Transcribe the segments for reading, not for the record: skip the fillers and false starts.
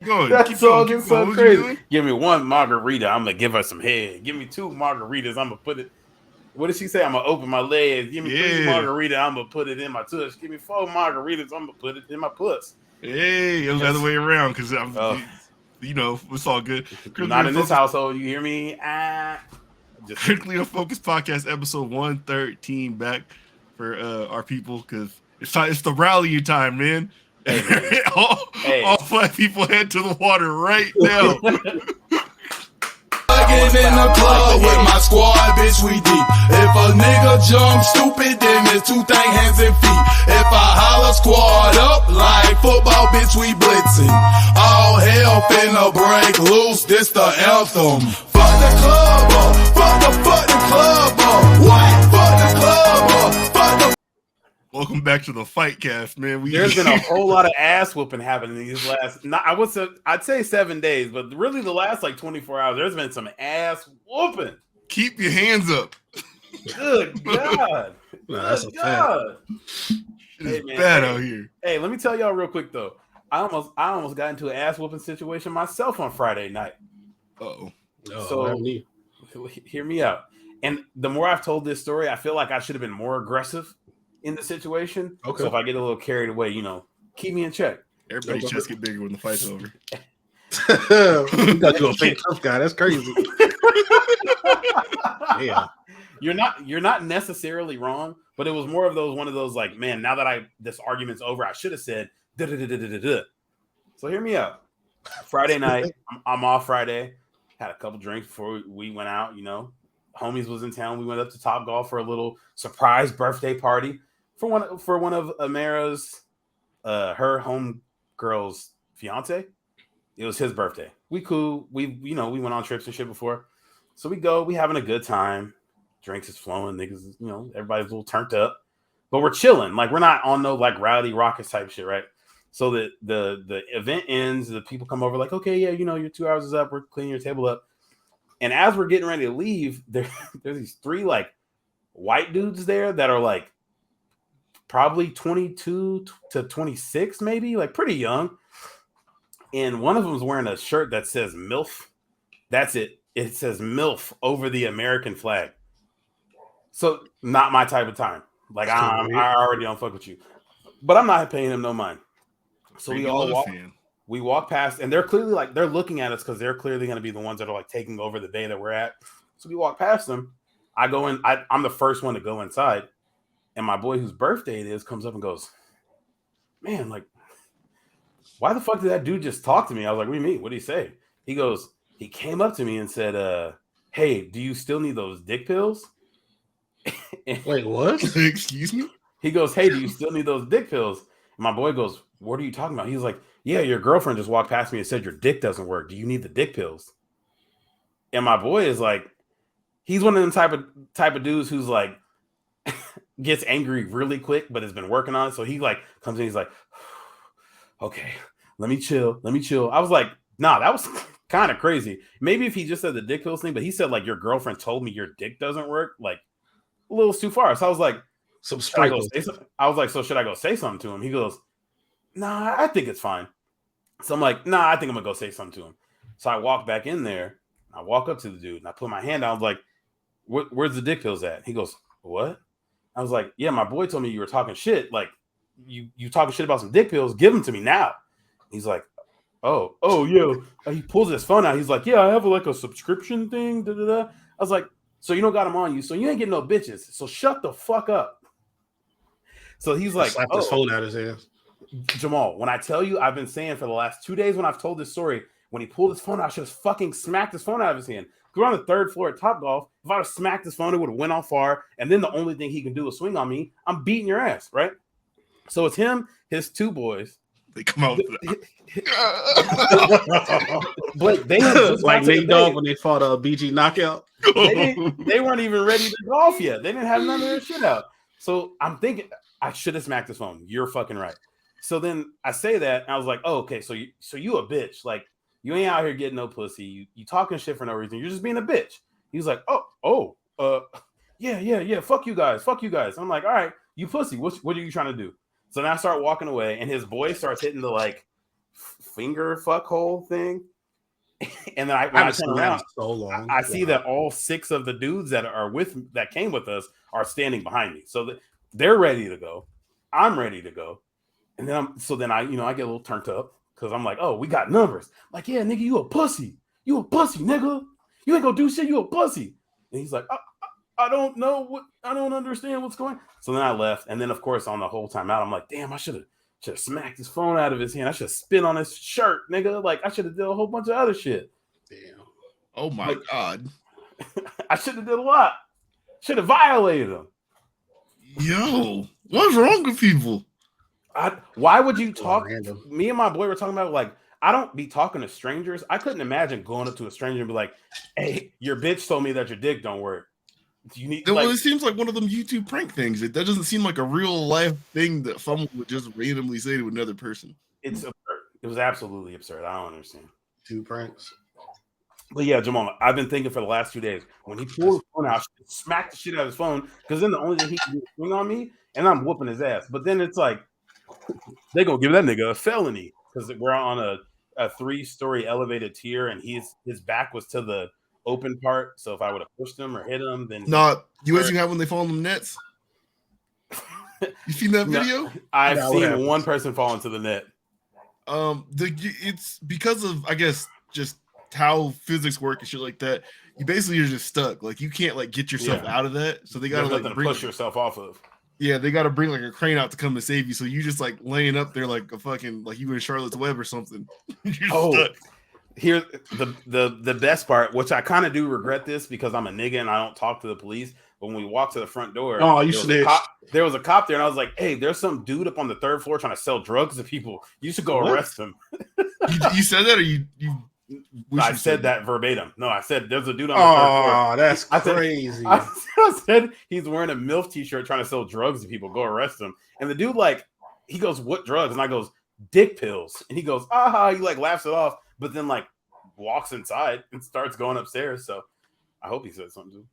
going. That Keep song going. is so What crazy. you doing? Give me one margarita, I'm gonna give her some head. Give me 2 margaritas, I'm gonna put it. What did she say? I'm gonna open my legs. Give me 3 margaritas, I'm gonna put it in my tush. Give me 4 margaritas, I'm gonna put it in my puss. Hey, it was the other way around because I'm, you know, it's all good. Not in this household, you hear me? Just Critically Unfocused Podcast, episode 113, back for our people because it's the rallying time, man. Hey, man. all black people head to the water right now. In the club with my squad, bitch, we deep. If a nigga jump stupid, then it's 2 thing, hands and feet. If I holler squad up like football, bitch, we blitzing. All hell finna break loose, this the anthem. Fuck the club up, fuck the club up. What? Fuck the club up, fuck the. Welcome back to the Fight Cast, man. There's been a whole lot of ass whooping happening these last. I'd say 7 days, but really the last like 24 hours. There's been some ass whooping. Keep your hands up. Good God. That's a fact. It's bad out here. Hey, let me tell y'all real quick though. I almost got into an ass whooping situation myself on Friday night. Uh-oh. So hear me out. And the more I've told this story, I feel like I should have been more aggressive in the situation. Okay. So if I get a little carried away, you know, keep me in check. Everybody's chest get bigger when the fight's over. You got to do a fake tough guy. That's crazy. Yeah. You're not necessarily wrong, but it was more of one of those like, man, now that this argument's over, I should have said da-da-da-da-da-da. So hear me out. Friday night, I'm off Friday. Had a couple drinks before we went out, you know. Homies was in town. We went up to Top Golf for a little surprise birthday party for one of Amara's her homegirl's fiance. It was his birthday. We cool. We went on trips and shit before. So we having a good time. Drinks is flowing, niggas, you know, everybody's a little turned up. But we're chilling. Like we're not on no like rowdy rockets type shit, right? So the event ends, the people come over like, okay, yeah, you know, your 2 hours is up, we're cleaning your table up. And as we're getting ready to leave, there's these 3 like white dudes there that are like probably 22 to 26, maybe, like pretty young. And one of them is wearing a shirt that says MILF. That's it. It says MILF over the American flag. So not my type of time. Like I already don't fuck with you. But I'm not paying him no mind. So we walk past, and they're clearly like they're looking at us because they're clearly going to be the ones that are like taking over the day that we're at. So we walk past them. I go in. I'm the first one to go inside, and my boy whose birthday it is comes up and goes, "Man, like, why the fuck did that dude just talk to me?" I was like, "What do you mean? What did he say?" He goes, he came up to me and said, "Hey, do you still need those dick pills?" Wait, what? Excuse me? He goes, "Hey, do you still need those dick pills?" And my boy goes, "What are you talking about?" He's like, "Yeah, your girlfriend just walked past me and said your dick doesn't work. Do you need the dick pills?" And my boy is like, he's one of them type of dudes who's like gets angry really quick, but has been working on it. So he like comes in, he's like, "Okay, let me chill. I was like, nah, that was kind of crazy. Maybe if he just said the dick pills thing, but he said like your girlfriend told me your dick doesn't work, like a little too far. So I was like, so should I go say something to him? He goes, "Nah, I think it's fine." So I'm like, "Nah, I think I'm gonna go say something to him." So I walk back in there. I walk up to the dude and I put my hand out. I was like, "Where's the dick pills at?" He goes, "What?" I was like, "Yeah, my boy told me you were talking shit. Like you talking shit about some dick pills. Give them to me now." He's like, oh yeah. He pulls his phone out. He's like, "Yeah, I have like a subscription thing. Da, da, da." I was like, "So you don't got them on you, so you ain't getting no bitches. So shut the fuck up." So he's like, slapped his phone out his ass. Jamal, when I tell you, I've been saying for the last 2 days when I've told this story, when he pulled his phone out, I should have fucking smacked his phone out of his hand. We're on the 3rd floor at Top Golf. If I'd have smacked his phone, it would have went on far. And then the only thing he can do is swing on me. I'm beating your ass, right? So it's him, his 2 boys. They come out. But they had like Nate Dogg when they fought a BG knockout. They weren't even ready to golf yet. They didn't have none of their shit out. So I'm thinking I should have smacked his phone. You're fucking right. So then I say that, and I was like, "Oh, okay. So you a bitch? Like you ain't out here getting no pussy. You talking shit for no reason. You're just being a bitch." He's like, yeah. Fuck you guys. I'm like, "All right, you pussy. What are you trying to do?" So then I start walking away, and his boy starts hitting the like finger fuck hole thing. And then when I haven't turn seen that around, in so long. I see that all 6 of the dudes that came with us are standing behind me. So they're ready to go. I'm ready to go. And then I get a little turned up because I'm like, oh, we got numbers. I'm like, yeah, nigga, you a pussy. You a pussy, nigga. You ain't gonna do shit. You a pussy. And he's like, I don't know I don't understand what's going on. So then I left. And then, of course, on the whole time out, I'm like, damn, I should have smacked his phone out of his hand. I should have spit on his shirt, nigga. Like, I should have did a whole bunch of other shit. Damn. Oh my God. I should have did a lot. Should have violated him. Yo, what's wrong with people? Why would you talk? Random. Me and my boy were talking about, like, I don't be talking to strangers. I couldn't imagine going up to a stranger and be like, hey, your bitch told me that your dick don't work. You need Well, it seems like one of them YouTube prank things. That doesn't seem like a real life thing that someone would just randomly say to another person. It's absurd. It was absolutely absurd. I don't understand. 2 pranks. But yeah, Jamal, I've been thinking for the last 2 days, when he pulled his phone out, I should smack the shit out of his phone, because then the only thing he can do is swing on me, and I'm whooping his ass. But then it's like, they're going to give that nigga a felony, because we're on a 3-story elevated tier, and his back was to the open part. So if I would have pushed him or hit him, then you have when they fall in them nets. You seen that video? I've seen one person fall into the net. It's because of, I guess, just how physics work and shit like that. You basically are just stuck. Like, you can't like get yourself out of that. So they gotta like push yourself off of. Yeah, they gotta bring like a crane out to come to save you. So you just like laying up there like a fucking like you in Charlotte's Web or something. You're stuck. Here's the best part, which I kind of do regret this because I'm a nigga and I don't talk to the police. But when we walked to the front door, there was a cop there, and I was like, "Hey, there's some dude up on the 3rd floor trying to sell drugs to people. You should go arrest him." you said that, or you? I said that verbatim. No, I said there's a dude on the 3rd floor. Oh, that's crazy. I said he's wearing a MILF t-shirt trying to sell drugs to people. Go arrest him. And the dude he goes, "What drugs?" And I goes, "Dick pills." And he goes, "Ah!" He like laughs it off, but then like walks inside and starts going upstairs. So I hope he said something to him.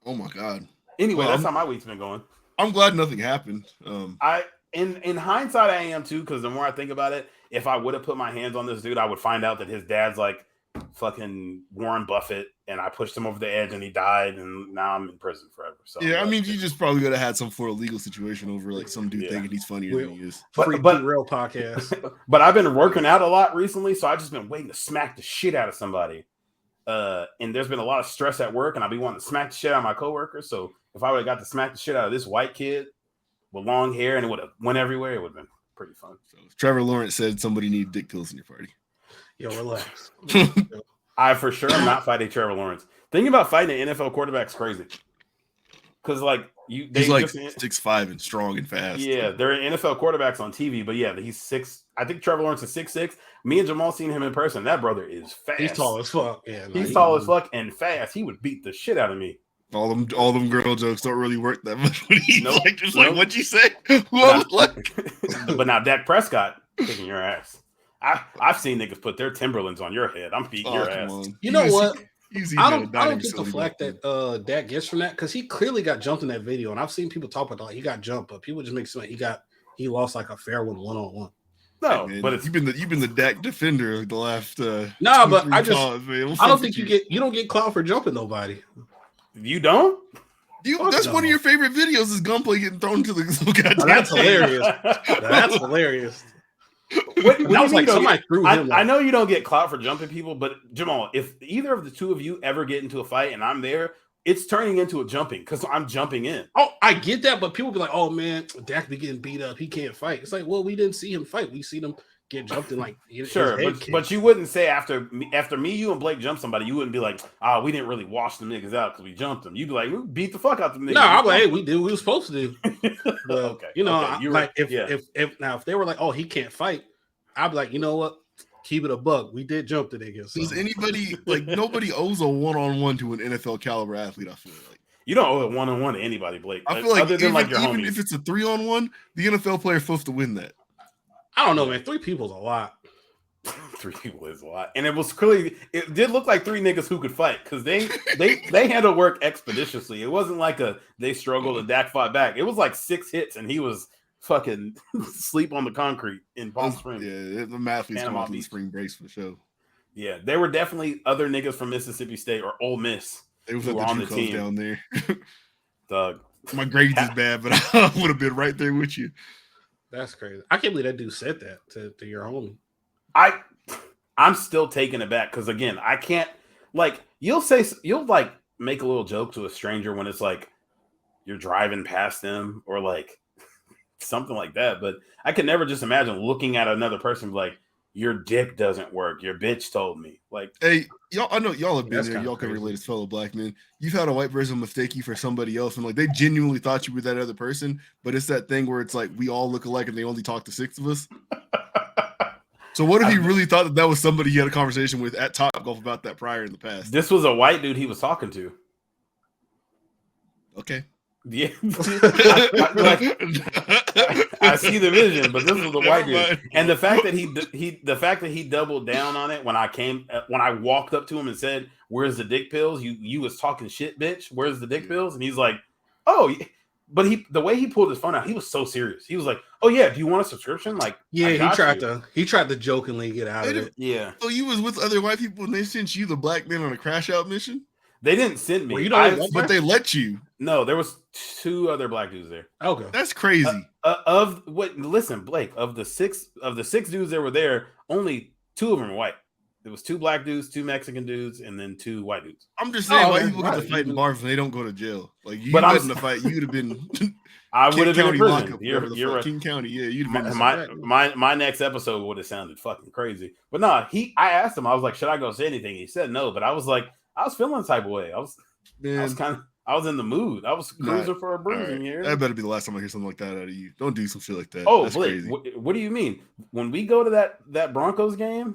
Oh my God. Anyway, that's how my week's been going. I'm glad nothing happened. In hindsight, I am too, because the more I think about it, if I would have put my hands on this dude, I would find out that his dad's like fucking Warren Buffett, and I pushed him over the edge and he died, and now I'm in prison forever. So yeah, I mean, you just probably would have had some sort of legal situation over like some dude thinking he's funnier than he is. But real podcast. But I've been working out a lot recently, so I've just been waiting to smack the shit out of somebody. And there's been a lot of stress at work, and I'll be wanting to smack the shit out of my coworkers. So if I would have got to smack the shit out of this white kid with long hair and it would have went everywhere, it would have been pretty fun. So Trevor Lawrence said somebody needed dick pills in your party. Yo, relax. I for sure am not fighting Trevor Lawrence. Thinking about fighting an NFL quarterback is crazy. Because he's like 6'5" and strong and fast. Yeah, they're NFL quarterbacks on TV, but yeah, he's 6. I think Trevor Lawrence is 6'6". Me and Jamal seen him in person. That brother is fast. He's tall as fuck. Yeah, he's tall as fuck and fast. He would beat the shit out of me. All them girl jokes don't really work that much when he's like what'd you say? But now Dak Prescott kicking your ass. I've seen niggas put their Timberlands on your head. I'm beating your ass. On. You know what? I don't get the flack that Dak gets from that, because he clearly got jumped in that video, and I've seen people talk about he got jumped, but people just make sense. He lost like a fair one-on-one. No, hey, man, but you've been the Dak defender the last. But I don't think you don't get clout for jumping nobody. You don't? That's one of your favorite videos is gunplay getting thrown to the goddamn. That's hilarious. That's hilarious. What was like somebody threw him. I know you don't get clout for jumping people, but Jamal, if either of the two of you ever get into a fight and I'm there, it's turning into a jumping because I'm jumping in. Oh, I get that, but people be like, "Oh man, Dak be getting beat up. He can't fight." It's like, well, we didn't see him fight. We seen him get jumped in sure, but you wouldn't say after me, you and Blake jumped somebody, you wouldn't be like, we didn't really wash them niggas out because we jumped them. You'd be like, we beat the fuck out them niggas. No, I'm like, hey, we did. We were supposed to do. But, okay, if they were like, oh, he can't fight, I'd be like, you know what? Keep it a buck. We did jump the niggas. So. Does anybody nobody owes a one-on-one to an NFL caliber athlete? I feel like you don't owe a one-on-one to anybody, Blake. I feel like even if it's a 3-on-1, the NFL player is supposed to win that. I don't know, man. 3 people is a lot. 3 people is a lot, and it did look like 3 niggas who could fight because they had to work expeditiously. It wasn't like they struggled and Dak fought back. It was like 6 hits, and he was fucking sleep on the concrete in Palm Springs. Yeah, the Matthews come out in spring breaks for sure. Yeah, there were definitely other niggas from Mississippi State or Ole Miss they who were on the team down there. Doug, my grades is bad, but I would have been right there with you. That's crazy. I can't believe that dude said that to your homie. I'm still taken aback because again, I can't like you'll like make a little joke to a stranger when it's like you're driving past them or like something like that, but I could never just imagine looking at another person like your dick doesn't work. Your bitch told me. Like, hey, y'all, I know y'all have been there. Y'all crazy. can relate as fellow black men. You've had a white person mistake you for somebody else, and like they genuinely thought you were that other person. But it's that thing where it's like we all look alike, and they only talk to 6 of us. So what if he really thought that was somebody he had a conversation with at Topgolf about that prior in the past? This was a white dude he was talking to. Okay. Yeah, I see the vision, but this was the white dude, and the fact that he doubled down on it when I walked up to him and said, "Where's the dick pills? You was talking shit, bitch. Where's the dick pills?" And he's like, "Oh." But the way he pulled his phone out, he was so serious. He was like, "Oh yeah, do you want a subscription?" Like, yeah, he tried to jokingly get out of it. Yeah. So you was with other white people and they sent you the black man on a crash out mission? They didn't send me, but they let you. No, there was 2 other black dudes there. Okay, that's crazy. Listen, Blake, of the six dudes that were there, only 2 of them were white. There was 2 black dudes, 2 Mexican dudes, and then 2 white dudes. I'm just saying, white people get to fight in bars and they don't go to jail. Like you wouldn't have fight, you'd have been. I would have been in prison. You're right. King County, yeah, you'd have been. My next episode would have sounded fucking crazy. But no, I asked him. I was like, should I go say anything? He said no, but I was like, I was feeling the type of way. I was in the mood. I was cruising for a bruising here. That better be the last time I hear something like that out of you. Don't do some shit like that. Oh, that's Blake, crazy. What do you mean? When we go to that Broncos game,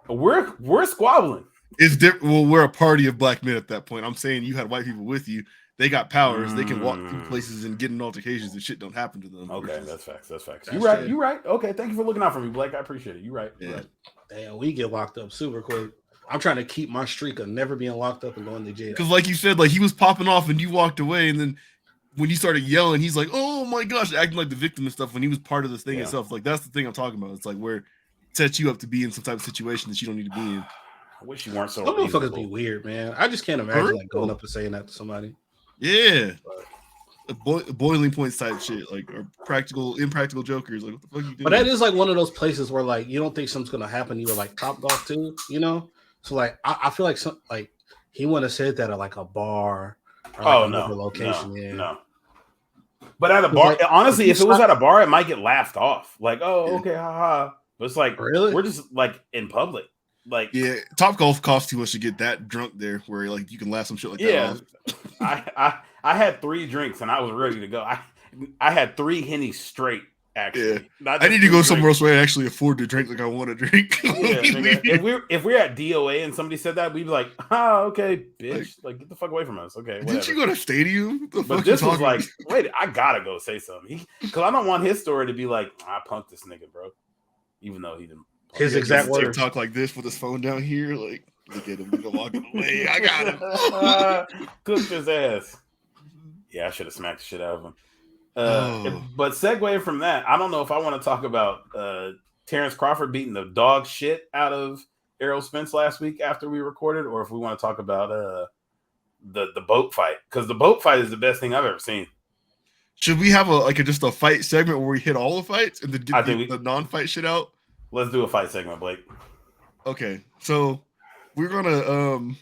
we're squabbling. It's different. Well, we're a party of black men at that point. I'm saying you had white people with you. They got powers. They can walk through places and get in altercations and shit don't happen to them. Okay, that's facts. You're right. You're right. Okay, thank you for looking out for me, Blake. I appreciate it. You're right. Yeah. Right. Damn, we get locked up super quick. I'm trying to keep my streak of never being locked up and going to jail. Because, like you said, like he was popping off and you walked away, and then when you started yelling, he's like, "Oh my gosh," acting like the victim and stuff. When he was part of this thing itself, like that's the thing I'm talking about. It's like where it sets you up to be in some type of situation that you don't need to be in. I wish you weren't so. Some motherfuckers be weird, man. I just can't imagine like going up and saying that to somebody. Yeah. Boiling points type shit, like or impractical jokers. Like, what the fuck you doing? But that is like one of those places where like you don't think something's gonna happen. You were like Topgolf too, you know. So like I feel like he wouldn't have said that at like a bar. Or like no, location. No. But at a bar, like, honestly, if it was at a bar, it might get laughed off. Like, oh, okay, haha. But it's like really, we're just like in public. Like, yeah, Topgolf costs too much to get that drunk there, where like you can laugh some shit like that off. I had 3 drinks and I was ready to go. I had 3 Hennies straight. Actually, I need to go somewhere else where I actually afford to drink like I want to drink. If we're at DOA and somebody said that, we'd be like, "Oh, okay, bitch, like get the fuck away from us." Okay, whatever. Didn't you go to stadium? But this was like, wait, I gotta go say something because I don't want his story to be like, "I punked this nigga, bro," even though he didn't. His exact words. TikTok like this with his phone down here, like look at him, nigga walking away. I got him. Cooked his ass. Yeah, I should have smacked the shit out of him. But segue from that, I don't know if I want to talk about Terrence Crawford beating the dog shit out of Errol Spence last week after we recorded, or if we want to talk about the boat fight, because the boat fight is the best thing I've ever seen. Should we have just a fight segment where we hit all the fights and then get the non-fight shit out? Let's do a fight segment, Blake. Okay, so we're gonna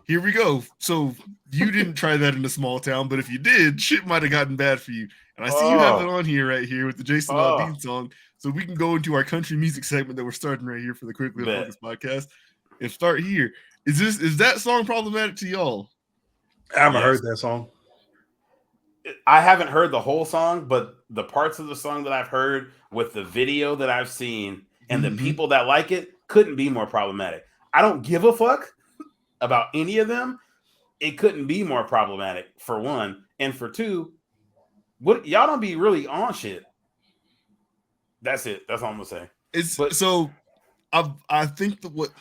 here we go. So you didn't try that in a small town, but if you did, shit might have gotten bad for you. And I see you have it on here right here with the Jason Aldean song. So we can go into our country music segment that we're starting right here for the Quickly Unfocused podcast and start here. Is that song problematic to y'all? I haven't heard that song. I haven't heard the whole song, but the parts of the song that I've heard with the video that I've seen and the people that like it couldn't be more problematic. I don't give a fuck about any of them. It couldn't be more problematic, for one. And for two, what y'all don't be really on shit. That's it. That's all I'm gonna say. I think that what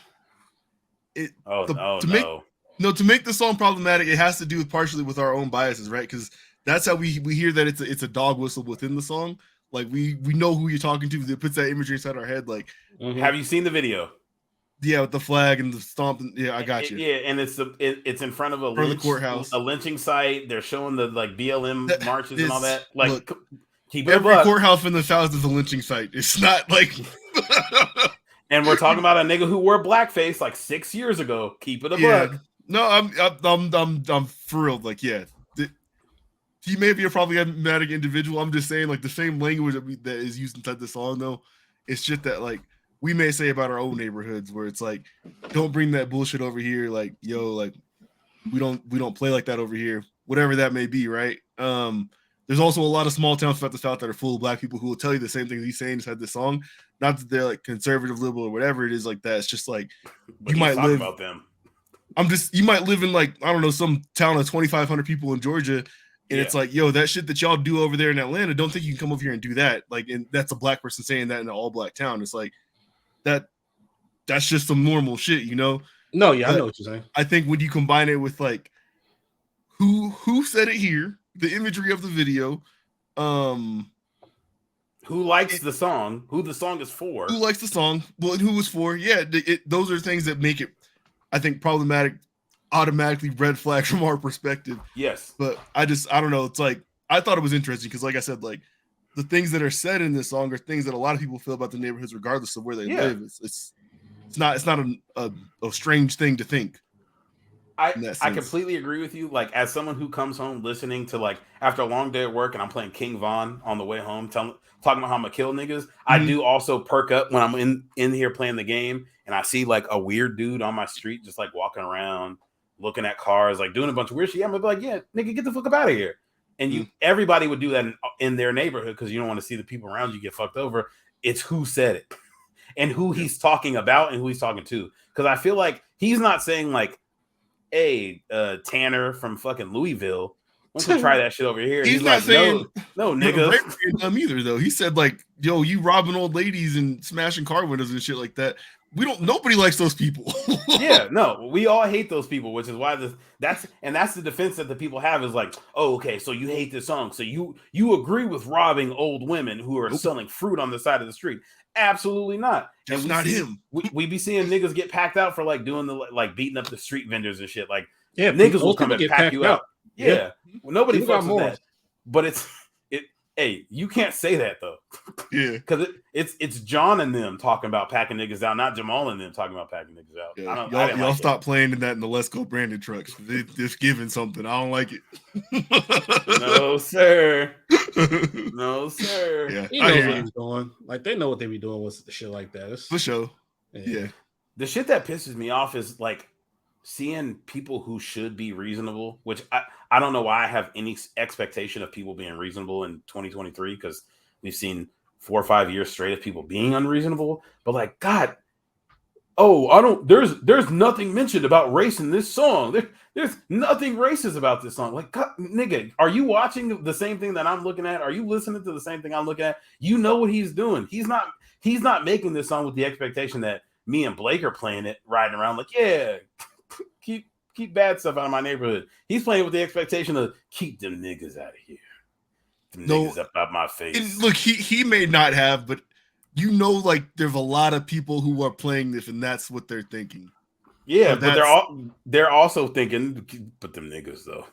it to make the song problematic, it has to do with partially with our own biases, right? Because that's how we hear that it's a dog whistle within the song. Like we know who you're talking to. It puts that imagery inside our head. Like, have you seen the video? Yeah, with the flag and the stomp. Yeah, I got you. Yeah, and it's in front of the courthouse, a lynching site. They're showing the like BLM marches and all that. Like, look, keep it every courthouse in the South is a lynching site. It's not like. And we're talking about a nigga who wore blackface like 6 years ago. Keep it a buck. No, I'm thrilled. Like, yeah, he may be a problematic individual. I'm just saying, like, the same language that is used inside the song, though, it's shit that like we may say about our own neighborhoods, where it's like, don't bring that bullshit over here. Like, yo, like we don't play like that over here. Whatever that may be, right? There's also a lot of small towns throughout the South that are full of black people who will tell you the same things he's saying inside this song. Not that they're like conservative, liberal, or whatever it is like that. It's just like you might live about them. You might live in like, I don't know, some town of 2,500 people in Georgia, and it's like, yo, that shit that y'all do over there in Atlanta, don't think you can come over here and do that. Like, and that's a black person saying that in an all black town. It's like that's just some normal shit, you know? No, yeah, I know what you're saying. I think when you combine it with like who said it here, the imagery of the video, who likes the song, who the song is for, who likes the song, well, and who was for, yeah, those are things that make it, I think, problematic, automatically red flag from our perspective. Yes, but I don't know. It's like I thought it was interesting because, like I said, like the things that are said in this song are things that a lot of people feel about the neighborhoods, regardless of where they live. It's not a strange thing to think. I completely agree with you. Like, as someone who comes home listening to, like, after a long day at work and I'm playing King Von on the way home, talking about how I'm gonna kill niggas, I do also perk up when I'm in here playing the game and I see like a weird dude on my street just like walking around, looking at cars, like doing a bunch of weird shit. I'm gonna be like, yeah, nigga, get the fuck up out of here. And everybody would do that in their neighborhood because you don't want to see the people around you get fucked over. It's who said it and who he's talking about and who he's talking to. Because I feel like he's not saying like, hey, Tanner from fucking Louisville, why don't you try that shit over here? He's not like, saying no, nigga. Them either though. He said like, yo, you robbing old ladies and smashing car windows and shit like that. Nobody likes those people. Yeah, no, we all hate those people, which is why that's the defense that the people have is like, oh, okay, so you hate this song, so you agree with robbing old women who are selling fruit on the side of the street. Absolutely not. Just not him. We be seeing niggas get packed out for like doing the like beating up the street vendors and shit. Like, yeah, niggas will come and pack you out. Yeah. Well, nobody fucks with that. But hey, you can't say that though. Yeah. Because it's John and them talking about packing niggas out, not Jamal and them talking about packing niggas out. Yeah. Y'all stop playing in that in the Let's Go branded trucks. It's giving something. I don't like it. No, sir. No, sir. Yeah. He knows what he's doing. Like, they know what they be doing with the shit like that. For sure. Yeah. The shit that pisses me off is like seeing people who should be reasonable, which I don't know why I have any expectation of people being reasonable in 2023, because we've seen 4 or 5 years straight of people being unreasonable. But like, God, there's nothing mentioned about race in this song. There's nothing racist about this song. Like, God, nigga, are you watching the same thing that I'm looking at? Are you listening to the same thing I'm looking at? You know what he's doing. He's not making this song with the expectation that me and Blake are playing it, riding around like, yeah, keep bad stuff out of my neighborhood. He's playing with the expectation of keep them niggas out of here. Them niggas up out my face. Look, he may not have, but you know, like there's a lot of people who are playing this, and that's what they're thinking. Yeah, but they're also thinking, but them niggas though,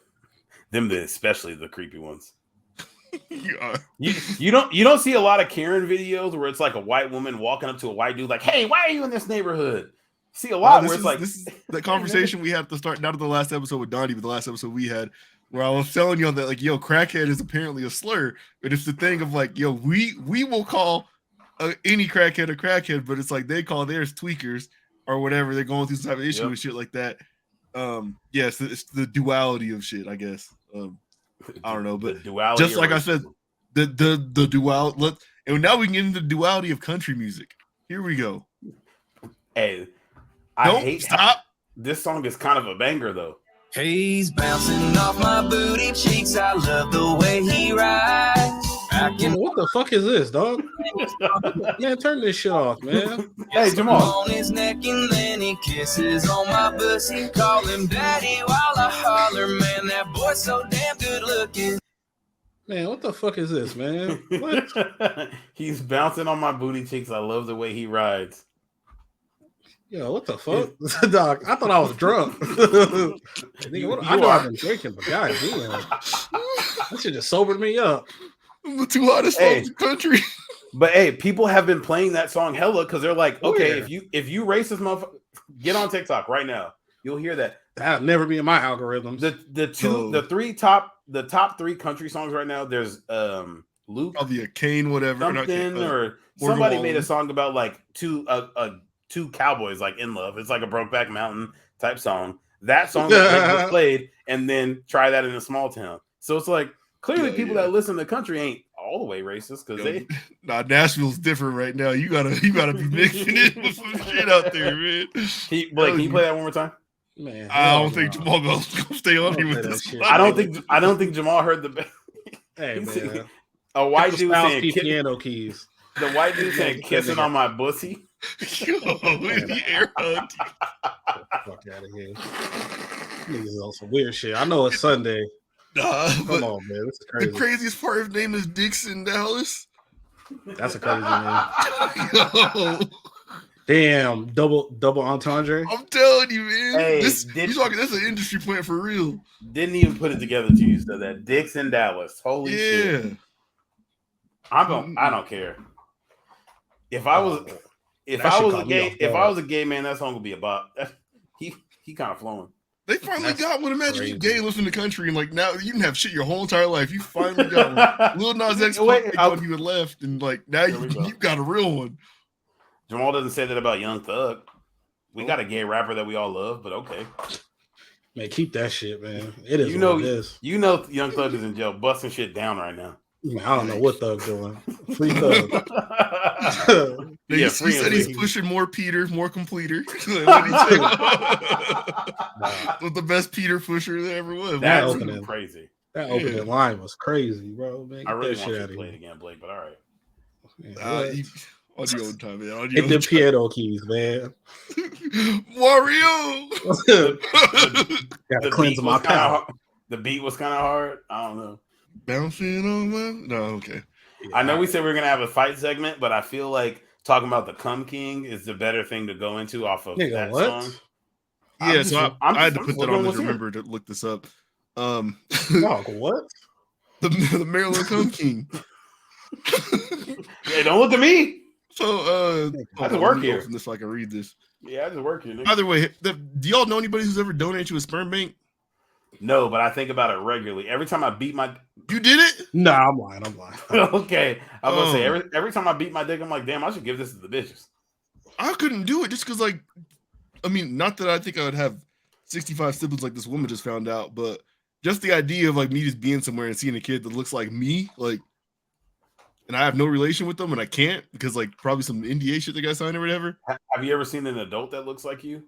especially the creepy ones. You don't see a lot of Karen videos where it's like a white woman walking up to a white dude like, hey, why are you in this neighborhood? See a lot where it's like, this is the conversation we have to start, not in the last episode with Donnie, but the last episode we had, where I was telling you that like, yo, crackhead is apparently a slur, but it's the thing of like, yo, we will call any crackhead a crackhead, but it's like they call theirs tweakers or whatever. They're going through some type of issue with shit like that. Yes, it's the duality of shit, I guess. I don't know, but just like I said, the duality. And now we can get into the duality of country music. Here we go. Hey, this song is kind of a banger though. He's bouncing off my booty cheeks. I love the way he rides. What the fuck is this, dog? Man, turn this shit off, man. Hey, Jamal. On his neck and then he kisses on my pussy. Call him daddy while I holler, man, that boy's so damn good looking. Man, what the fuck is this, man? What? He's bouncing on my booty cheeks. I love the way he rides. Yo, what the fuck? Dog, I thought I was drunk. I know I've been drinking, but god damn. That shit just sobered me up. I'm the two hottest songs in the country. But hey, people have been playing that song hella because they're like, okay, if you racist motherfucker, get on TikTok right now. You'll hear that. That'll never be in my algorithms. The top three country songs right now. There's Luke, probably a Kane, whatever, or somebody made a song about like two cowboys like in love. It's like a Brokeback Mountain type song. That song was played, and then try that in a small town. So it's like clearly people that listen to country ain't all the way racist because Nashville's different right now. You gotta be mixing it with some shit out there, man. Can you play that one more time? Man, I don't think Jamal gonna stay on here with this. I don't think Jamal heard the. Hey man, a white dude saying piano keys. The white dude saying kissing on my pussy. Yo, the air hunt. Fuck out of here. Niggas on some weird shit. I know it's Sunday. Nah, come on, man. This is crazy. The craziest part of his name is Dixon Dallas. That's a crazy name. Damn, double entendre. I'm telling you, man. Hey, that's an industry plant for real. Didn't even put it together to you, so that Dixon Dallas. Holy shit. I don't care. If I was a gay man, that song would be about. He kind of flowing. They finally got one. Imagine you gay listening to country and like now you didn't have shit your whole entire life. You finally got one. Lil Nas X you had left, and like now you got a real one. Jamal doesn't say that about Young Thug. We got a gay rapper that we all love, but okay. Man, keep that shit, man. It is what it is. You know Young Thug is in jail, busting shit down right now. Man, I don't know what Thug doing. Free Thug. He said he's pushing more Peter, more completer. Was the best Peter pusher that ever was. That's crazy. That opening line was crazy, bro. Man, I really want you to play it again, Blake, but all right. On your own time, man. Hit the piano keys, man. Wario. Gotta cleanse my palate. The beat was kind of hard. I don't know. Bouncing on my okay. Yeah. I know we said we were gonna have a fight segment, but I feel like talking about the Cum King is the better thing to go into off of that song. Yeah, I had to put that on to remember to look this up. Dog, what? The Maryland Cum King. Hey, don't look at me. So I just work here. From this so I can read this. Yeah, I just work here. Nigga. Either way, do y'all know anybody who's ever donated to a sperm bank? No, but I think about it regularly. Every time I beat my... You did it? No, I'm lying. Okay. I was going to say, every time I beat my dick, I'm like, damn, I should give this to the bitches. I couldn't do it just because, like, I mean, not that I think I would have 65 siblings like this woman just found out, but just the idea of, like, me just being somewhere and seeing a kid that looks like me, like, and I have no relation with them and I can't because, like, probably some NDA shit they got signed or whatever. Have you ever seen an adult that looks like you?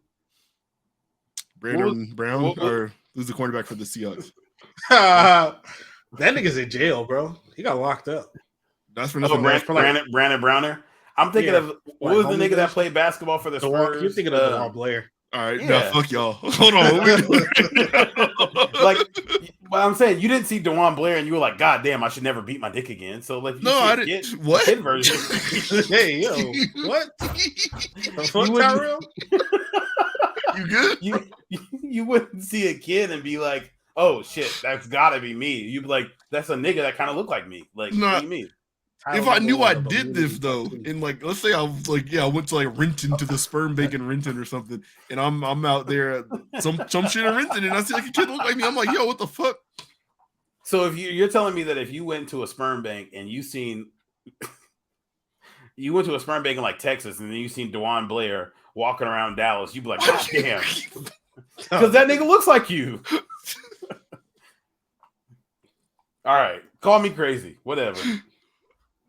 Brandon Brown, or who's the cornerback for the Seahawks? That nigga's in jail, bro. He got locked up. That's for nothing. Brandon Browner. I'm thinking of what was the nigga that played basketball for the Spurs? You're thinking of DeWan Blair. All right, now fuck y'all. Hold on. Like, well, I'm saying you didn't see DeWan Blair and you were like, God damn, I should never beat my dick again. So like, no, I didn't. What kid version? Hey, yo, what? Fuck Tyrell? You good? You wouldn't see a kid and be like, oh shit, that's gotta be me. You'd be like, that's a nigga that kind of looked like me. Like, what do you mean? If I knew I did this though, and like, let's say I was like, I went to like Renton to the sperm bank in Renton or something, and I'm out there at some shit in Renton, and I see like a kid look like me. I'm like, yo, what the fuck? So if you're telling me that if you went to a sperm bank and you went to a sperm bank in like Texas, and then you seen DeWan Blair walking around Dallas, you'd be like, God damn, because that nigga looks like you. All right, call me crazy, whatever.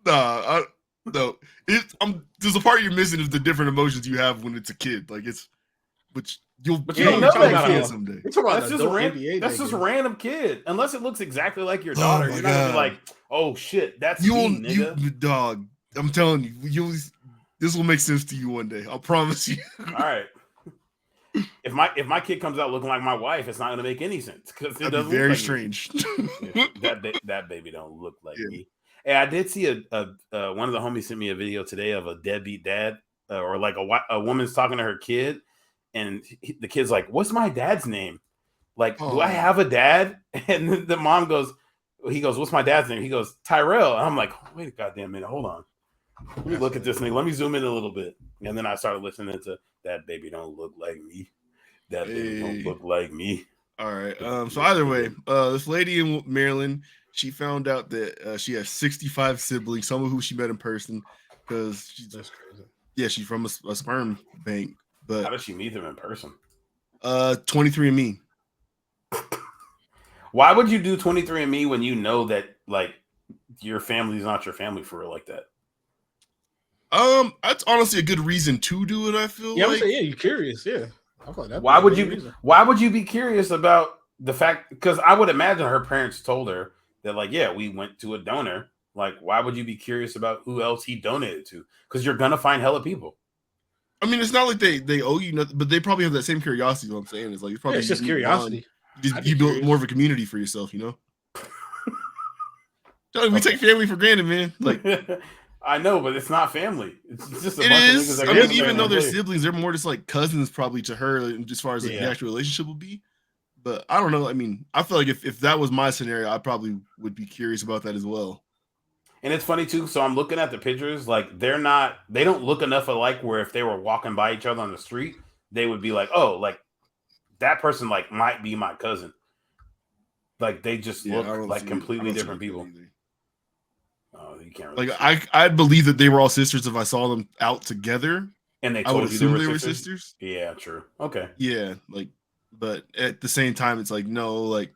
No. There's a part you're missing of the different emotions you have when it's a kid. Like but you don't know that kid someday. That's just a random kid. Unless it looks exactly like your daughter, you're not gonna be like, oh shit, that's me, nigga. Dog. I'm telling you, this will make sense to you one day. I'll promise you. All right. if my kid comes out looking like my wife, it's not going to make any sense because it doesn't. Very look like strange. yeah, that baby don't look like me. Hey, I did see one of the homies sent me a video today of a deadbeat dad or like a woman's talking to her kid, and the kid's like, "What's my dad's name? Like, do I have a dad?" And the mom goes, he goes, "What's my dad's name?" He goes, "Tyrell." And I'm like, "Wait a goddamn minute, hold on. Let me look at this thing. Let me zoom in a little bit." And then I started listening to "That Baby Don't Look Like Me. That baby don't look like me." All right. So either way, this lady in Maryland, she found out that she has 65 siblings, some of who she met in person, because she's from a sperm bank. But how did she meet them in person? 23andMe. Why would you do 23andMe when you know that like your family's not your family for real like that? That's honestly a good reason to do it. I feel like. I would say, you're curious. Yeah. Why would you be curious about the fact? Because I would imagine her parents told her that, like, yeah, we went to a donor. Like, why would you be curious about who else he donated to? Because you're gonna find hella people. I mean, it's not like they owe you nothing, but they probably have that same curiosity. What I'm saying is like it's probably it's just curiosity. You build more of a community for yourself, you know. We take family for granted, man. Like. I know, but it's not family. It's just a bunch of niggas. I mean, even though they're siblings, they're more just like cousins, probably to her, as far as like, the actual relationship will be. But I don't know. I mean, I feel like if that was my scenario, I probably would be curious about that as well. And it's funny too. So I'm looking at the pictures. Like they don't look enough alike. Where if they were walking by each other on the street, they would be like, "Oh, like that person like might be my cousin." Like they just look like completely different people. Oh, you can't really I'd believe that they were all sisters if I saw them out together. And I would assume they were sisters. Yeah, true. Okay. Yeah, but at the same time, it's like no,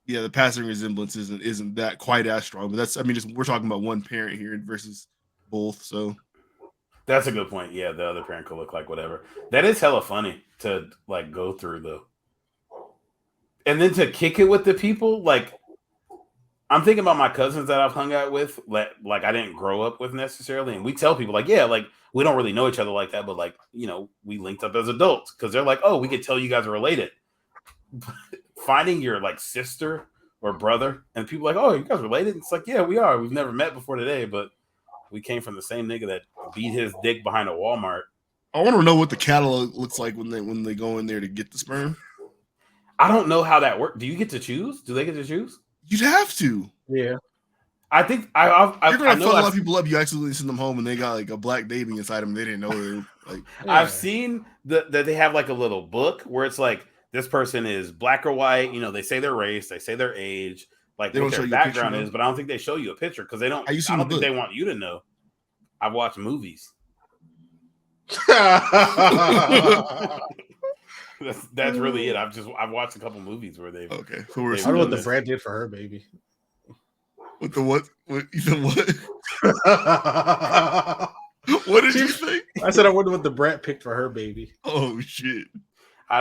the passing resemblance isn't that quite as strong. But we're talking about one parent here versus both. So that's a good point. Yeah, the other parent could look like whatever. That is hella funny to like go through though, and then to kick it with the people like. I'm thinking about my cousins that I've hung out with, like I didn't grow up with necessarily, and we tell people like, yeah, like we don't really know each other like that, but like we linked up as adults because they're like, oh, we could tell you guys are related. Finding your like sister or brother, and people are like, oh, you guys related? It's like, yeah, we are. We've never met before today, but we came from the same nigga that beat his dick behind a Walmart. I want to know what the catalog looks like when they go in there to get the sperm. I don't know how that works. Do you get to choose? Do they get to choose? You'd have to. Yeah. I think you're gonna fuck a lot of people up. You accidentally send them home and they got like a black baby inside them. They didn't know it. Like I've seen that they have like a little book where it's like this person is black or white. They say their race, they say their age, like what their background is, but I don't think they show you a picture because they don't. I don't think they want you to know. I've watched movies. That's really it. I've watched a couple movies where they've. Okay, so I don't know what the Brad did for her baby. What the what? What you said? What? What did you think? I said I wonder what the Brad picked for her baby. Oh shit! I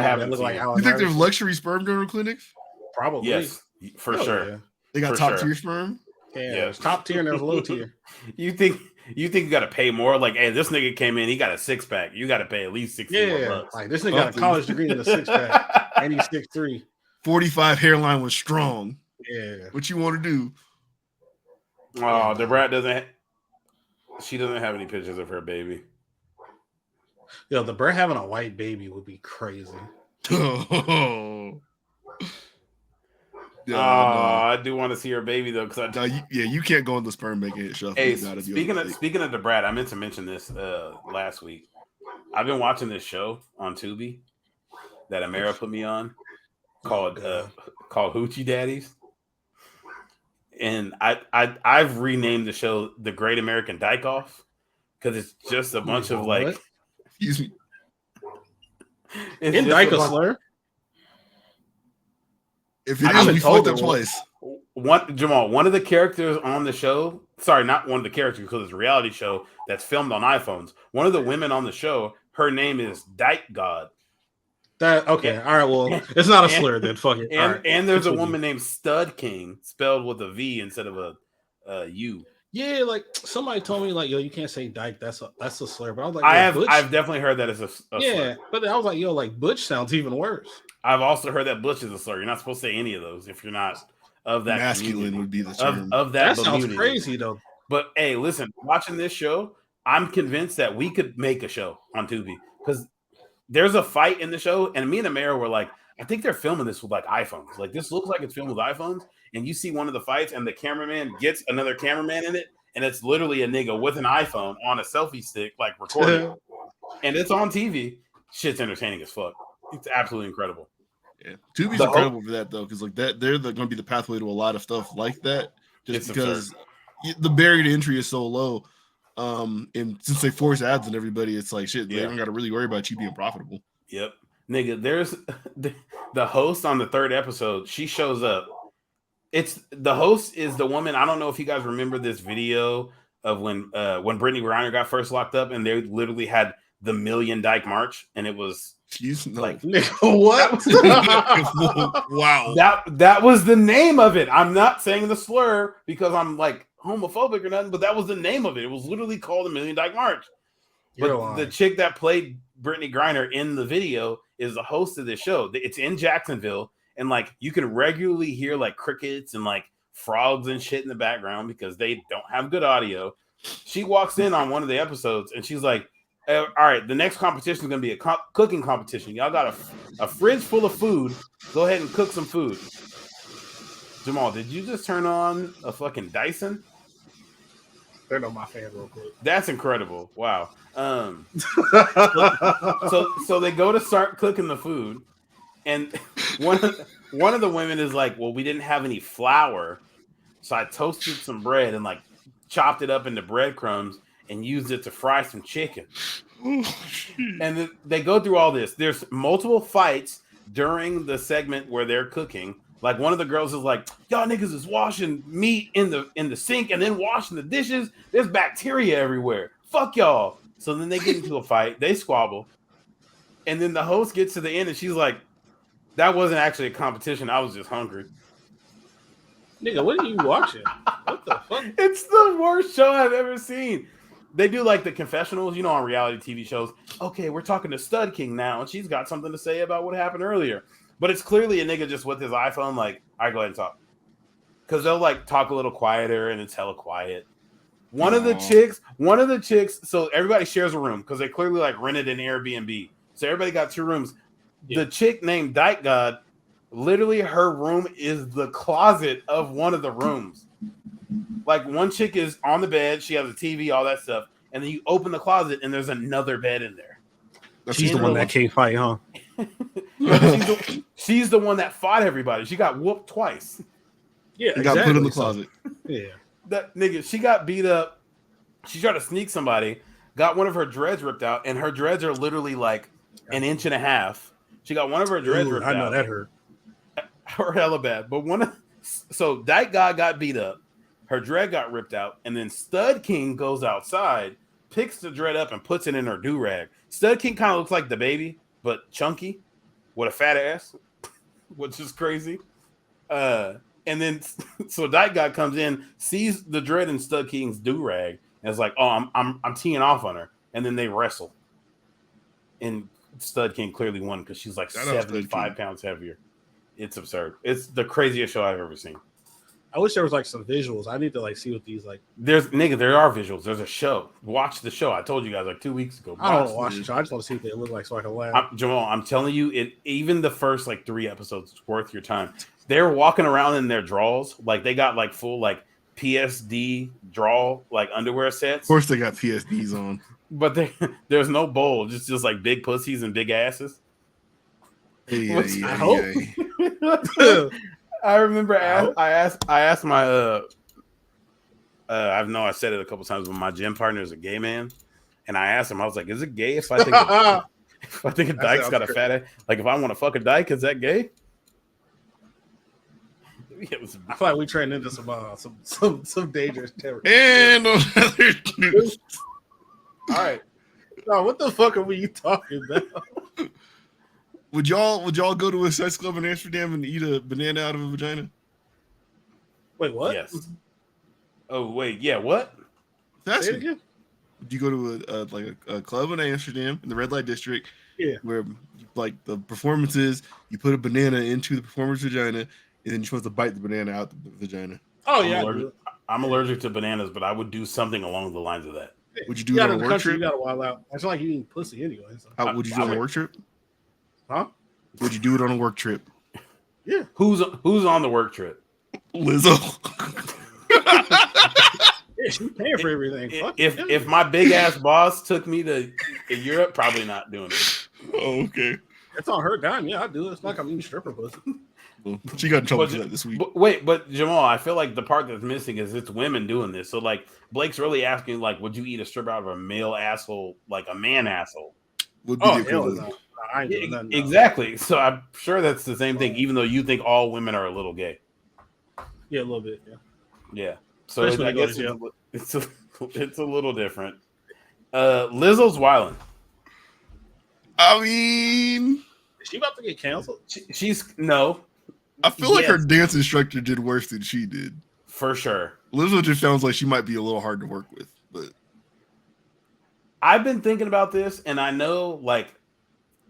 haven't. Like you think there's luxury sperm donor clinics? Probably. Yes, for sure. Yeah. They got top tier sperm. Yeah, there's top tier and there's low tier. You think you got to pay more? Like, hey, this nigga came in, he got a 6-pack. You got to pay at least $60 more. Like this nigga got a college degree in a 6-pack, and he's 6'3". 45 hairline was strong. Yeah. What you want to do? Oh, the brat doesn't. She doesn't have any pictures of her baby. Yo, the brat having a white baby would be crazy. No. I do want to see her baby though, because you can't go in the sperm bank and hit shuffle. Hey, speaking of the brat, I meant to mention this last week. I've been watching this show on Tubi that Amara put me on called Hoochie Daddies, and I've renamed the show The Great American Dyke Off because it's just a bunch of like. Excuse me. In Dyke a slur. If it is, we fucked up twice. Jamal, one of the characters on the show, sorry, not one of the characters because it's a reality show that's filmed on iPhones. One of the women on the show, her name is Dyke God. All right, well, it's not a slur then. Fuck it. And there's a woman named Stud King, spelled with a V instead of a U. Yeah, like somebody told me, like, yo, you can't say dyke. That's a slur. But I was like, I've definitely heard that as a slur. But I was like, yo, like butch sounds even worse. I've also heard that butch is a slur. You're not supposed to say any of those if you're not of that masculine community. would be the term. Of that sounds crazy though. But hey, listen, watching this show, I'm convinced that we could make a show on Tubi because there's a fight in the show, and me and Amara were like, I think they're filming this with like iPhones. Like this looks like it's filmed with iPhones, and you see one of the fights, and the cameraman gets another cameraman in it, and it's literally a nigga with an iPhone on a selfie stick, like recording, and it's on TV. Shit's entertaining as fuck. It's absolutely incredible. Yeah, Tubi's incredible for that though, because like that they're going to be the pathway to a lot of stuff like that, just because the barrier to entry is so low. And since they force ads on everybody, it's like shit. They don't got to really worry about you being profitable. Yep, nigga. There's the host on the 3rd episode. She shows up. It's the host is the woman. I don't know if you guys remember this video of when Brittany Griner got first locked up, and they literally had the Million Dyke March, and it was like what? Wow. That was the name of it. I'm not saying the slur because I'm like homophobic or nothing, but that was the name of it. It was literally called the Million Dyke March. But the chick that played Brittany Griner in the video is the host of this show. It's in Jacksonville, and like you can regularly hear like crickets and like frogs and shit in the background because they don't have good audio. She walks in on one of the episodes and she's like, all right, the next competition is going to be a cooking competition. Y'all got a fridge full of food. Go ahead and cook some food. Jamal, did you just turn on a fucking Dyson? Turn on my fan real quick. That's incredible. Wow. So they go to start cooking the food, and one of the women is like, well, we didn't have any flour, so I toasted some bread and like chopped it up into breadcrumbs and used it to fry some chicken. And they go through all this. There's multiple fights during the segment where they're cooking. Like one of the girls is like, y'all niggas is washing meat in the sink and then washing the dishes. There's bacteria everywhere. Fuck y'all. So then they get into a fight. They squabble. And then the host gets to the end and she's like, that wasn't actually a competition. I was just hungry. Nigga, what are you watching? What the fuck? It's the worst show I've ever seen. They do like the confessionals, you know, on reality TV shows. Okay, we're talking to Stud King now, and she's got something to say about what happened earlier. But it's clearly a nigga just with his iPhone, like, all right, go ahead and talk. Because they'll like talk a little quieter and it's hella quiet. One of the chicks, so everybody shares a room because they clearly like rented an Airbnb. So everybody got 2 rooms. Yeah. The chick named Dyke God, literally her room is the closet of one of the rooms. Like one chick is on the bed, she has a TV, all that stuff, and then you open the closet and there's another bed in there. She's the one that can't fight, huh? She's the one that fought everybody. She got whooped twice. Yeah, got put in the closet. Yeah, that nigga, she got beat up. She tried to sneak somebody, got one of her dreads ripped out, and her dreads are literally like an inch and a half. She got one of her dreads ripped out. I know that hurt. Her hella bad. But so Dyke God got beat up, her dread got ripped out, and then Stud King goes outside, picks the dread up, and puts it in her do-rag. Stud King kind of looks like the baby, but chunky with a fat ass, which is crazy. And then so Dyke God comes in, sees the dread in Stud King's do-rag, and is like, oh, I'm teeing off on her. And then they wrestle. And Stud King clearly won because she's like 75 pounds heavier. It's absurd. It's the craziest show I've ever seen. I wish there was like some visuals. I need to like see what these like. There are visuals. There's a show. Watch the show. I told you guys like 2 weeks ago. I don't want to watch the show. I just want to see what they look like so I can laugh. Jamal, I'm telling you, even the first like 3 episodes is worth your time. They're walking around in their draws, like they got like full like PSD draw like underwear sets. Of course, they got PSDs on, but there's no bowl. Just like big pussies and big asses. I hope. I remember I asked my I know I said it a couple times, but my gym partner is a gay man, and I asked him, I was like, is it gay if I think a dyke's got a fat ass? Like if I want to fuck a dyke, is that gay? I feel like we trained into some dangerous territory. And on other news. All right. No, what the fuck are we talking about? Would y'all go to a sex club in Amsterdam and eat a banana out of a vagina? Wait, what? Yes. Oh wait, yeah, what? That's Say it again. You go to a club in Amsterdam in the red light district, where like the performances, you put a banana into the performer's vagina, and then you're supposed to bite the banana out the vagina. Oh I'm allergic to bananas, but I would do something along the lines of that. Would you do it on a work trip? You got to wild out. It's like you eating pussy anyway. So. Would you do it on a work trip? Huh? Would you do it on a work trip? Yeah. Who's on the work trip? Lizzo. Yeah, she's paying for everything. If my big ass boss took me to Europe, probably not doing it. Oh, okay. It's on her dime. Yeah, I do it. It's not like I'm eating stripper pussy. Well, she got in trouble for that this week. But Jamal, I feel like the part that's missing is it's women doing this. So like Blake's really asking, like, would you eat a stripper out of a male asshole, like a man asshole? Would be the equivalent. No. I ain't doing nothing. Exactly. So I'm sure that's the same thing, even though you think all women are a little gay. Yeah, a little bit. Yeah. So I guess it's a little different. Lizzo's wilding. I mean, is she about to get canceled? She's no. I feel like her dance instructor did worse than she did. For sure. Lizzo just sounds like she might be a little hard to work with, but I've been thinking about this, and I know like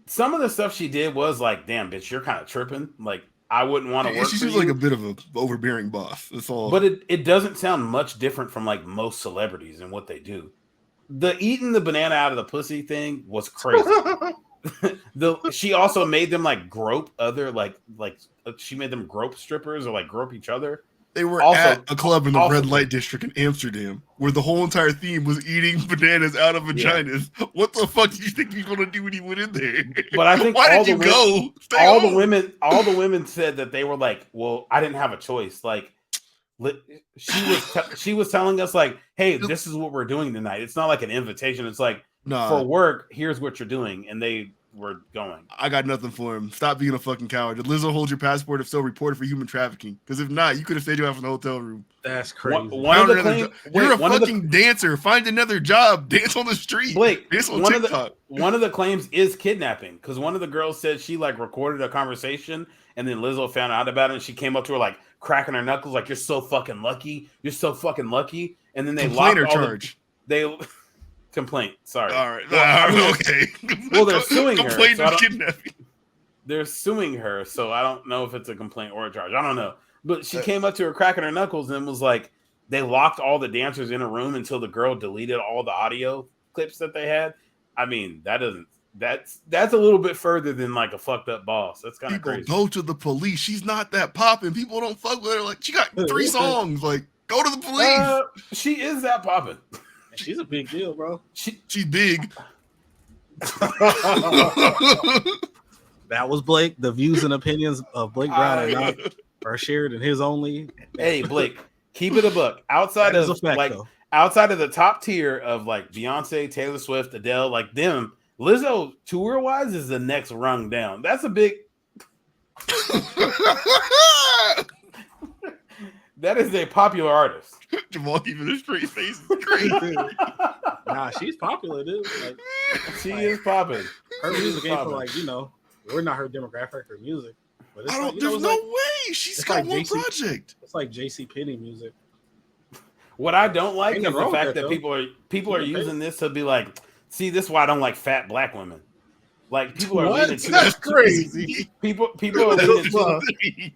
some of the stuff she did was like, damn, bitch, you're kind of tripping. Like, I wouldn't want to work. She for seems you. like a bit of an overbearing boss. That's all. But it doesn't sound much different from like most celebrities and what they do. The eating the banana out of the pussy thing was crazy. She also made them like grope other like she made them grope strippers or like grope each other. They were at a club in the red light district in Amsterdam where the whole entire theme was eating bananas out of vaginas. Yeah. What the fuck do you think he's gonna do when he went in there? But I think why did you go? All the women said that they were like, well, I didn't have a choice. Like she was telling us like, hey, this is what we're doing tonight. It's not like an invitation. It's like for work, here's what you're doing, and they were going. I got nothing for him. Stop being a fucking coward. Did Lizzo hold your passport? If so, report it for human trafficking. Because if not, you could have stayed you out from the hotel room. That's crazy. You're a fucking dancer. Find another job. Dance on the street. Blake, dance on TikTok. One of the claims is kidnapping. Because one of the girls said she like recorded a conversation and then Lizzo found out about it and she came up to her like cracking her knuckles like, you're so fucking lucky. You're so fucking lucky. And then they locked all charge. Complaint. Sorry. All right. Okay. Well, they're suing her. Complaint of kidnapping. They're suing her, so I don't know if it's a complaint or a charge. I don't know. But she came up to her cracking her knuckles and was like, they locked all the dancers in a room until the girl deleted all the audio clips that they had. I mean, that's a little bit further than like a fucked up boss. That's kind of crazy. Go to the police. She's not that popping. People don't fuck with her. Like, she got 3 songs. Like, go to the police. She is that popping. She's a big deal, bro. She's big. That was Blake. The views and opinions of Blake Brown are shared in his only. Hey, Blake, keep it a buck. Outside of the top tier of like Beyonce, Taylor Swift, Adele, like them, Lizzo tour wise is the next rung down. That's a big. That is a popular artist. Jamal keeping a straight face is crazy. Nah, she's popular, dude. Like, she is popping. Her music ain't for like, we're not her demographic, her music. But it's there's no way. She's got one project. It's like JCPenney music. What I don't like is the fact that people are using this to be like, see, this is why I don't like fat black women. Like people are leaning too. That's crazy. People are leaning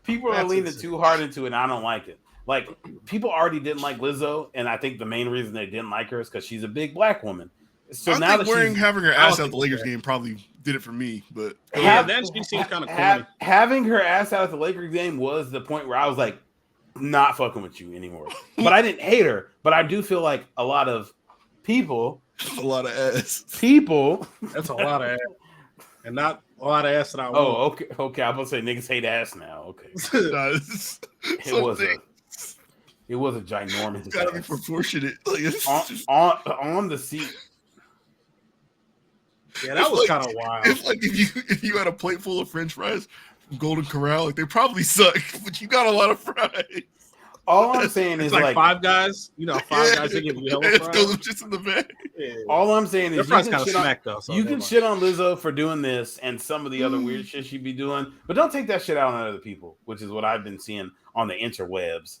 People are leaning too hard into it, and I don't like it. Like, people already didn't like Lizzo, and I think the main reason they didn't like her is because she's a big black woman. So I now think having her ass out the Lakers game probably did it for me. But then she seems kind of corny. Having her ass out at the Lakers game was the point where I was like, not fucking with you anymore. But I didn't hate her. But I do feel like a lot of people. A lot of ass. People. That's a lot of ass. And not a lot of ass that I want. Oh, okay. I'm gonna say niggas hate ass now. Okay. It was a ginormous. It's gotta be proportionate. Like, on the seat. Yeah, that was kind of wild. It's like if you had a plate full of French fries from Golden Corral, like they probably suck, but you got a lot of fries. All I'm saying is like Five Guys. Five Guys they give you hella fries. Those are just in the bag. Yeah. All I'm saying is you can shit on Lizzo for doing this and some of the other weird shit she'd be doing, but don't take that shit out on other people, which is what I've been seeing on the interwebs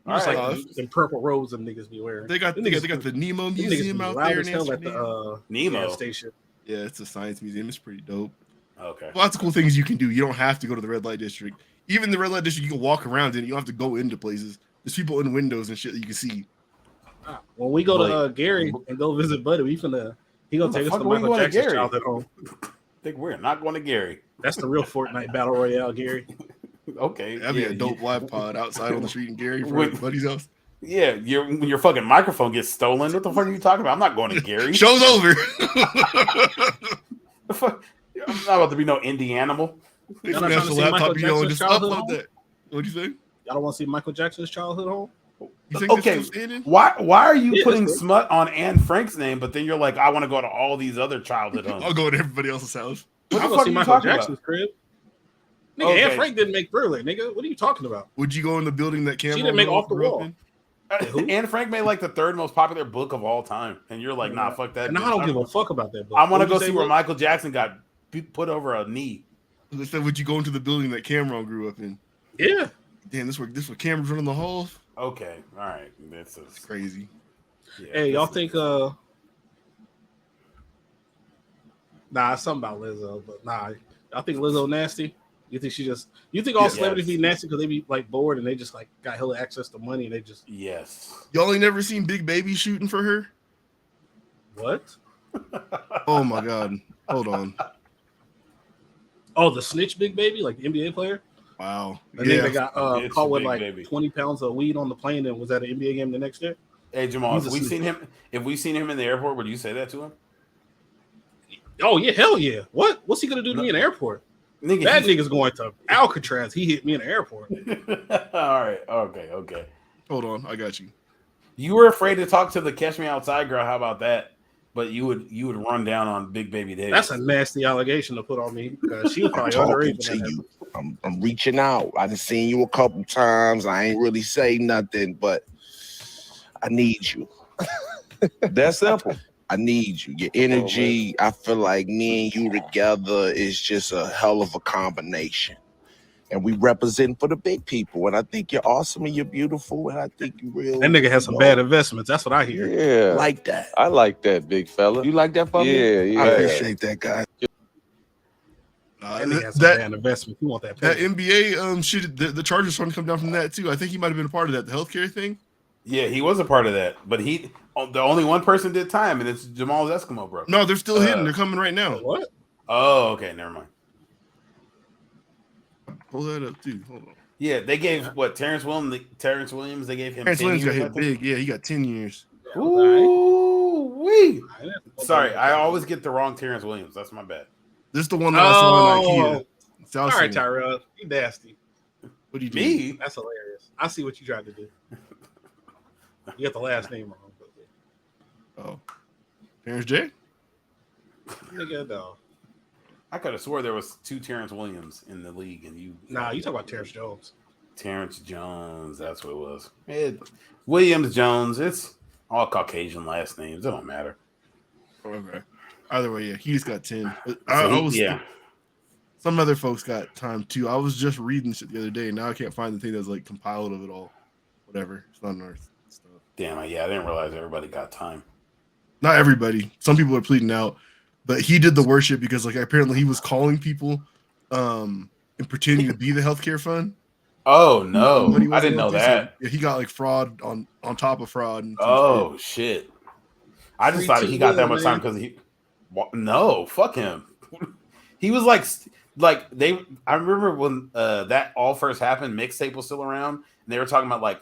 All right. Like them purple robes them niggas be wearing. They got the Nemo Museum out there in Amsterdam. Nemo station. Yeah, it's a science museum. It's pretty dope. Okay. Lots of cool things you can do. You don't have to go to the red light district. Even the red light district, you can walk around in. You don't have to go into places. There's people in windows and shit that you can see. When we go to Gary and go visit Buddy, he gonna take us to Michael Jackson's childhood home. I think we're not going to Gary. That's the real Fortnite battle royale, Gary. Okay, that'd be a dope live pod outside on the street in Gary for Buddy's house. Yeah, when your fucking microphone gets stolen, what the fuck are you talking about? I'm not going to Gary. Show's over. The fuck? I'm not about to be no indie animal. Y'all not trying to see Michael Jackson's childhood home? What'd you say? Y'all don't want to see Michael Jackson's childhood home? Okay, why are you putting smut on Anne Frank's name, but then you're like, I want to go to all these other childhood homes? I'll go to everybody else's house. What the fuck are you Michael Jackson's crib? Nigga, Anne Frank didn't make Thriller, nigga. What are you talking about? Would you go in the building that Cameron? She didn't make Off the Wall. Anne Frank made like the third most popular book of all time, and you're like, nah, fuck that. And I don't give a fuck about that book. I want to go see where Michael Jackson got put over a knee. Would you go into the building that Cameron grew up in? Yeah. Damn, this where Cameron's running the halls. Okay, all right, that's crazy. Yeah, hey, y'all think it's something about Lizzo, but y'all think Lizzo nasty? You think all celebrities be nasty because they be like bored and they just like got hella access to money and they just Y'all ain't never seen Big Baby shooting for her? What? Oh my god. Hold on. Oh, the snitch Big Baby, like the NBA player? Wow. And then they got caught with like 20 pounds of weed on the plane and was at an NBA game the next day. Hey Jamal, if we seen him in the airport, would you say that to him? Oh yeah, hell yeah. What's he gonna do to me in the airport? That nigga's going to Alcatraz. He hit me in the airport. All right. Okay. Hold on. I got you. You were afraid to talk to the Catch Me Outside girl. How about that? But you would run down on Big Baby Davis. That's a nasty allegation to put on me because she was probably talking to you. I'm reaching out. I done seen you a couple times. I ain't really say nothing, but I need you. That's simple. I need you. Your energy, I feel like me and you together is just a hell of a combination. And we represent for the big people. And I think you're awesome and you're beautiful. And I think you really. That nigga has some bad investments. That's what I hear. Yeah. Like that. I like that, big fella. You like that for me? Yeah. I appreciate that, guy. That nigga has some bad investments. You want that That NBA shit, the Chargers trying to come down from that too. I think he might have been a part of that, the healthcare thing. Yeah, he was a part of that. But the only one person did time, and it's Jamal's Eskimo, bro. No, they're still hitting. They're coming right now. What? Oh, okay. Never mind. Pull that up, too. Hold on. Yeah, they gave Terrence Williams. They gave him. Terrence Williams got hit big. Yeah, he got 10 years. Ooh, wee. Sorry, I always get the wrong Terrence Williams. That's my bad. This is the one that I saw on IKEA. All right, Tyrell, you nasty. What do you do? Me? That's hilarious. I see what you tried to do. You got the last name wrong. Oh, Terrence J. Nigga, no. I could have swore there was two Terrence Williams in the league, and you. Nah, you talk about Terrence Jones. Terrence Jones, that's what it was. Williams Jones. It's all Caucasian last names. It don't matter. Okay. Either way, yeah, he just got 10. Some other folks got time too. I was just reading shit the other day. Now I can't find the thing that's like compiled of it all. Whatever. It's not on our stuff. Damn, I didn't realize everybody got time. Not everybody. Some people are pleading out, but he did the worship because like apparently he was calling people and pretending to be the healthcare fund. Oh no, I didn't know that. Yeah, he got like fraud on top of fraud. And shit. I just thought he got that much time because he. No, fuck him. He was like they. I remember when that all first happened. Mixtape was still around, and they were talking about like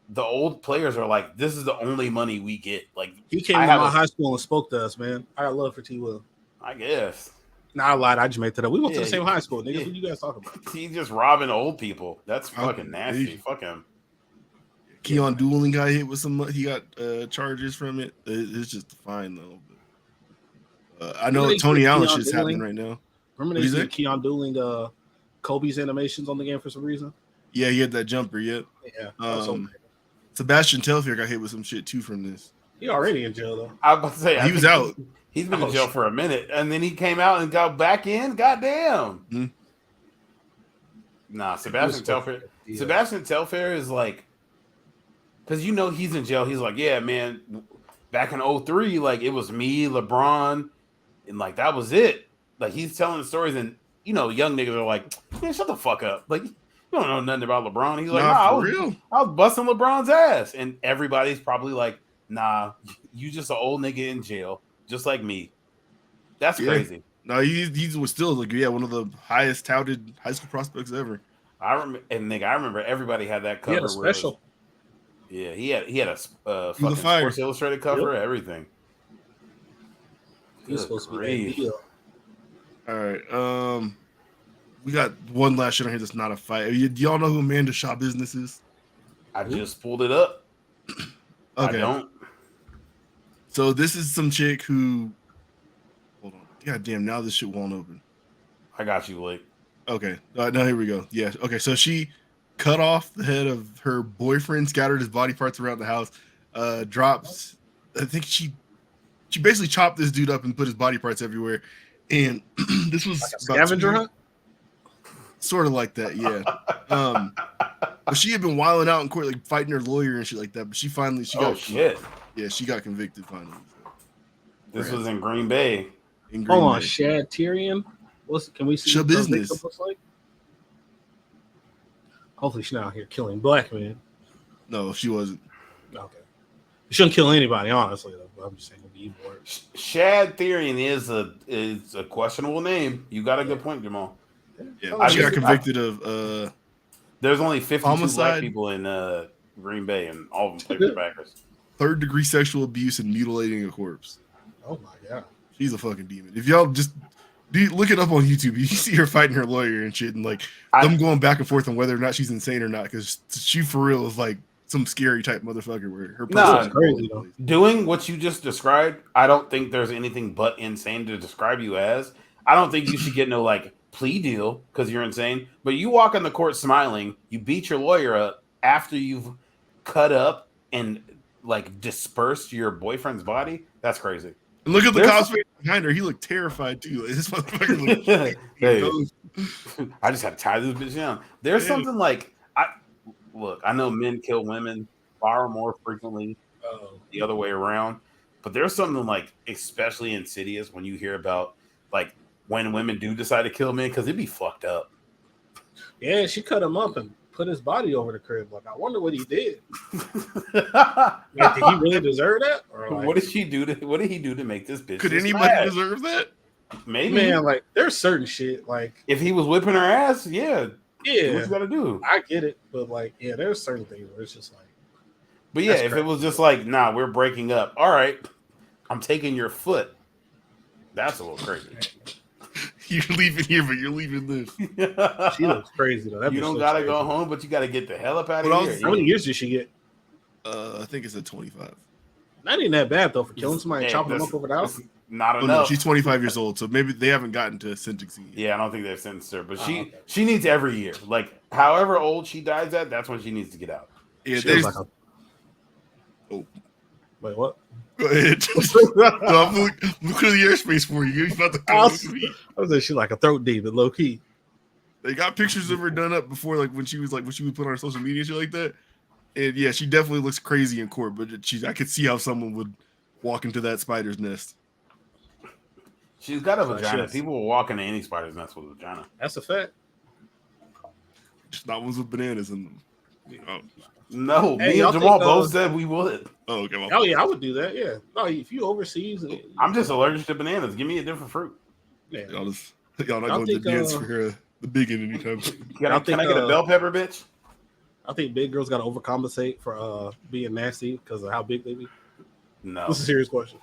the old players are like, this is the only money we get. Like he came to my high school and spoke to us, man. I got love for T. Will. I guess. Nah, I lied. I just made that up. We went to the same high school, nigga. What you guys talking about? He's just robbing old people. That's fucking nasty. Fuck him. Keon Dooling got hit with some. He got charges from it. It's just fine though. But, I know Tony Allen shit's happening right now. Remember they said Keon Dooling Kobe's animations on the game for some reason? Yeah, he had that jumper. Yep. Yeah. Sebastian Telfair got hit with some shit too from this. He already in jail though. I was about to say he was out. He's been in jail for a minute, and then he came out and got back in. Goddamn. Mm-hmm. Nah, Sebastian Telfair. Sebastian Telfair is like because he's in jail. He's like, yeah, man, back in 03, like it was me, LeBron, and like that was it. Like he's telling the stories, and young niggas are like, man, shut the fuck up. Like you don't know nothing about LeBron. He's like, nah, I was busting LeBron's ass, and everybody's probably like, nah, you just an old nigga in jail, just like me. That's crazy. No, he was still like one of the highest touted high school prospects ever. I remember everybody had that cover. He had a special. He had a fucking Sports Illustrated cover, everything. He was supposed to be that deal. All right, we got one last shit on here that's not a fight. Do y'all know who Amanda Schabusiness is? I just pulled it up. Okay. I don't. So this is some chick who. Hold on. God damn! Now this shit won't open. I got you, Blake. Okay. Now here we go. Yeah. Okay. So she cut off the head of her boyfriend, scattered his body parts around the house. Drops. I think she basically chopped this dude up and put his body parts everywhere. And this was like a scavenger hunt. Sort of like that, yeah. But she had been wilding out in court, like fighting her lawyer and shit like that. But she got shit. Yeah, she got convicted finally. So. This was in Green Bay. Hold on, Shad Tyrion. Can we see what the victim looks like? Hopefully she's not out here killing black men. No, she wasn't. Okay. She shouldn't kill anybody, honestly, though. I'm just saying it'd be evil work. Shad Tyrion is a questionable name. You got a good point, Jamal. Yeah, she got convicted of there's only 52 homicide, black people in Green Bay, and all of them played the Packers. 3rd-degree sexual abuse and mutilating a corpse. Oh my god. She's a fucking demon. If y'all just look it up on YouTube, you see her fighting her lawyer and shit, and like them going back and forth on whether or not she's insane or not, because she for real is like some scary type motherfucker where her person's crazy though. Doing what you just described, I don't think there's anything but insane to describe you as. I don't think you should get no like plea deal because you're insane. But you walk in the court smiling, you beat your lawyer up after you've cut up and like dispersed your boyfriend's body. That's crazy. And look at the cosplay behind her. He looked terrified too. This motherfucker looked I just had to tie this bitch down. There's something like I know men kill women far more frequently the other way around, but there's something like especially insidious when you hear about like when women do decide to kill men because it'd be fucked up. Yeah, she cut him up and put his body over the crib. Like, I wonder what he did. Like, did he really deserve that? Or like, what did he do to make this bitch? Could anybody deserve that? Maybe. Man, like there's certain shit like if he was whipping her ass, yeah, what you gotta do? I get it, but like, yeah, there's certain things where it's just like. But yeah, if it was just like, nah, we're breaking up. All right, I'm taking your foot. That's a little crazy. You're leaving here, but you're leaving this. She looks crazy though. You don't gotta go home, but you gotta get the hell up out of here. How many years did she get? I think it's at 25. Not even that bad though for killing somebody and chopping them up over the house. Not enough. No, she's 25 years old, so maybe they haven't gotten to sentencing yet. Yeah, I don't think they've sentenced her, but she needs every year. Like however old she dies at, that's when she needs to get out. Yeah, wait, what? Go ahead. I'm looking at the airspace for you. You're about to I was saying she's like a throat demon, low key. They got pictures of her done up before, like when she would put on her social media and shit like that. And yeah, she definitely looks crazy in court, but I could see how someone would walk into that spider's nest. She's got a vagina. People will walk into any spider's nest with a vagina. That's a fact. Just not ones with bananas in them. No, me and Jamal both said we would. Oh, okay. Oh yeah, I would do that. Yeah. No, if you overseas, I'm just allergic to bananas. Give me a different fruit. Yeah. Y'all not going to dance for the bigot anytime. Can I get a bell pepper, bitch? I think big girls got to overcompensate for being nasty because of how big they be. No, this is a serious question.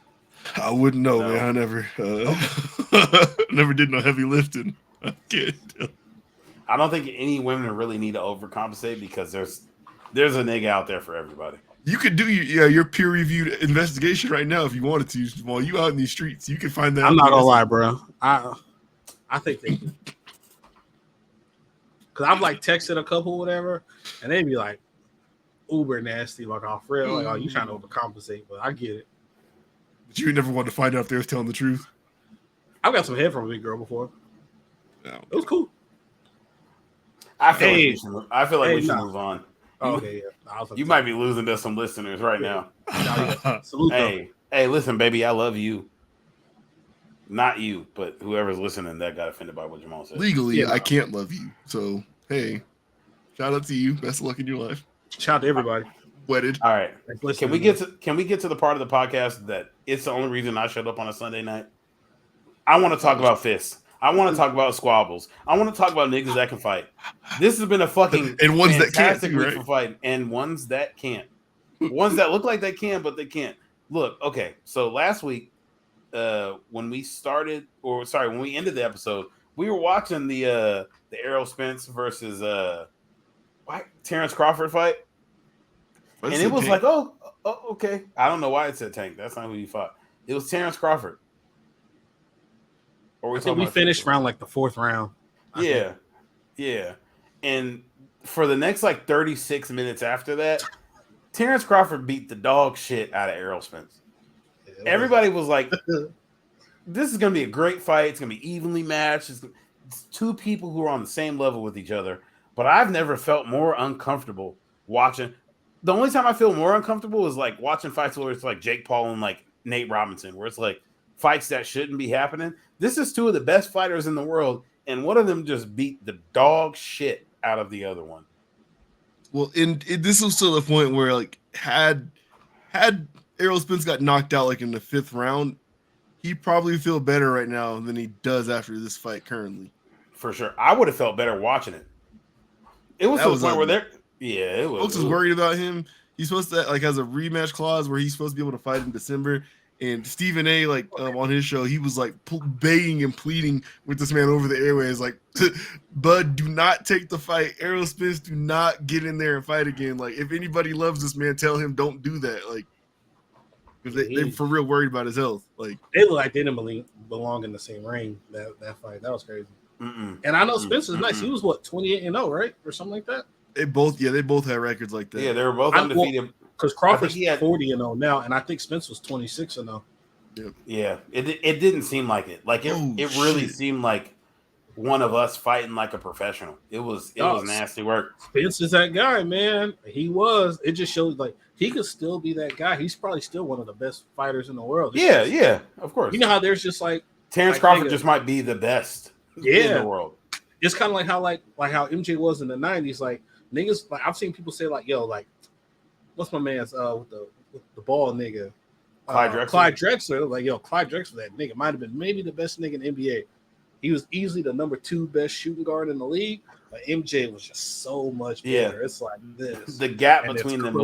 I wouldn't know, man. I never, never did no heavy lifting. I can't tell. I don't think any women really need to overcompensate because there's a nigga out there for everybody. You could do your peer-reviewed investigation right now if you wanted to. While you out in these streets, you can find that. I'm not gonna lie, bro. I think they do. Cause I've like texted a couple, whatever, and they'd be like uber nasty, like off real, like, oh, you trying to overcompensate, but I get it. But you never wanted to find out if they was telling the truth. I've got some head from a big girl before. No. It was cool. I feel like we should move on. Oh, okay, yeah. You might be losing to some listeners right now. Salute Hey, listen, baby, I love you. Not you, but whoever's listening that got offended by what Jamal said. Legally, I can't love you. So, hey, shout out to you. Best of luck in your life. Shout out to everybody. Wedded. All right. Can we get to the part of the podcast that it's the only reason I showed up on a Sunday night? I want to talk about fists. I want to talk about squabbles. I want to talk about niggas that can fight. This has been a fucking and ones that can't week right? for fighting, and ones that can't. Ones that look like they can, but they can't. Look, okay. So last week, when we ended the episode, we were watching the Errol Spence versus Terrence Crawford fight, and it was like, oh, okay. I don't know why it said Tank. That's not who he fought. It was Terrence Crawford. Or I think we finished around like the 4th round. Yeah. And for the next like 36 minutes after that, Terrence Crawford beat the dog shit out of Errol Spence. Everybody was like, this is going to be a great fight. It's going to be evenly matched. It's two people who are on the same level with each other. But I've never felt more uncomfortable watching. The only time I feel more uncomfortable is like watching fights where it's like Jake Paul and like Nate Robinson, where it's like fights that shouldn't be happening. This is two of the best fighters in the world, and one of them just beat the dog shit out of the other one. Well, this was to the point where like had Errol Spence got knocked out like in the 5th round, he probably feel better right now than he does after this fight currently. For sure. I would have felt better watching it. It was to the point where it was. Folks is worried about him. He's supposed to like has a rematch clause where he's supposed to be able to fight in December. And Stephen A. On his show, he was like begging and pleading with this man over the airways, like, "Bud, do not take the fight. Errol Spence, do not get in there and fight again. Like, if anybody loves this man, tell him don't do that. Like, because they're for real worried about his health. Like, they look like they didn't belong in the same ring that fight. That was crazy. And I know Spence is nice. He was 28-0, right, or something like that. They both had records like that. Yeah, they were both undefeated. Because Crawford's 40-0 now, and I think Spence was 26-0. Yeah, it didn't seem like it. Like it really seemed like one of us fighting like a professional. It was nasty work. Spence is that guy, man. He was. It just shows like he could still be that guy. He's probably still one of the best fighters in the world. Yeah, of course. You know how there's just like Terrence Crawford just might be the best in the world. It's kind of like how MJ was in the 90s. Like niggas, like I've seen people say like, yo, like what's my man's with the ball nigga? Clyde Drexler. Like, yo, Clyde Drexler, that nigga might have been maybe the best nigga in the NBA. He was easily the number 2 best shooting guard in the league. But MJ was just so much better. Yeah. It's like this. The gap between them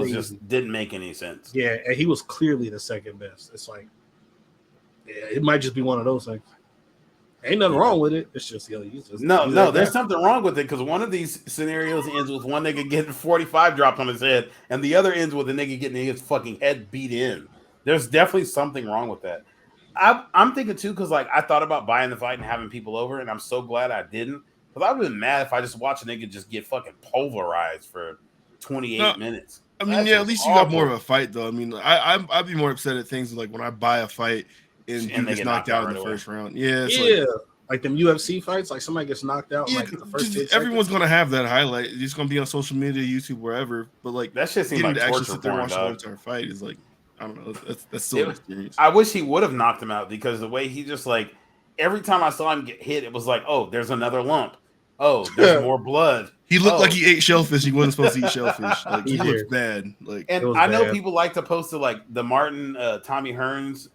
didn't make any sense. Yeah, and he was clearly the second best. It's like, it might just be one of those things. Ain't nothing wrong with it. It's just, no. There's something wrong with it because one of these scenarios ends with one nigga getting 45 dropped on his head, and the other ends with a nigga getting his fucking head beat in. There's definitely something wrong with that. I'm thinking too because like I thought about buying the fight and having people over, and I'm so glad I didn't because I would have been mad if I just watched a nigga just get fucking pulverized for 28 minutes. I mean, at least you got more of a fight though. I mean, I'd be more upset at things like when I buy a fight. And they get knocked out in the first round. Yeah. Like them UFC fights, like somebody gets knocked out. Like the first everyone's gonna have that highlight. It's gonna be on social media, YouTube, wherever. But like that shit seems like to actually torture sit there and watch porn, the entire fight is like, I don't know. That's still an experience. I wish he would have knocked him out because the way he just like every time I saw him get hit, it was like, oh, there's another lump. Oh, there's more blood. He looked like he ate shellfish. He wasn't supposed to eat shellfish. Like he looked bad. Like, and I know people like to post to like the Martin Tommy Hearns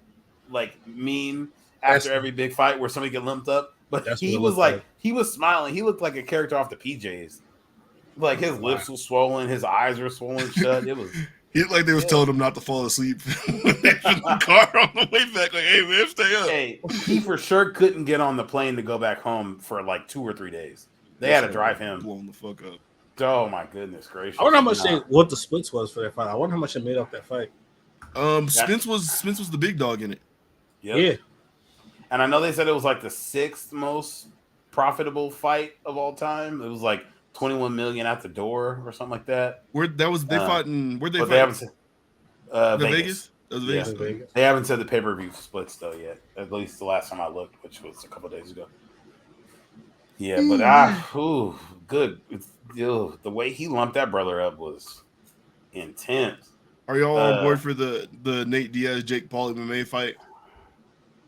like meme after every big fight where somebody get lumped up, but he was like he was smiling. He looked like a character off the PJs. Like his lips were swollen, his eyes were swollen shut. It was he looked like they was telling him not to fall asleep in the car on the way back. Like, hey man, stay up. Hey, he for sure couldn't get on the plane to go back home for like 2 or 3 days. They had to drive him. Blown the fuck up. Oh my goodness gracious! I wonder how much what the splits was for that fight. I wonder how much it made off that fight. Spence was the big dog in it. Yep. Yeah. And I know they said it was like the 6th most profitable fight of all time. It was like 21 million at the door or something like that. Where'd they fought in Vegas. Vegas? That was Vegas. Yeah. Vegas. They haven't said the pay-per-view splits though yet. At least the last time I looked, which was a couple days ago. Yeah, but good. The way he lumped that brother up was intense. Are y'all on board for the Nate Diaz Jake Paul MMA fight?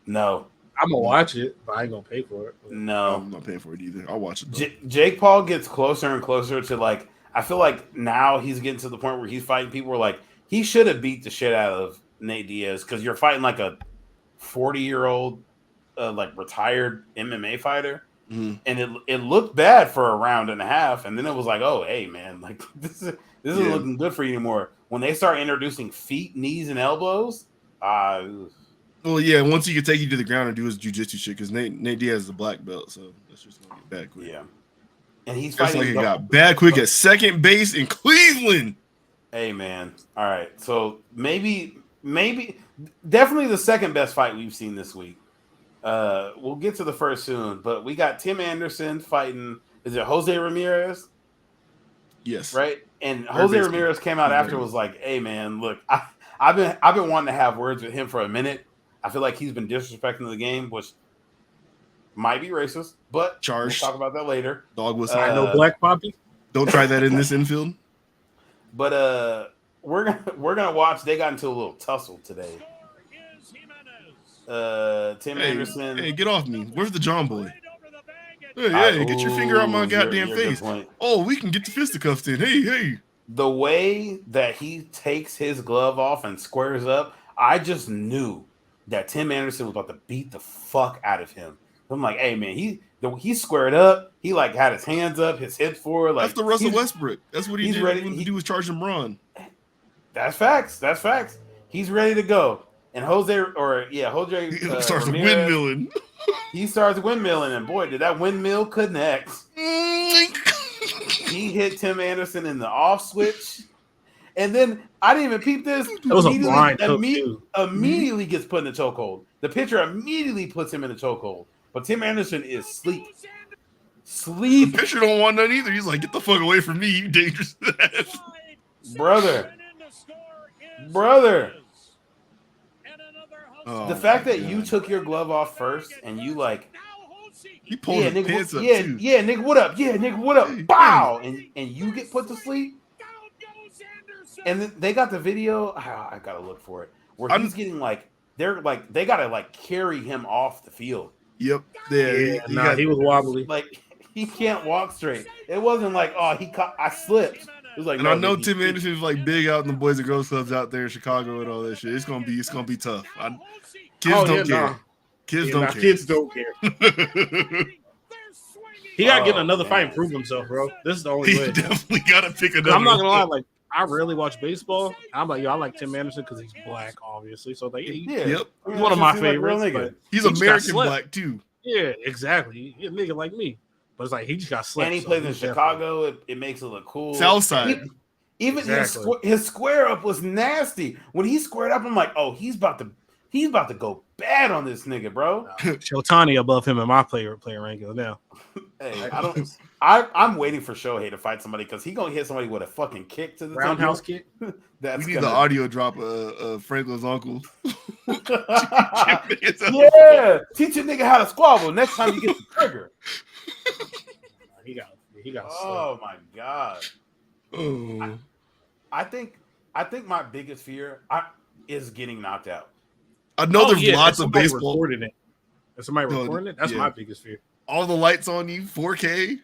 No, I'm gonna watch it, but I ain't gonna pay for it. No, I'm not paying for it either. I'll watch it. Jake Paul gets closer and closer to like. I feel like now he's getting to the point where he's fighting people where like he should have beat the shit out of Nate Diaz because you're fighting like a 40-year-old like retired MMA fighter. Mm-hmm. And it looked bad for a round and a half, and then it was like, oh, hey, man, like this isn't looking good for you anymore. When they start introducing feet, knees, and elbows, well, yeah, once he can take you to the ground and do his jiu-jitsu shit, because Nate Diaz is a black belt, so that's just gonna get bad quick. Yeah, and he's just fighting. Like it got bad quick at second base in Cleveland. Hey, man, all right, so maybe, definitely the second best fight we've seen this week. We'll get to the first soon, but we got Tim Anderson fighting. Is it Jose Ramirez? Yes. Right. And Jose Ramirez came out after was like, "Hey man, look, I've been wanting to have words with him for a minute. I feel like he's been disrespecting the game, which might be racist, but charged. We'll talk about that later. Dog whistle. I know Black Poppy. Don't try that in this infield. But we're gonna watch. They got into a little tussle today. Tim Anderson. Hey, get off me. Where's the John boy? Hey, get your finger out my goddamn face. Oh, we can get the fisticuffs in. Hey. The way that he takes his glove off and squares up, I just knew that Tim Anderson was about to beat the fuck out of him. I'm like, hey man, he squared up. He like had his hands up, his hips forward. Like that's the Russell Westbrook. That's what he did. Ready. He was charging Braun. That's facts. He's ready to go. And Jose starts windmilling. He starts windmilling, and boy, did that windmill connect. He hit Tim Anderson in the off switch. And then I didn't even peep this. It was a blind immediately gets put in the chokehold. The pitcher immediately puts him in the chokehold. But Tim Anderson is sleep. The pitcher don't want none either. He's like, get the fuck away from me, you dangerous ass. Brother. The fact that you took your glove off first and you like he pulled his pants up too. Yeah, nigga, what up? Yeah, nigga, what up? Bow! And you get put to sleep. And then they got the video. I gotta look for it. Where he's getting like they gotta like carry him off the field. Yep. He was wobbly. Like he can't walk straight. It wasn't like I slipped. It was like, and I know Tim Anderson is like big out in the Boys and Girls Clubs out there in Chicago and all that shit. It's gonna be tough. Kids don't care. Kids don't care. He gotta get another fight and prove himself, bro. This is the only way. He definitely gotta pick another. I'm not gonna lie, like I rarely watch baseball. I'm like, I like Tim Anderson because he's black, obviously. So like, he's one of my favorites. But he's American black too. Yeah, exactly. He's a nigga like me. But it's like he just got slept. And he plays in Chicago. It makes it look cool. Southside. Even his square up was nasty. When he squared up, I'm like, oh, he's about to go bad on this nigga, bro. Shohei above him in my player ranking now. Hey, I'm waiting for Shohei to fight somebody because he's gonna hit somebody with a fucking kick to the roundhouse kick. We need the audio drop of Franklin's uncle. Yeah, teach a nigga how to squabble next time you get the trigger. He got. Oh my god. Oh. I think my biggest fear is getting knocked out. I know there's lots of baseball. If somebody recording it, that's my biggest fear. All the lights on you, 4K.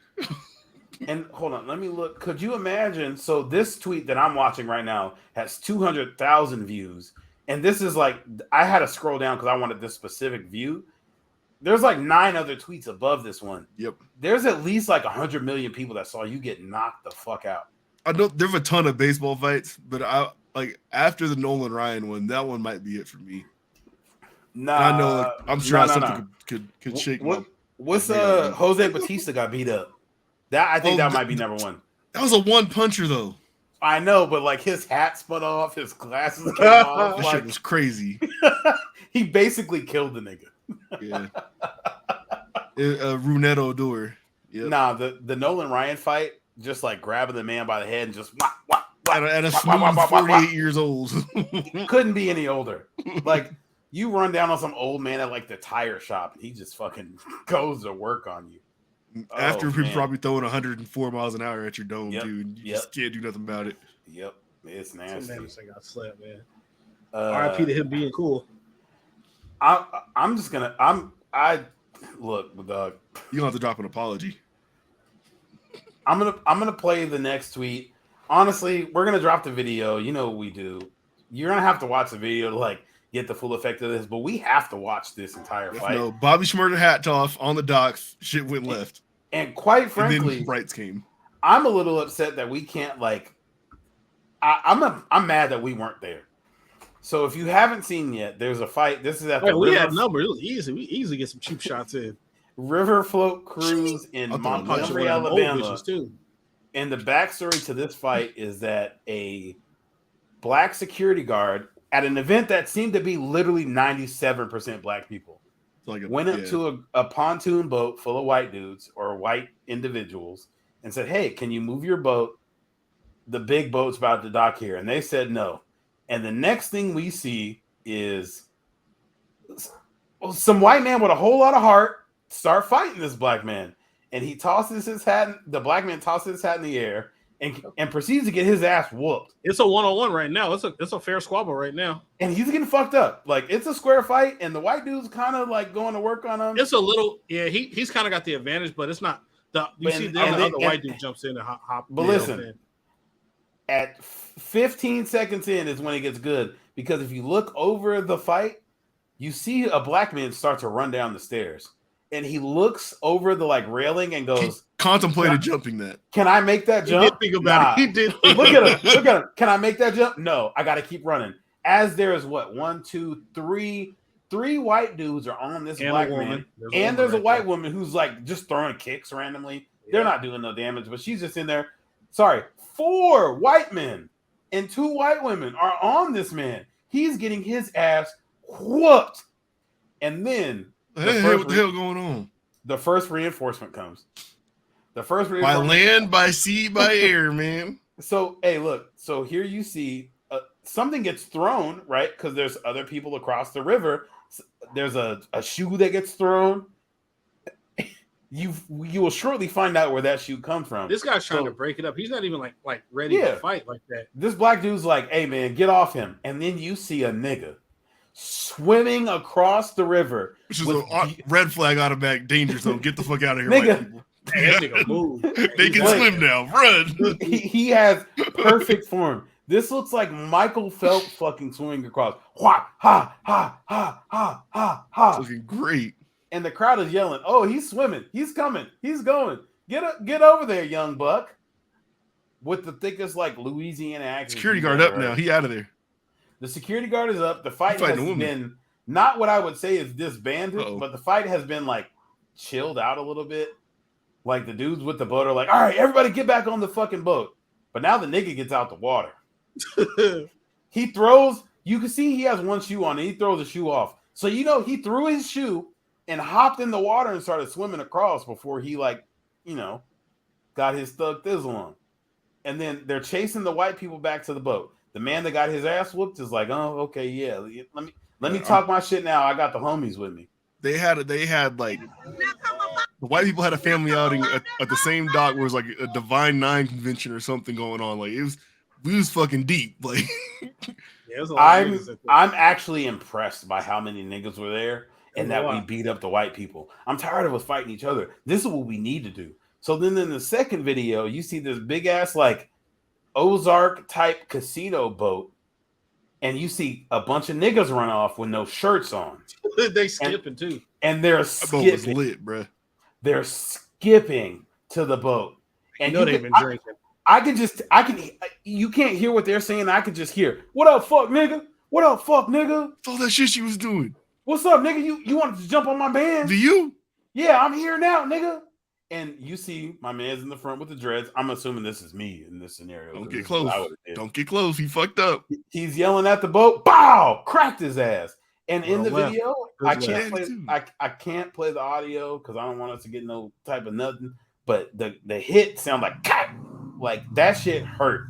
And hold on, let me look. Could you imagine? So this tweet that I'm watching right now has 200,000 views, and this is like I had to scroll down because I wanted this specific view. There's like 9 other tweets above this one. Yep. There's at least like 100 million people that saw you get knocked the fuck out. I know there's a ton of baseball fights, but I like after the Nolan Ryan one, that one might be it for me. Nah, I know. I'm sure something could shake. What's Jose Bautista got beat up? I think that might be number 1. That was a one puncher though. I know, but like his hat spun off, his glasses came off. That shit was crazy. He basically killed the nigga. Yeah. Runetto Odor. Yep. Nah, the Nolan Ryan fight, just like grabbing the man by the head and just at a smooth 48 years old. Couldn't be any older. Like you run down on some old man at like the tire shop and he just fucking goes to work on you. After we're probably throwing 104 miles an hour at your dome, dude. You Yep. just can't do nothing about it. Yep. It's nasty. Some man got slept, man. RIP to him being cool. I'm just gonna look, dog. You don't have to drop an apology. I'm gonna play the next tweet. Honestly, we're gonna drop the video. You know what we do. You're gonna have to watch the video to like get the full effect of this, but we have to watch this entire fight. No, Bobby Schmurder hat off on the docks. Shit went left. And quite frankly, and then rights came. I'm a little upset that we can't like. I'm mad that we weren't there. So if you haven't seen yet, there's a fight. This is at the we had numbers. It was easy. We easily get some cheap shots in. River Float Cruise in Montgomery, Alabama. Too. And the backstory to this fight is that a black security guard at an event that seemed to be literally 97% black people went up to a pontoon boat full of white dudes or white individuals and said, "Hey, can you move your boat? The big boat's about to dock here." And they said no. And the next thing we see is some white man with a whole lot of heart start fighting this black man. And he tosses his hat. The black man tosses his hat in the air and proceeds to get his ass whooped. It's a 1-on-1 right now. It's a fair squabble right now. And he's getting fucked up. Like, it's a square fight, and the white dude's kind of like going to work on him. It's a little, he's kind of got the advantage, but it's not. The other white dude jumps in and hop. But listen, at 15 seconds in is when it gets good, because if you look over the fight, you see a black man start to run down the stairs. And he looks over the like railing and goes, he contemplated jumping that. Can I make that jump? He did think about it. He did. Look at him. Look at him. Can I make that jump? No, I got to keep running. As there is three white dudes are on this black man. And there's a white woman who's like just throwing kicks randomly. Yeah. They're not doing no damage, but she's just in there. Sorry, 4 white men and 2 white women are on this man. He's getting his ass whooped. And then what the hell going on? The first reinforcement comes. By land, by sea, by air, man. So, hey, look. So here you see something gets thrown, right? Because there's other people across the river. There's a shoe that gets thrown. You will shortly find out where that shoe comes from. This guy's trying to break it up. He's not even like ready to fight like that. This black dude's like, "Hey, man, get off him." And then you see a nigga swimming across the river. Which is a red flag, automatic danger zone. Get the fuck out of here, nigga. White people. Hey, that nigga move. They can swim now. Run. He has perfect form. This looks like Michael Phelps fucking swimming across. Ha, ha, ha, ha, ha, ha, ha. Looking great. And the crowd is yelling, "Oh, he's swimming. He's coming. He's going. Get over there, young buck." With the thickest like Louisiana accent. Security guard up now. He out of there. The security guard is up. The fight has been not what I would say is disbanded, but the fight has been like chilled out a little bit. Like the dudes with the boat are like, "All right, everybody get back on the fucking boat." But now the nigga gets out the water. He throws, you can see he has one shoe on and he throws the shoe off. So, you know, he threw his shoe and hopped in the water and started swimming across before he like, you know, got his thug thizzle on. And then they're chasing the white people back to the boat. The man that got his ass whooped is like, "Oh, okay, yeah. Let me talk my shit now. I got the homies with me." They had like the white people had a family outing at the same dock where it was like a Divine Nine convention or something going on. Like we was fucking deep. Like I'm actually impressed by how many niggas were there and that we beat up the white people. I'm tired of us fighting each other. This is what we need to do. So then in the second video, you see this big ass like Ozark type casino boat, and you see a bunch of niggas run off with no shirts on. They skipping too, and they're skipping. That boat was lit, bro. They're skipping to the boat, and they've been drinking. You can't hear what they're saying. I can just hear, "What up, fuck nigga? What up, fuck nigga?" It's all that shit she was doing. "What's up, nigga? You wanted to jump on my band? Do you? Yeah, I'm here now, nigga." And you see my man's in the front with the dreads. I'm assuming this is me in this scenario. Don't get close. Don't get close. He fucked up. He's yelling at the boat. Bow! Cracked his ass. And in the video, I can't play the audio because I don't want us to get no type of nothing. But the hit sound like cat. Like that shit hurt.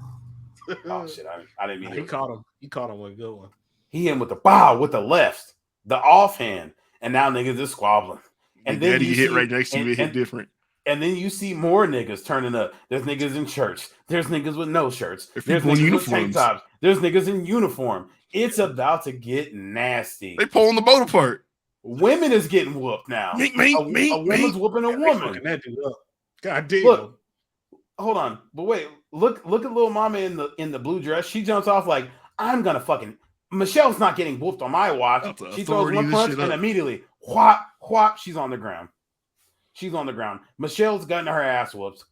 Oh shit! I didn't mean. He caught him. He caught him with a good one. He hit him with the bow with the left, the offhand, and now niggas is squabbling. And then Daddy hit right next to you. It hit different. And then you see more niggas turning up. There's niggas in church. There's niggas with no shirts. There's niggas with tank tops. There's niggas in uniform. It's about to get nasty. They pulling the boat apart. Women is getting whooped now. A woman's whooping a woman. That dude up. God damn. Look, hold on. But wait, look at little mama in the blue dress. She jumps off like, I'm gonna fucking Michelle's not getting whooped on my watch. She throws one punch and immediately whop, whop, she's on the ground. She's on the ground. Michelle's gotten her ass whoops.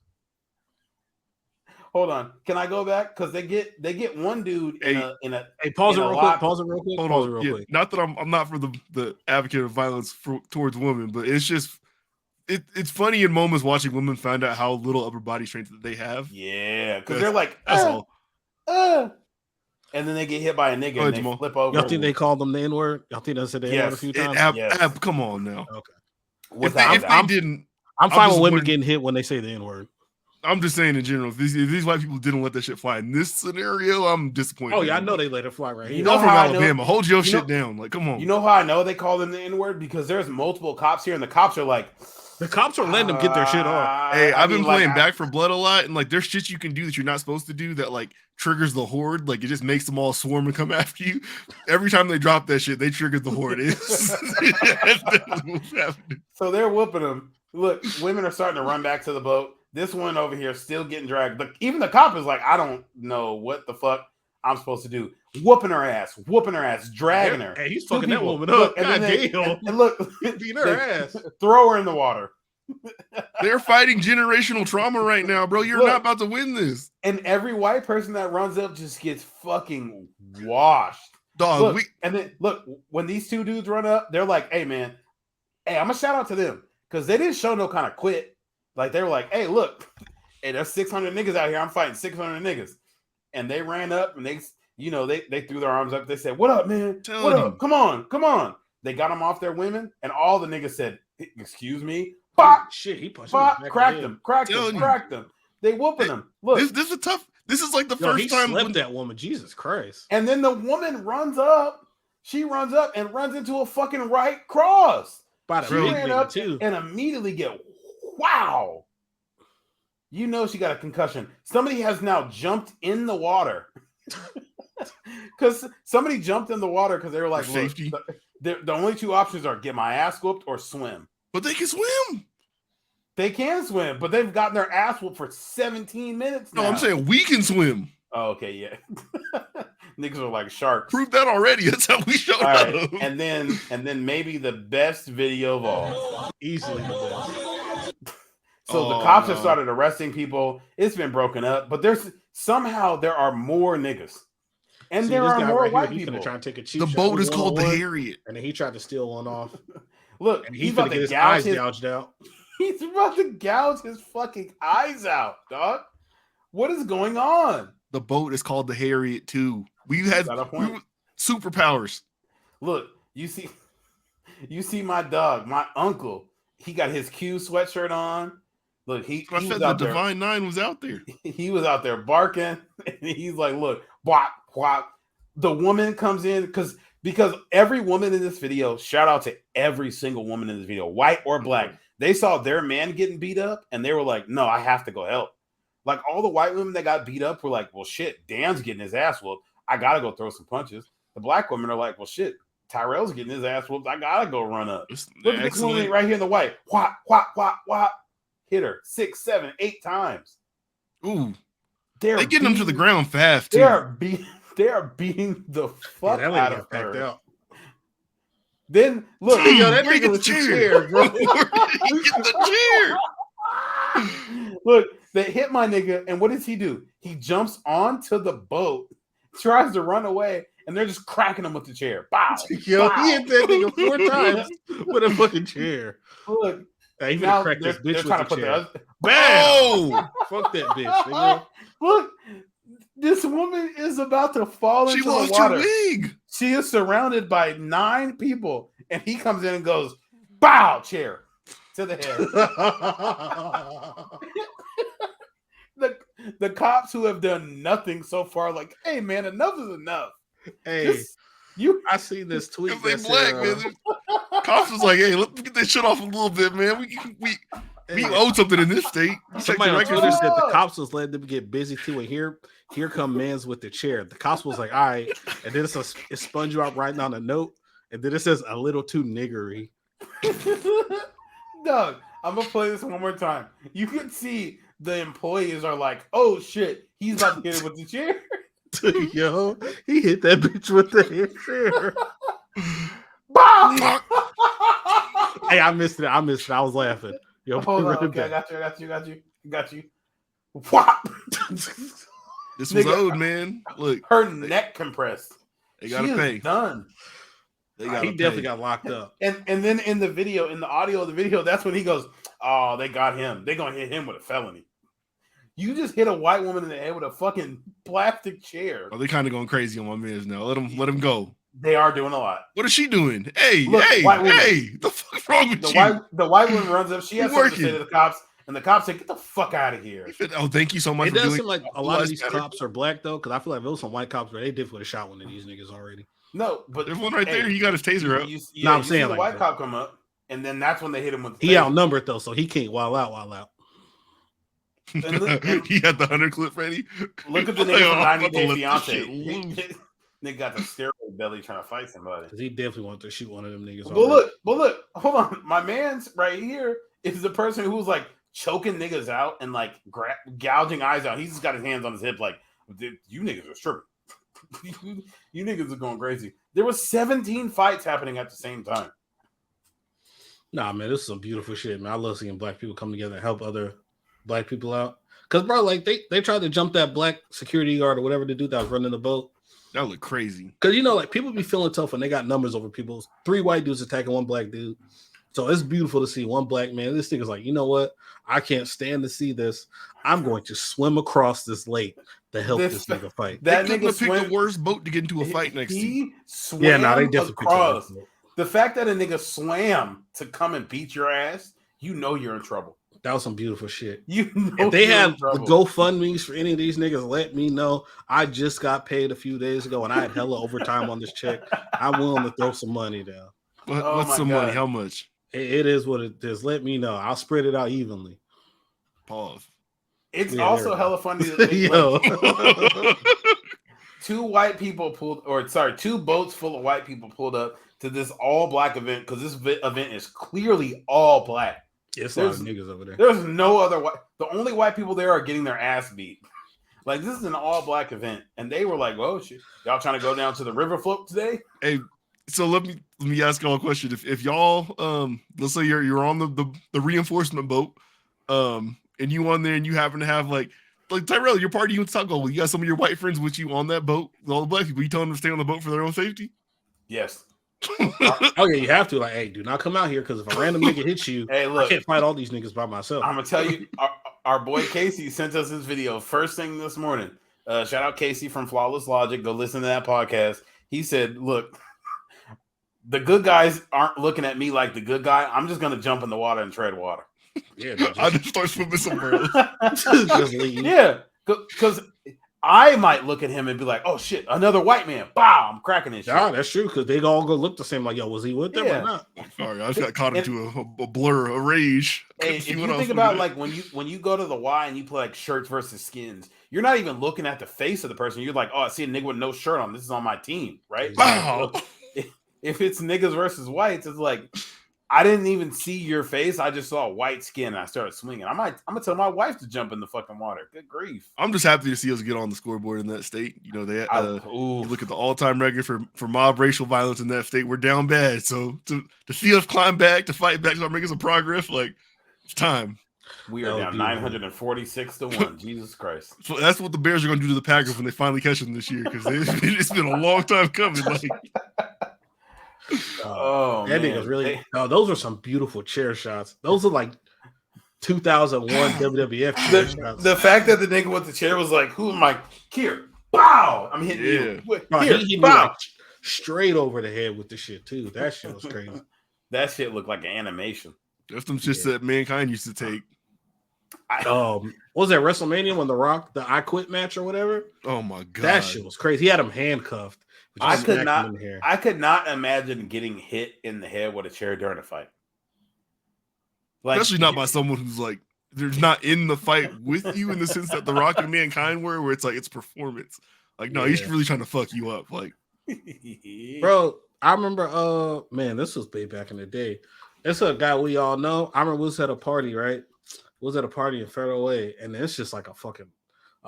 Hold on. Can I go back? Because they get one dude in a pause it real quick. Pause it real quick. Hold on. Quick. Not that I'm not for the advocate of violence towards women, but it's just it's funny in moments watching women find out how little upper body strength that they have. Yeah, because they're like, that's all. And then they get hit by a nigga and they flip over. Y'all think they called them the N-word? Y'all think they said the N-word a few times? Come on now. Okay. If they didn't, I'm fine with women getting hit when they say the N-word. I'm just saying in general, if these white people didn't let that shit fly in this scenario, I'm disappointed. Oh yeah, I know they let it fly right here. You know from Alabama, hold your shit down. Like, come on. You know how I know they call them the N-word? Because there's multiple cops here, and the cops are like, the cops are letting them get their shit off. Hey, I've been playing Back 4 Blood a lot, and like there's shit you can do that you're not supposed to do that like triggers the horde. Like it just makes them all swarm and come after you. Every time they drop that shit, they trigger the horde. So they're whooping them. Look, women are starting to run back to the boat. This one over here still getting dragged. But even the cop is like, I don't know what the fuck I'm supposed to do. Whooping her ass, dragging her. Hey, he's fucking that woman up. God damn. And look, beating her ass. Throw her in the water. They're fighting generational trauma right now, bro. You're not about to win this. And every white person that runs up just gets fucking washed. Dog, look, when these two dudes run up, they're like, hey, man, hey, I'm going to shout out to them because they didn't show no kind of quit. Like, they were like, hey, look, hey, there's 600 niggas out here. I'm fighting 600 niggas. And they ran up and they threw their arms up. They said, what up, man? What up? Come on. They got them off their women. And all the niggas said, excuse me. Bop! Shit, he punched cracked them. They whooping them. Look. This is tough. This is like the first time. He that woman. Jesus Christ. And then the woman runs up. She runs up and runs into a fucking right cross. She ran up and immediately get wow. You know she got a concussion. Somebody has now jumped in the water. Because somebody jumped in the water because they were like, safety. The only two options are get my ass whooped or swim. But they can swim. They can swim, but they've gotten their ass whooped for 17 minutes now. No, I'm saying we can swim. Oh, okay, yeah. Niggas are like sharks. Prove that already. That's how we showed up. Right. And then maybe the best video of all. Easily the best. So the cops have started arresting people. It's been broken up, but there are more niggas. And there are more white people. He's trying to take a cheap the boat is called the Harriet. And then he tried to steal one off. Look, and he's about to get his eyes gouged out. He's about to gouge his fucking eyes out, dog. What is going on? The boat is called the Harriet too. We had superpowers. Look, you see my dog, my uncle. He got his Q sweatshirt on. Look, he was out there. Divine Nine was out there. He was out there barking. And he's like, look, whop, whop. The woman comes in because every woman in this video, shout out to every single woman in this video, white or black, they saw their man getting beat up and they were like, no, I have to go help. Like all the white women that got beat up were like, well, shit, Dan's getting his ass whooped. I got to go throw some punches. The black women are like, well, shit, Tyrell's getting his ass whooped. I got to go run up. Look at this woman right here in the white. Whop, whop, whop, whop. Hit her 6, 7, 8 times. Ooh. They're getting them to the ground fast, too. They are beating the fuck out of her. Out. Then look, yo, that nigga was the chair, bro. He get the chair. Look, they hit my nigga, and what does he do? He jumps onto the boat, tries to run away, and they're just cracking him with the chair. Bow. Yo, he hit that nigga 4 times with a fucking chair. Look, hey, he finna crack this bitch with the chair. Bam! Fuck that bitch, nigga. Look. This woman is about to fall into the water. She lost her wig. She is surrounded by 9 people, and he comes in and goes, "Bow, chair to the head." the cops who have done nothing so far, like, hey man, enough is enough. Hey, I see this tweet. They black man. Cops was like, hey, let's get that shit off a little bit, man. We owe something in this state. Somebody on Twitter said the cops was letting them get busy too, and here come mans with the chair. The cops was like, all right, and then it SpongeBob writing on a note, and then it says a little too niggery. Doug, I'm gonna play this one more time. You can see the employees are like, "Oh shit, he's about to hit it with the chair." Yo, he hit that bitch with the chair. Hey, I missed it. I was laughing. Yo, hold on. Okay, I got you. Whop. This was owed, man. Look, her neck compressed. They gotta pay. Done. He definitely got locked up. And then in the audio of the video, that's when he goes, "Oh, they got him. They're gonna hit him with a felony." You just hit a white woman in the head with a fucking plastic chair. Oh, they kind of going crazy on my mans now. Let him go. They are doing a lot. What is she doing? Hey, Look, the fuck's wrong with you? The white woman runs up. She has something to say to the cops, and the cops say, "Get the fuck out of here." Oh, thank you so much. It does seem like a lot of these cops are black though, because I feel like there was some white cops where they definitely would have shot one of these niggas already. No, but there's one right there. He got his taser out. No, I'm saying the white cop come up, and then that's when they hit him with. He outnumbered though, so he can't wild out. He had the 100 clip ready. Look at the nigga from 90 Day Fiance. Nigga got the steroid belly trying to fight somebody. Because he definitely wanted to shoot one of them niggas. But look, hold on. My man's right here is the person who's like choking niggas out and like gouging eyes out. He's just got his hands on his hip like, you niggas are stripping. You niggas are going crazy. There was 17 fights happening at the same time. Nah, man, this is some beautiful shit, man. I love seeing black people come together and help other black people out. Because, bro, like, they tried to jump that black security guard or whatever the dude that was running the boat. That looked crazy. Because, you know, like, people be feeling tough when they got numbers over people. 3 white dudes attacking 1 black dude. So it's beautiful to see 1 black man. This nigga's like, you know what? I can't stand to see this. I'm going to swim across this lake to help this nigga fight. That nigga picked the worst boat to get into a fight next to. Yeah, no, they definitely across. The fact that a nigga swam to come and beat your ass, you know you're in trouble. That was some beautiful shit. You know if they have the GoFundMe's for any of these niggas, let me know. I just got paid a few days ago and I had hella overtime on this check. I'm willing to throw some money down. What's some money? How much? It is what it is. Let me know. I'll spread it out evenly. Pause. It's also hella funny that 2 boats full of white people pulled up to this all black event because this event is clearly all black. It's a lot of niggas over there. There's no other white. The only white people there are getting their ass beat. Like, this is an all black event, and they were like, "Whoa, shit, y'all trying to go down to the river float today?" Hey, so let me ask y'all a question. If y'all let's say you're on the reinforcement boat, and you on there and you happen to have like Tyrell, your party you went to talk about, you got some of your white friends with you on that boat with all the black people. You telling them to stay on the boat for their own safety? Yes. Oh yeah, you have to. Like, hey, do not come out here because if a random nigga hits you, hey, look, I can't fight all these niggas by myself. I'm gonna tell you, our boy Casey sent us this video first thing this morning. Shout out Casey from Flawless Logic. Go listen to that podcast. He said, "Look, the good guys aren't looking at me like the good guy. I'm just gonna jump in the water and tread water." Yeah, I just start swimming somewhere else. Just leave. Yeah, because I might look at him and be like, "Oh shit, another white man!" Bow, I'm cracking his shit. Yeah, that's true because they all go look the same. Like, yo, was he with them or not? Sorry, I just got caught into a blur, a rage. Hey, if you think about like when you go to the Y and you play like shirts versus skins, you're not even looking at the face of the person. You're like, "Oh, I see a nigga with no shirt on. This is on my team, right?" Wow. If it's niggas versus whites, it's like, I didn't even see your face. I just saw white skin and I started swinging. I'm gonna tell my wife to jump in the fucking water. Good grief. I'm just happy to see us get on the scoreboard in that state. You know, they you look at the all-time record for mob racial violence in that state. We're down bad. So to see us climb back, to fight back, start making some progress, like, it's time. We are down 946-1. Jesus Christ. So that's what the Bears are gonna do to the Packers when they finally catch them this year, because it's been a long time coming. Like, oh, that nigga's really. Those are some beautiful chair shots. Those are like 2001 WWF chair shots. The fact that the nigga with the chair was like, "Who am I? Here, bow! I'm hitting you. Here, he bow!" like straight over the head with the shit too. That shit was crazy. That shit looked like an animation. That's some shit that Mankind used to take. What was that WrestleMania when The Rock, the I Quit match or whatever? Oh my god, that shit was crazy. He had him handcuffed. I could not imagine getting hit in the head with a chair during a fight. Like, especially not by someone who's like they're not in the fight with you in the sense that The Rock and Mankind were, where it's like it's performance. Like, no, he's really trying to fuck you up. Like, bro, I remember, man, this was way back in the day. It's a guy we all know. I remember we was at a party, right? We was at a party in Federal Way, and it's just like a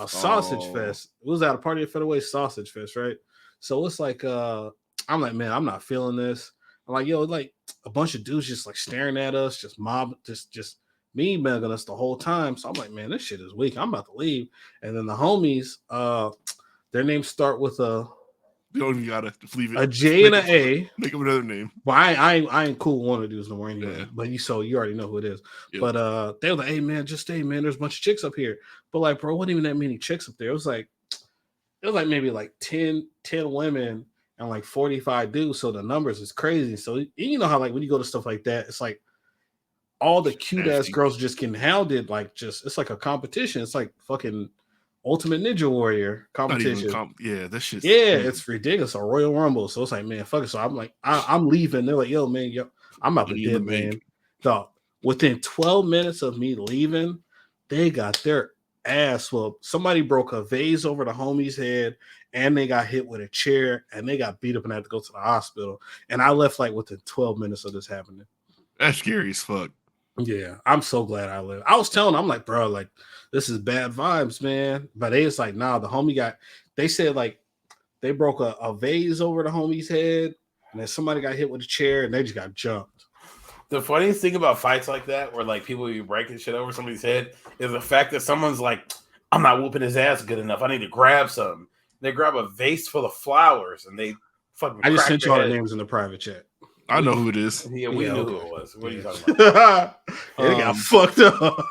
sausage fest. We was at a party at Federal Way sausage fest, right? So it's like, I'm like, man, I'm not feeling this. I'm like, yo, like a bunch of dudes just like staring at us, just me mugging us the whole time. So I'm like, man, this shit is weak. I'm about to leave. And then the homies, their names start with a. You don't even gotta leave it. A J and an A. Make up another name. Well, I ain't cool with one of the dudes no more anyway. Yeah. But you already know who it is. Yep. But they were like, hey man, just stay, man. There's a bunch of chicks up here. But like, bro, wasn't even that many chicks up there. It was like maybe like 10 women and like 45 dudes. So the numbers is crazy. So you know how like when you go to stuff like that, it's like all the cute ass girls just getting hounded. Like it's like a competition. It's like fucking Ultimate Ninja Warrior competition. That shit. Yeah, it's ridiculous. A Royal Rumble. So it's like, man, fuck it. So I'm like, I'm leaving. They're like, yo, man, I'm about to dip, man. Dog, within 12 minutes of me leaving, they got their ass whooped. Somebody broke a vase over the homie's head, and they got hit with a chair, and they got beat up and had to go to the hospital. And I left like within 12 minutes of this happening. That's scary as fuck. Yeah, I'm so glad I lived. I was telling them, I'm like, bro, like, this is bad vibes, man. But they was like, nah, the homie they said like they broke a vase over the homie's head, and then somebody got hit with a chair, and they just got jumped. The funniest thing about fights like that, where like people be breaking shit over somebody's head, is the fact that someone's like, I'm not whooping his ass good enough. I need to grab something. They grab a vase full of flowers, and they fucking. I just sent you all the names in the private chat. I know who it is. Yeah, we knew who it was. What are you talking about? They got fucked up.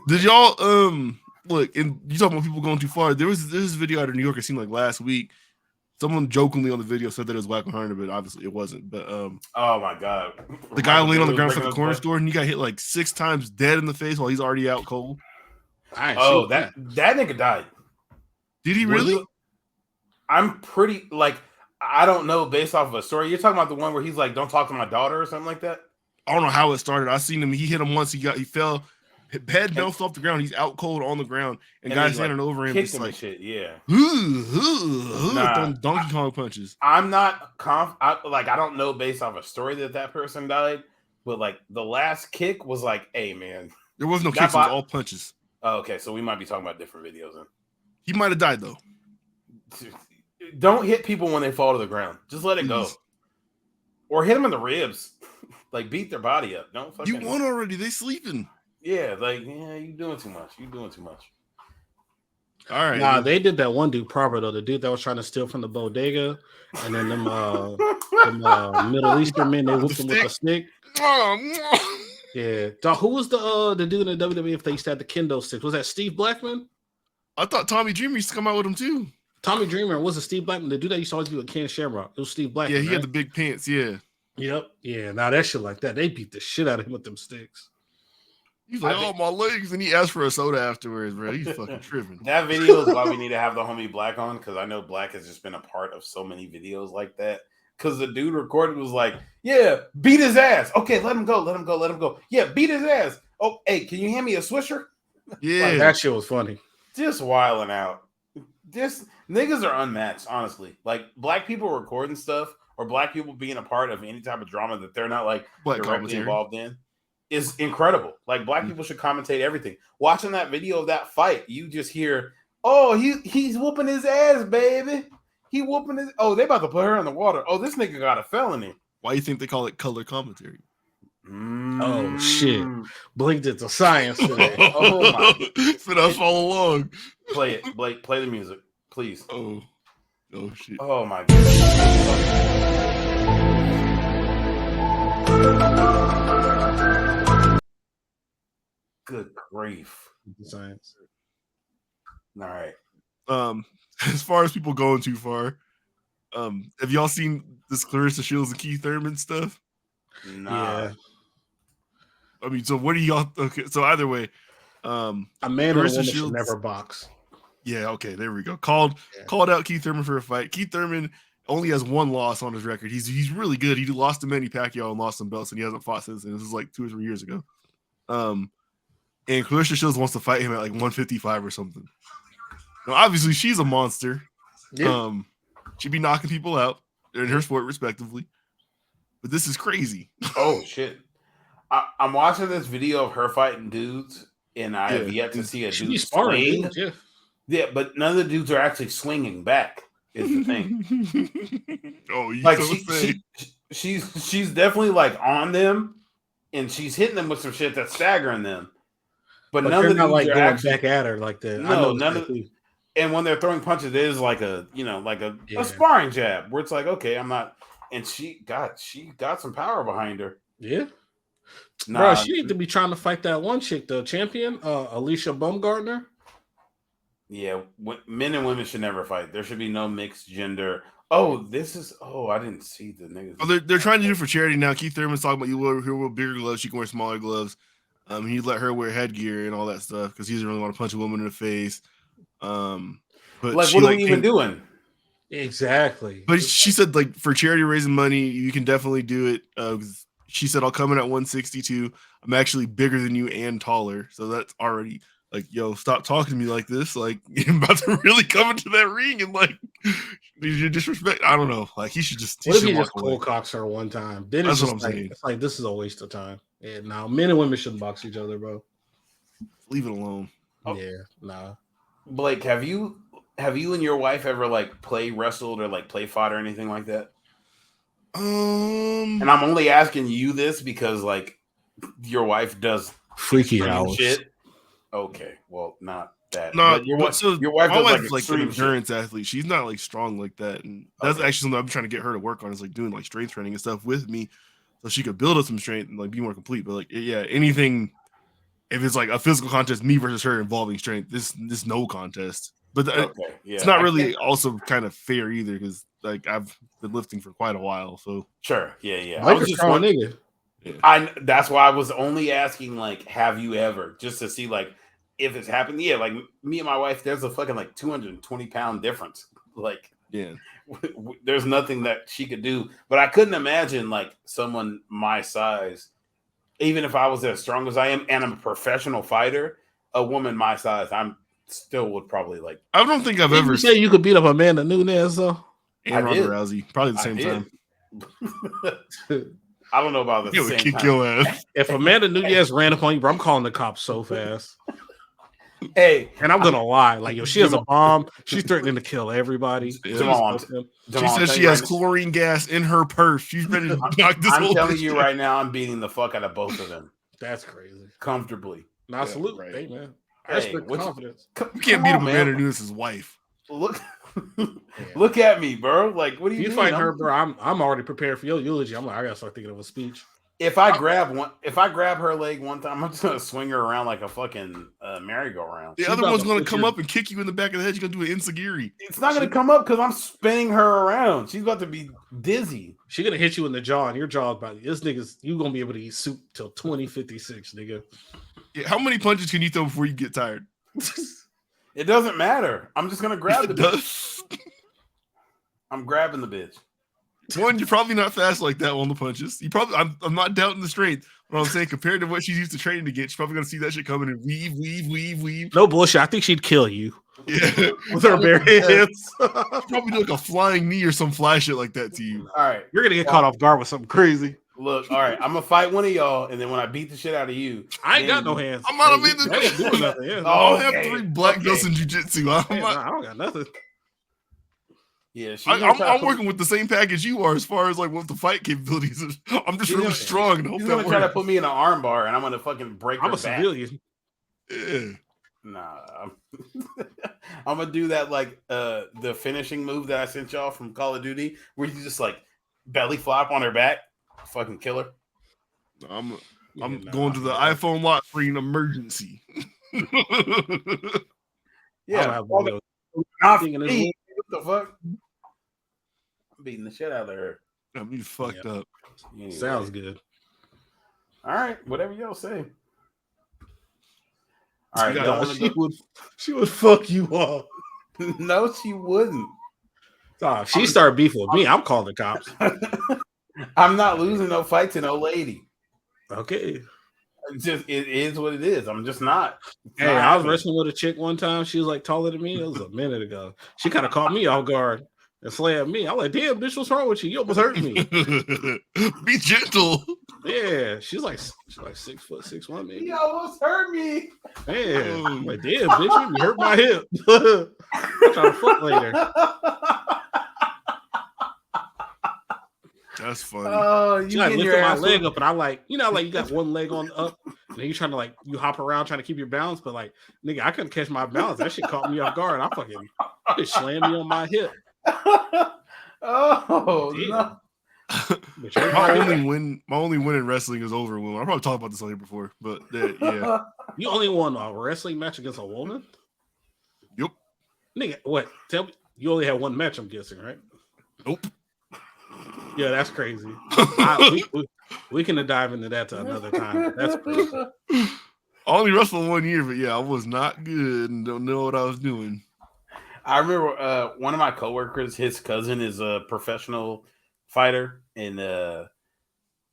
Did y'all look? And you talking about people going too far? There was this video out of New York. It seemed like last week. Someone jokingly on the video said that it was Whack 100, but obviously it wasn't. But oh my god, the guy laying on the ground at the corner store, and he got hit like 6 times, dead in the face while he's already out cold. Oh, that nigga died. Did he really? I'm pretty like. I don't know based off of a story. You're talking about the one where he's like, "Don't talk to my daughter" or something like that. I don't know how it started. I seen him. He hit him once. He fell. Head bounced off the ground. He's out cold on the ground, and guys standing over him. It's like shit. Yeah. Donkey Kong punches. I'm not I don't know based off a story that person died, but like the last kick was like, hey man, there was no kicks. It was all punches. Oh, okay, so we might be talking about different videos then. He might have died though. Don't hit people when they fall to the ground. Just let it go. Or hit them in the ribs. Like beat their body up. Don't fucking. You won already. They sleeping. Yeah, like you doing too much. You doing too much. All right. Nah, they did that one dude proper though. The dude that was trying to steal from the bodega, and then them Middle Eastern men, they whooped him with a stick. Yeah. Dog, who was the dude in the WWF that used to have the kendo sticks? Was that Steve Blackman? I thought Tommy Dreamer used to come out with him too. Tommy Dreamer was it Steve Blackman? The dude that used to always be with Ken Shamrock. It was Steve Blackman. Yeah, he had the big pants. Yeah. Yep. Yeah. Now that shit like that, they beat the shit out of him with them sticks. He's like, oh, my legs. And he asked for a soda afterwards, bro. He's fucking tripping. That video is why we need to have the homie Black on, because I know Black has just been a part of so many videos like that. Because the dude recorded was like, yeah, beat his ass. Okay, let him go. Let him go. Let him go. Yeah, beat his ass. Oh, hey, can you hand me a Swisher? Yeah. Like, that shit was funny. Just wilding out. Just niggas are unmatched, honestly. Like black people recording stuff or black people being a part of any type of drama that they're not like directly involved in is incredible. Like black people should commentate everything. Watching that video of that fight, you just hear, oh, he's whooping his ass, baby. He whooping his. Oh, they about to put her in the water. Oh, this nigga got a felony. Why do you think they call it color commentary? Oh shit! Blink did the science today. Oh my! It's been us all along. Play it, Blake. Play the music, please. Oh shit! Oh my god! Good grief! Science. All right. As far as people going too far, have y'all seen this Claressa Shields and Keith Thurman stuff? Nah. Yeah. I mean, so what do y'all? Okay, so either way, a man or a woman should never box. Yeah, okay, there we go. Called out Keith Thurman for a fight. Keith Thurman only has one loss on his record. He's really good. He lost to Manny Pacquiao and lost some belts, and he hasn't fought since. And this is like 2 or 3 years ago. And Claressa Shields wants to fight him at like 155 or something. Now, obviously, she's a monster. Yeah. She'd be knocking people out in her sport, respectively. But this is crazy. Oh shit! I'm watching this video of her fighting dudes, and I have yet to see a dude swing. Yeah, but none of the dudes are actually swinging back. Is the thing. Oh, you like she's definitely like on them, and she's hitting them with some shit that's staggering them. But none of the not like are going actually, back at her like that. No, none of. And when they're throwing punches, it is like a sparring jab where it's like, okay, I'm not. And she got some power behind her. Yeah, bro, she need to be trying to fight that one chick, the champion, Alicia Baumgartner. Yeah, men and women should never fight. There should be no mixed gender. Oh, I didn't see the niggas. Oh, they're trying to do it for charity now. Keith Thurman's talking about you wear bigger gloves, she can wear smaller gloves. He let her wear headgear and all that stuff because he doesn't really want to punch a woman in the face. But like, what are we even doing? Exactly. But she said, like, for charity raising money, you can definitely do it. She said, I'll come in at 162. I'm actually bigger than you and taller. So that's already like, yo, stop talking to me like this. Like, you're about to really come into that ring and like you disrespect. I don't know. Like, he should just. What if he just cold cocks her one time? Then that's what I'm saying. It's like, this is a waste of time. Yeah, now men and women shouldn't box each other, bro. Leave it alone. Oh. Yeah, nah. Blake, have you and your wife ever like play wrestled or like play fought or anything like that? And I'm only asking you this because like your wife does freaky hours shit. Okay, well, not that. No, your wife does like an endurance athlete. She's not like strong like that, and that's actually something I'm trying to get her to work on. Is like doing like strength training and stuff with me, so she could build up some strength and like be more complete. But like, yeah, anything. If it's like a physical contest, me versus her involving strength, this no contest. But it's not really also kind of fair either because like I've been lifting for quite a while. So sure, yeah. I was just strong nigga. Yeah. That's why I was only asking like, have you ever, just to see like if it's happened. Yeah, like me and my wife, there's a fucking like 220-pound difference. Like, yeah, there's nothing that she could do. But I couldn't imagine like someone my size. Even if I was as strong as I am and I'm a professional fighter, a woman my size, I'm still would probably like. I don't think I've ever said you could beat up Amanda Nunes though. And Ronda Rousey, probably the same time. I don't know about the same kick time. Your ass. If Amanda Nunes ran up on you, bro, I'm calling the cops so fast. Hey, and I'm gonna lie, like, yo, she has a bomb. She's threatening to kill everybody. Jamal, she says she has chlorine gas in her purse. She's ready to knock this. I'm telling you right now, I'm beating the fuck out of both of them. That's crazy. Comfortably. Nah, salute, right. Hey man. I respect confidence. You can't beat up Amanda Nunes' wife. Look, look at me, bro. Like, what do you fight her, bro? I'm already prepared for your eulogy. I'm like, I gotta start thinking of a speech. If I grab her leg one time, I'm just gonna swing her around like a fucking merry-go-round. The other one's gonna come up and kick you in the back of the head. You're gonna do an enziguri. It's not gonna come up because I'm spinning her around. She's about to be dizzy. She's gonna hit you in the jaw, and your jaw's about this nigga's. You gonna be able to eat soup till 2056, nigga. Yeah, how many punches can you throw before you get tired? It doesn't matter. I'm just gonna grab the bitch. I'm grabbing the bitch. One, you're probably not fast like that on the punches. You probably, I'm not doubting the strength, but I'm saying compared to what she's used to training to get, she's probably gonna see that shit coming and weave. No bullshit. I think she'd kill you. Yeah, with her bare hands. Probably do like a flying knee or some fly shit like that to you. All right, you're gonna get caught off guard with something crazy. Look, all right, I'm gonna fight one of y'all, and then when I beat the shit out of you, I ain't got no hands. I'm not a man that doing nothing. Yeah. I don't have 3 black belts in jiu-jitsu. I don't got nothing. Yeah, I'm working with the same package you are as far as like what the fight capabilities is. I'm just really strong and hope he's that gonna try to put me in an arm bar and I'm gonna fucking break her back. Civilian. Yeah. Nah. I'm gonna do that like the finishing move that I sent y'all from Call of Duty where you just like belly flop on her back, fucking kill her. I'm going to the iPhone lock screen emergency. Yeah. What the fuck? I'm beating the shit out of her. That'd be fucked up. Anyway. Sounds good. All right, whatever y'all say. All right, she would fuck you up. No, she wouldn't. So if she started beefing with me, I'm calling the cops. I'm not losing no fight to no lady. Okay. It is what it is. I'm just not. Hey, I was wrestling with a chick one time. She was like taller than me. It was a minute ago. She kind of caught me off guard and slammed me. I'm like, damn, bitch, what's wrong with you? You almost hurt me. Be gentle. Yeah, she's like 6'6", maybe. You almost hurt me. Man, I'm like, damn, bitch, you hurt my hip. I'm trying to fuck later. That's funny. Oh, you like lifting my leg up, and I like, you know, like you got one leg on up, and then you trying to like you hop around trying to keep your balance, but like, nigga, I couldn't catch my balance. That shit caught me off guard. I fucking it slammed me on my hip. Oh no. My only win in wrestling is over a woman. I probably talked about this on here before, but yeah. You only won a wrestling match against a woman? Yep. Nigga, what? Tell me, you only had one match, I'm guessing, right? Nope. Yeah, that's crazy. We can dive into that to another time. That's crazy. I only wrestled 1 year, but yeah, I was not good and don't know what I was doing. I remember one of my coworkers, his cousin is a professional fighter, and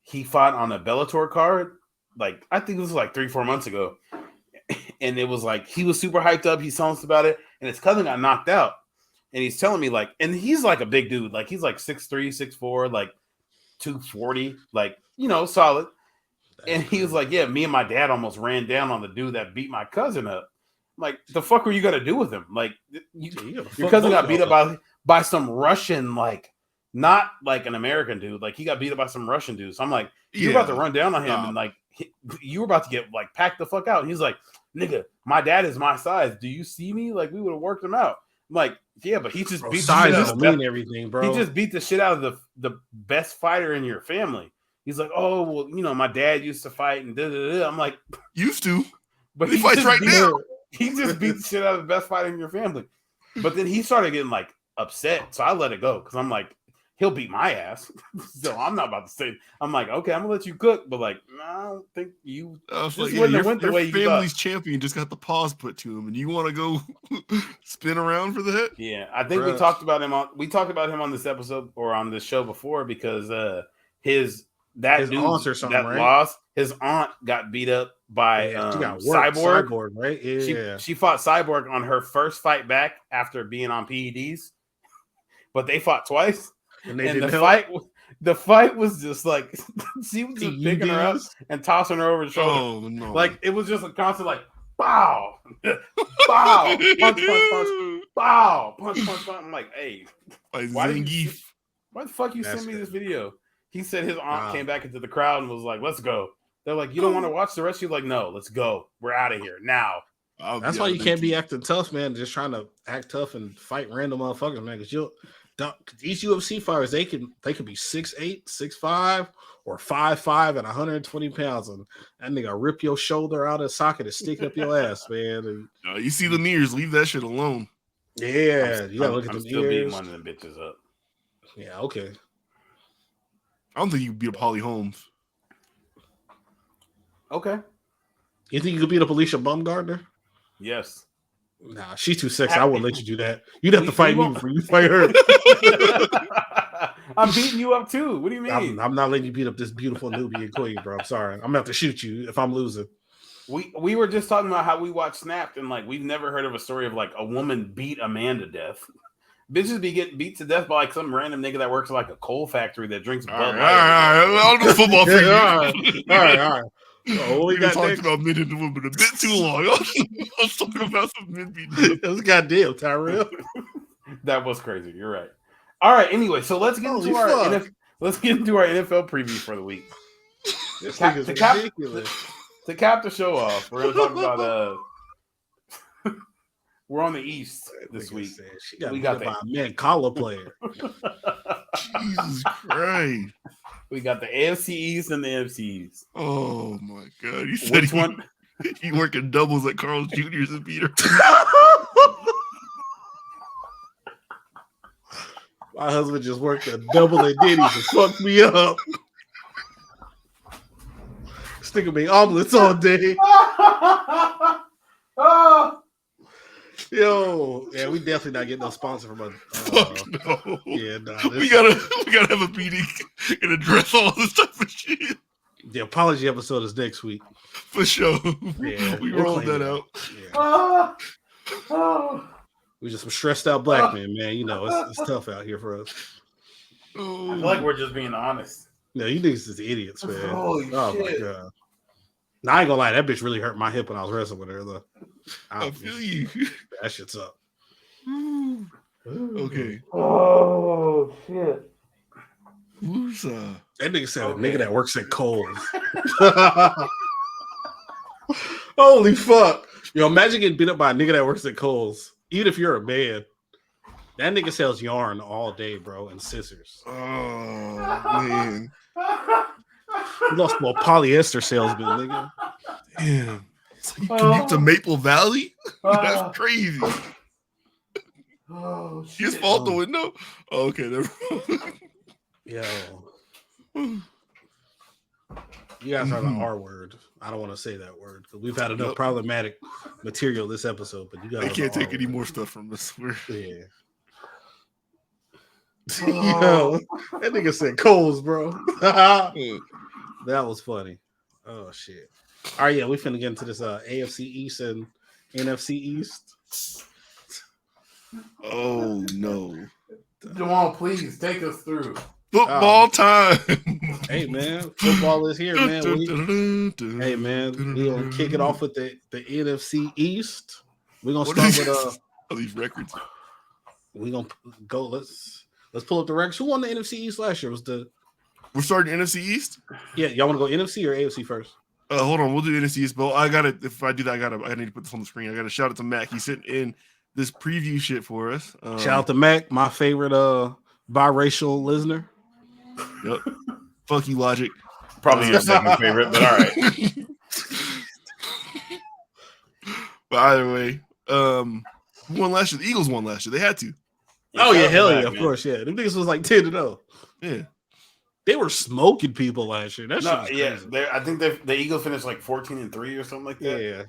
he fought on a Bellator card. Like, I think it was like 3-4 months ago. And it was like, he was super hyped up. He's telling us about it. And his cousin got knocked out. And he's telling me, like, and he's like a big dude. Like, he's like 6'3", 6'4", like 240, like, you know, solid. And he was like, yeah, me and my dad almost ran down on the dude that beat my cousin up. I'm like, the fuck were you going to do with him? Like, your cousin got beat up by some Russian, like, not like an American dude. Like, he got beat up by some Russian dude. So I'm like, you're about to run down on him. And, like, you were about to get, like, packed the fuck out. And he's like, nigga, my dad is my size. Do you see me? Like, we would have worked him out. I'm like, yeah, but he just beat the shit out of everything, bro. He just beat the shit out of the best fighter in your family. He's like, oh, well, you know, my dad used to fight and da-da-da. I'm like, used to, but he fights right now. He just beat the shit out of the best fighter in your family. But then he started getting like upset, so I let it go because I'm like, he'll beat my ass. So I'm not about to say. I'm like, okay, I'm gonna let you cook, but like, no, I don't think you. Just like, yeah, your family's champion just got the paws put to him, and you want to go spin around for that? Yeah, I think we talked about him on this episode or on this show before because his aunt or something, right? Lost. His aunt got beat up by Cyborg, right? Yeah, she fought Cyborg on her first fight back after being on PEDs, but they fought twice. And the fight was just like she was just picking her up and tossing her over the shoulder. Oh, no. Like it was just a constant like bow, bow, punch, punch, punch, bow, punch, punch, punch. I'm like, hey, why the fuck you send me this video? He said his aunt came back into the crowd and was like, let's go. They're like, you don't want to watch the rest? You're like, no, let's go. We're out of here now. That's why you can't be acting tough, man. Just trying to act tough and fight random motherfuckers, man. Because these UFC fighters, they can be 6'8", 6'5", or 5'5" and 120 pounds, and that nigga rip your shoulder out of the socket and stick up your ass, man. And, you see the ears, leave that shit alone. Yeah, you gotta look at the ears. Still beating one of them bitches up. Yeah, okay. I don't think you can beat up Holly Holmes. Okay. You think you could beat up Alicia Baumgartner? Yes. Nah, she's too sexy. I wouldn't let you do that. You'd have to fight me before you fight her. I'm beating you up too. What do you mean? I'm not letting you beat up this beautiful Nubian queen, bro. I'm sorry. I'm gonna have to shoot you if I'm losing. We were just talking about how we watch Snapped, and like we've never heard of a story of like a woman beat a man to death. Bitches be getting beat to death by like some random nigga that works at like a coal factory that drinks Bud Light. All right. I'll do football for you. All right. Oh, we got talking about men and women a bit too long. I was talking about some men beating. That's goddamn, Tyrell. That was crazy. You're right. All right. Anyway, so let's get into our NFL preview for the week. To cap the show off, we're gonna talk about we're on the East this week. We got the man collar player. Jesus Christ. We got the AFC East and the NFC East. Oh my God! You said you working doubles at Carl's Jr.'s and Peter. My husband just worked a double at Denny's and fucked me up. Sticking me omelets all day. Yo, yeah, we definitely not getting no sponsor from a. Fuck no. Yeah, nah, we gotta have a meeting and address all this type of shit. The apology episode is next week. For sure. Yeah, we we'll rolled claim that it. out. Yeah. We just some stressed out black men, man. You know, it's tough out here for us. I feel like we're just being honest. No, you niggas is idiots, man. Holy oh shit. My god. Now, I ain't gonna lie, that bitch really hurt my hip when I was wrestling with her, though. I feel you. That shit's up. Okay. Oh shit. Who's That nigga said a nigga that works at Kohl's. Holy fuck. Yo, imagine getting beat up by a nigga that works at Kohl's. Even if you're a man. That nigga sells yarn all day, bro, and scissors. Oh man. He lost to a polyester salesman, nigga. Damn. So you commute to Maple Valley? That's crazy. Oh shit. His fault the window? Oh, okay, never mind. Yo. You guys are the R word. I don't want to say that word because we've had enough problematic material this episode, but you guys I can't take any more stuff from us. Yeah. Yo, that nigga said Coles, bro. That was funny. Oh shit. All right, yeah, we finna get into this AFC East and NFC East. Oh no. Jamal, please take us through. Football time. Hey man, football is here, man. Hey man, we gonna kick it off with the NFC East. We're gonna start with all these records. We're gonna go. Let's pull up the records. Who won the NFC East last year? We're starting NFC East? Yeah, y'all want to go NFC or AFC first? Hold on, we'll do NFC East. But I gotta, if I do that, I need to put this on the screen. I gotta shout out to Mac. He's sitting in this preview shit for us. Shout out to Mac, my favorite biracial listener. Yep. Fuck you, Logic. Probably your second favorite, but all right. But either way, who won last year? The Eagles won last year. They had to. Oh yeah, hell yeah, of course, yeah. Them niggas was like 10-0. Yeah. They were smoking people last year. That shit was crazy. I think the Eagles finished like 14-3 or something like that. Yeah.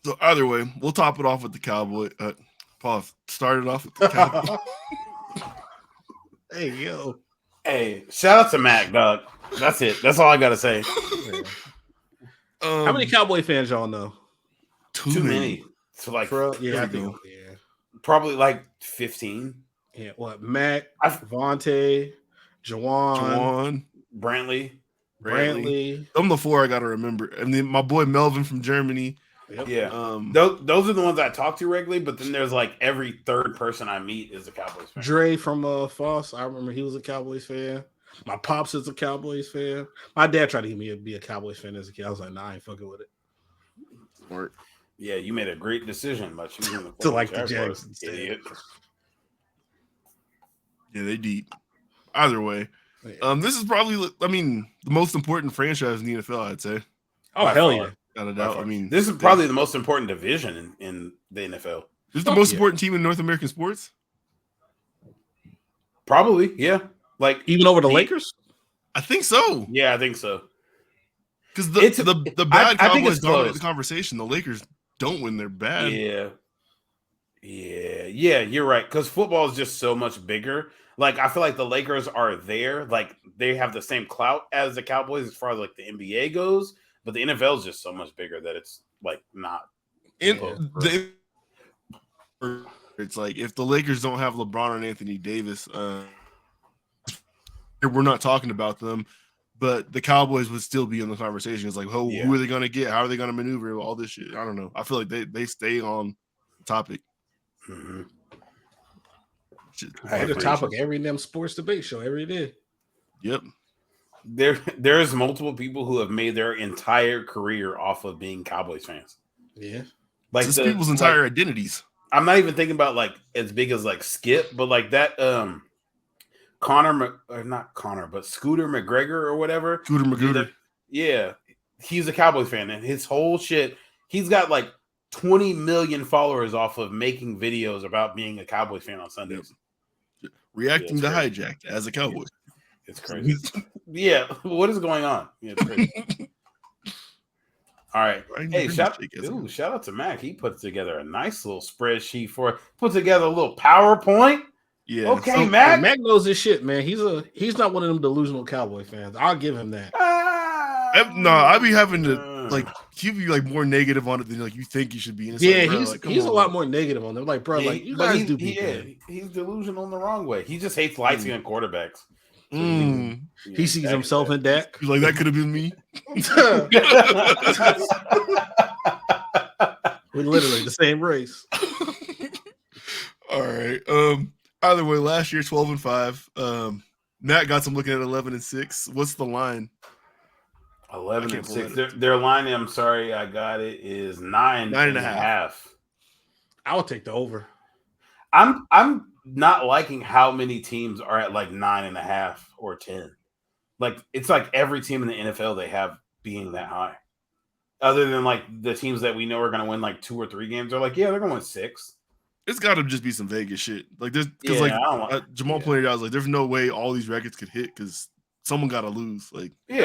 So either way, we'll top it off with the Cowboy. Pause. Start it off with the Cowboy. Hey yo. Hey, shout out to Mac, dog. That's it. That's all I gotta say. How many Cowboy fans y'all know? Too many. So like, yeah, I think, yeah. Probably like 15. Yeah, what? Mac, Vontae, Jawan, Brantley. I'm the four I gotta remember. And then my boy Melvin from Germany. Yep. Yeah. Those are the ones I talk to regularly, but then there's like every third person I meet is a Cowboys fan. Dre from Foss, I remember he was a Cowboys fan. My pops is a Cowboys fan. My dad tried to get me to be a Cowboys fan as a kid. I was like, nah, I ain't fucking with it. Smart. Yeah, you made a great decision by choosing to like the Jags idiot. Yeah, they deep. Either way, this is probably, the most important franchise in the NFL, I'd say. Oh, hell yeah. Without a doubt. This is probably the most important division in the NFL. This is the most important team in North American sports? Probably, yeah. Like even over the Lakers? I think so. Yeah, I think so. Because the bad Cowboys dominate the conversation. The Lakers don't win. They're bad. Yeah, you're right. Because football is just so much bigger. Like, I feel like the Lakers are there. Like, they have the same clout as the Cowboys as far as, like, the NBA goes. But the NFL is just so much bigger that it's, like, not. It's like, if the Lakers don't have LeBron and Anthony Davis, we're not talking about them. But the Cowboys would still be in the conversation. It's like, who are they going to get? How are they going to maneuver? All this shit. I don't know. I feel like they stay on topic. Mm-hmm. The topic every damn sports debate show every day. Yep. There's multiple people who have made their entire career off of being Cowboys fans. Yeah. Like this people's entire identities. I'm not even thinking about like as big as like Skip, but like that Scooter McGregor or whatever. Scooter McGregor. Yeah. He's a Cowboys fan and his whole shit, he's got like 20 million followers off of making videos about being a Cowboys fan on Sundays. Reacting to Hijacked as a Cowboy. It's crazy. Yeah. What is going on? Yeah, it's crazy. All right. Hey, shout Jake out to Mac. He put together a nice little spreadsheet put together a little PowerPoint. Yeah. Okay, So, Mac. Mac knows his shit, man. He's not one of them delusional Cowboy fans. I'll give him that. I be having to like he'd be like more negative on it than like you think you should be. And it's Yeah, like, bro, he's a lot more negative on them. Like, bro, like you guys do be bad. He's delusional in the wrong way. He just hates light skinned quarterbacks. So he sees himself in Dak. He's like, that could have been me. We're literally the same race. All right. Either way, last year 12-5. Matt got some looking at 11-6. What's the line? 11-6. Their line, I'm sorry, I got it, is 9.5. I would take the over. I'm not liking how many teams are at like 9.5 or 10. Like it's like every team in the NFL they have being that high. Other than like the teams that we know are going to win like 2 or 3 games, they're like, yeah, they're going to win 6. It's got to just be some Vegas shit. Like there's because Jamal pointed out, like there's no way all these records could hit because someone got to lose. Like they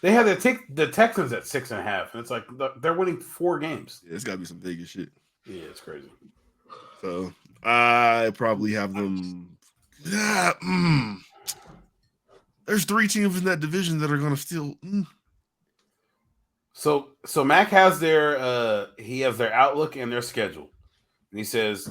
had the Texans at 6.5, and it's like they're winning 4 games. Yeah, it's got to be some Vegas shit. Yeah, it's crazy. So I probably have them. There's 3 teams in that division that are going to still. So Mac has their outlook and their schedule. And he says,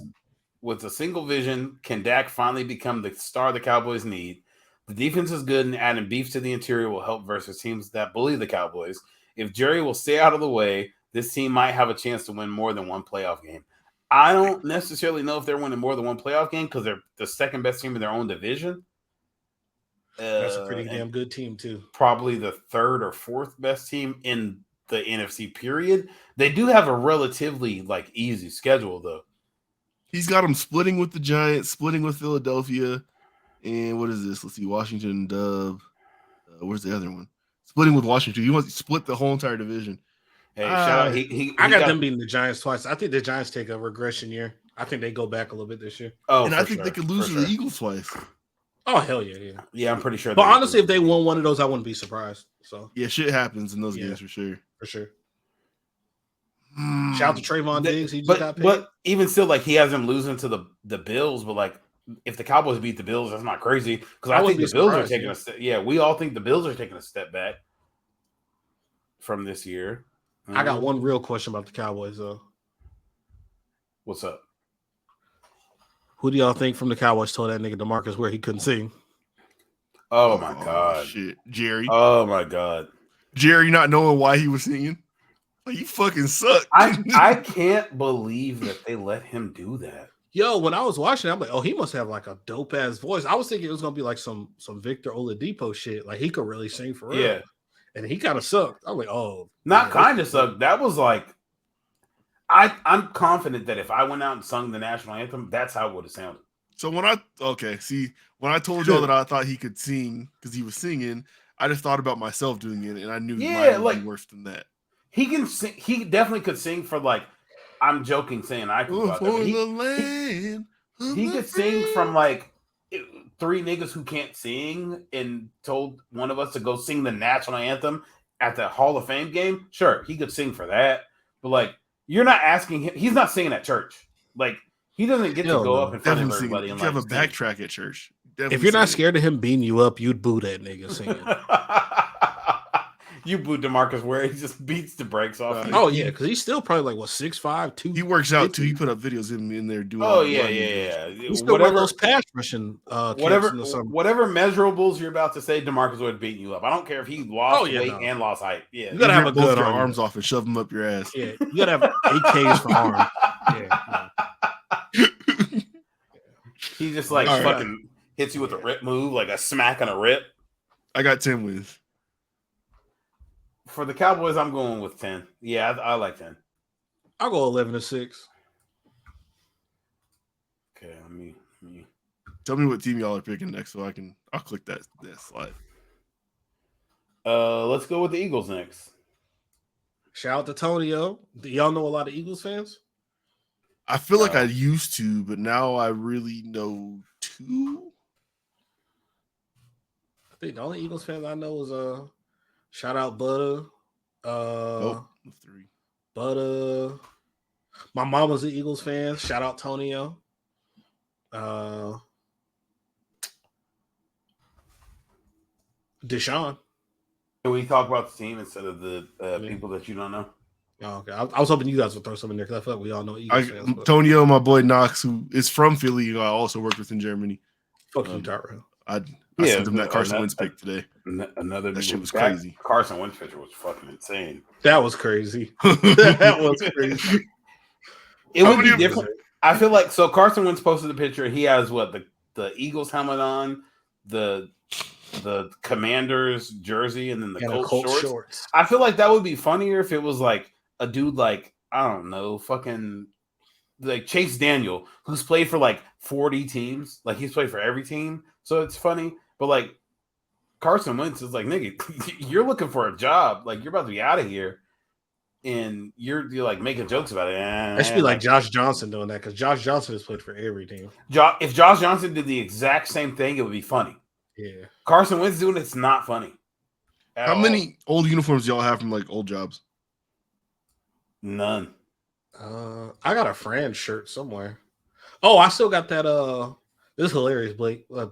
with a single vision, can Dak finally become the star the Cowboys need? The defense is good, and adding beef to the interior will help versus teams that bully the Cowboys. If Jerry will stay out of the way, this team might have a chance to win more than one playoff game. I don't necessarily know if they're winning more than one playoff game because they're the second best team in their own division. That's a pretty damn good team, too. Probably the 3rd or 4th best team in the NFC period. They do have a relatively like easy schedule, though. He's got them splitting with the Giants, splitting with Philadelphia, and what is this? Let's see, Washington, Dub. Where's the other one? Splitting with Washington. He wants to split the whole entire division. Hey, shout out. I got them beating the Giants twice. I think the Giants take a regression year. I think they go back a little bit this year. Oh, and I think they could lose to the Eagles twice. Oh, hell yeah. Yeah, I'm pretty sure. But honestly, if they won one of those, I wouldn't be surprised. So yeah, shit happens in those games for sure. For sure. Shout out to Trayvon Diggs. He just got paid. But even still, like he has them losing to the Bills. But like, if the Cowboys beat the Bills, that's not crazy because I think the Bills are taking a step. Yeah, we all think the Bills are taking a step back from this year. I got one real question about the Cowboys though. What's up? Who do y'all think from the Cowboys told that nigga DeMarcus where he couldn't sing? Oh my god, shit, Jerry. Oh my god, Jerry not knowing why he was singing. Like, you fucking suck. I can't believe that they let him do that. Yo, when I was watching, I'm like, oh, he must have like a dope ass voice. I was thinking it was gonna be like some Victor Oladipo shit. Like he could really sing for real. Yeah, and he kind of sucked. I'm like, oh, not kind of sucked. That was like, I'm confident that if I went out and sung the national anthem, that's how it would have sounded. So when I told y'all that I thought he could sing because he was singing, I just thought about myself doing it, and I knew mine would be worse than that. He can sing. He definitely could sing for like. I'm joking, saying I could. He could sing from like 3 niggas who can't sing, and told one of us to go sing the national anthem at the Hall of Fame game. Sure, he could sing for that, but like you're not asking him. He's not singing at church. Like he doesn't get to go up in front of everybody. You have a backtrack at church. If you're not scared of him beating you up, you'd boo that nigga singing. You boo DeMarcus where he just beats the brakes off. Oh yeah, because he's still probably like 6'5", 2. He works out too. He put up videos of him in there doing. Oh yeah. He's still whatever those pass rushing. Whatever measurables you're about to say, DeMarcus would beat you up. I don't care if he lost weight and lost height. Yeah, you gotta have both your arms off and shove them up your ass. Yeah, you gotta have AKs for arms. Yeah. He just like fucking hits you with a rip move, like a smack and a rip. I got 10 wins. For the Cowboys, I'm going with 10. Yeah, I like 10. I'll go 11-6. Okay, let me. Tell me what team y'all are picking next, so I'll click that slide. Let's go with the Eagles next. Shout out to Tonio. Do y'all know a lot of Eagles fans? I feel like I used to, but now I really know 2. I think the only Eagles fans I know is shout out Butter, Nope, 3. But my mom was an Eagles fan. Shout out Tonio. Deshaun. Can we talk about the team instead of the people that you don't know? Oh, okay. I was hoping you guys would throw some in there because I feel like we all know Eagles fans. But... Tonio, my boy Knox, who is from Philly, who I also worked with in Germany. Fuck you, Tyrell. I sent him that Carson Wentz pick today. Another that shit was crazy. Carson Wentz picture was fucking insane. That was crazy. That was crazy. It would be different. I feel like so Carson Wentz posted the picture. He has what the Eagles helmet on, the Commanders jersey, and then the Colts shorts. I feel like that would be funnier if it was like a dude like I don't know, fucking like Chase Daniel, who's played for like 40 teams. Like he's played for every team, so it's funny. But like Carson Wentz is like, nigga, you're looking for a job. Like you're about to be out of here. And you're like making jokes about it. That should be like Josh Johnson doing that because Josh Johnson has played for every team. If Josh Johnson did the exact same thing, it would be funny. Yeah. Carson Wentz doing it's not funny. How many old uniforms do y'all have from like old jobs? None. I got a Fran shirt somewhere. Oh, I still got that. This is hilarious, Blake. I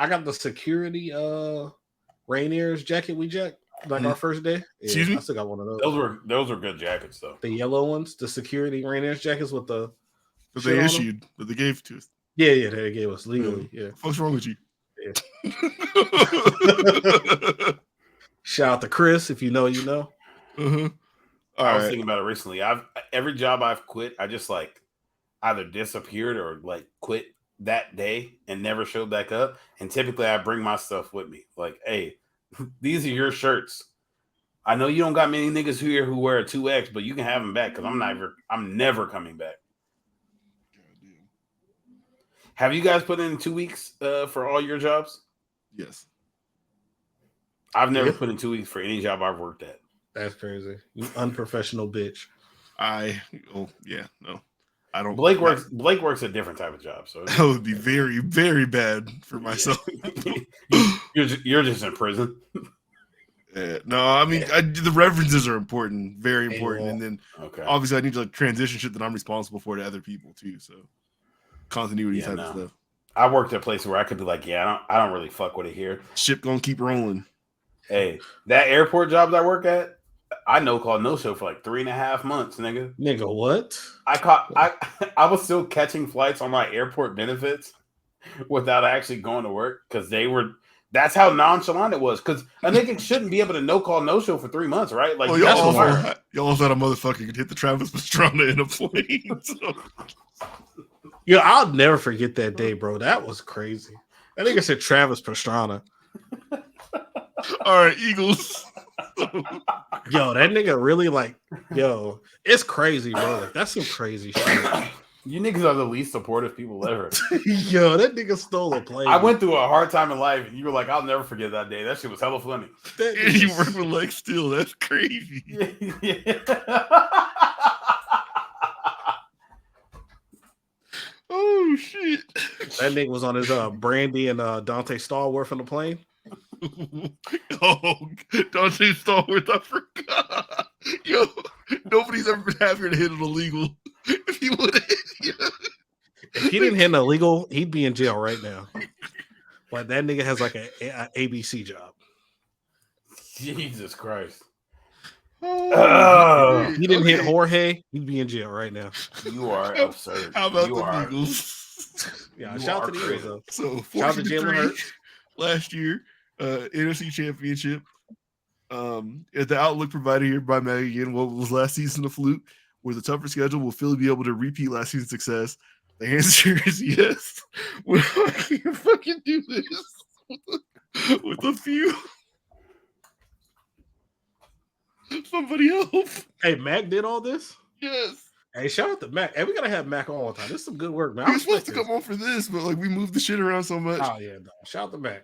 got the security Rainier's jacket we jacked. Like our first day. Excuse me? I still got one of those. Those were good jackets though. The yellow ones, the security Rainier's jackets with the that they issued, that they gave to us. Yeah, they gave us legally. Yeah. What's wrong with you? Yeah. Shout out to Chris. If you know, you know. Uh-huh. I was thinking about it recently. Every job I've quit, I just like either disappeared or like quit that day and never showed back up. And typically I bring my stuff with me. Like, hey, these are your shirts. I know you don't got many niggas here who wear a 2X, but you can have them back because I'm never coming back. Have you guys put in 2 weeks for all your jobs? Yes. I've never put in 2 weeks for any job I've worked at. That's crazy. You unprofessional bitch. No. I don't. Blake works a different type of job, so that would be very, very bad for myself. You're just in prison. No, I mean the references are important, very important, and then obviously I need to like transition shit that I'm responsible for to other people too. So continuity type of stuff. I worked at a place where I could be like, I don't really fuck with it here. Ship gonna keep rolling. Hey, that airport job that I work at, I no show for like 3.5 months, nigga. Nigga, what? I was still catching flights on my airport benefits without actually going to work because that's how nonchalant it was. Because a nigga shouldn't be able to no show for 3 months, right? Like y'all also had a motherfucker could hit the Travis Pastrana in a plane. So. Yo, I'll never forget that day, bro. That was crazy. That nigga said Travis Pastrana. All right, Eagles. Yo, that nigga really it's crazy, bro. Like that's some crazy shit. You niggas are the least supportive people ever. Yo, that nigga stole a plane. I went through a hard time in life, and you were like, "I'll never forget that day. That shit was hella funny." And you work with Lex Steel. That's crazy. Yeah. Oh shit! That nigga was on his Brandy and Dante Stallworth on the plane. Oh, Dante Stallworth, I forgot. Yo, nobody's ever been happier to hit an illegal. If he would have hit, if he didn't hit an illegal, he'd be in jail right now. But that nigga has like a ABC job. Jesus Christ. He didn't hit Jorge, he'd be in jail right now. You are absurd. How about the Eagles? Yeah, shout out to the Eagles. So, shout out to Jalen Hurts. Last year, NFC Championship. At the outlook provided here by Meg again, what was last season a fluke? With a tougher schedule, will Philly be able to repeat last season's success? The answer is yes. Well, I can't fucking do this with a few. Somebody else. Hey, Mac did all this? Yes. Hey, shout out to Mac. Hey, we gotta have Mac on all the time. This is some good work, man. He was supposed to come on for this, but like we moved the shit around so much. Oh yeah, no. Shout out to Mac.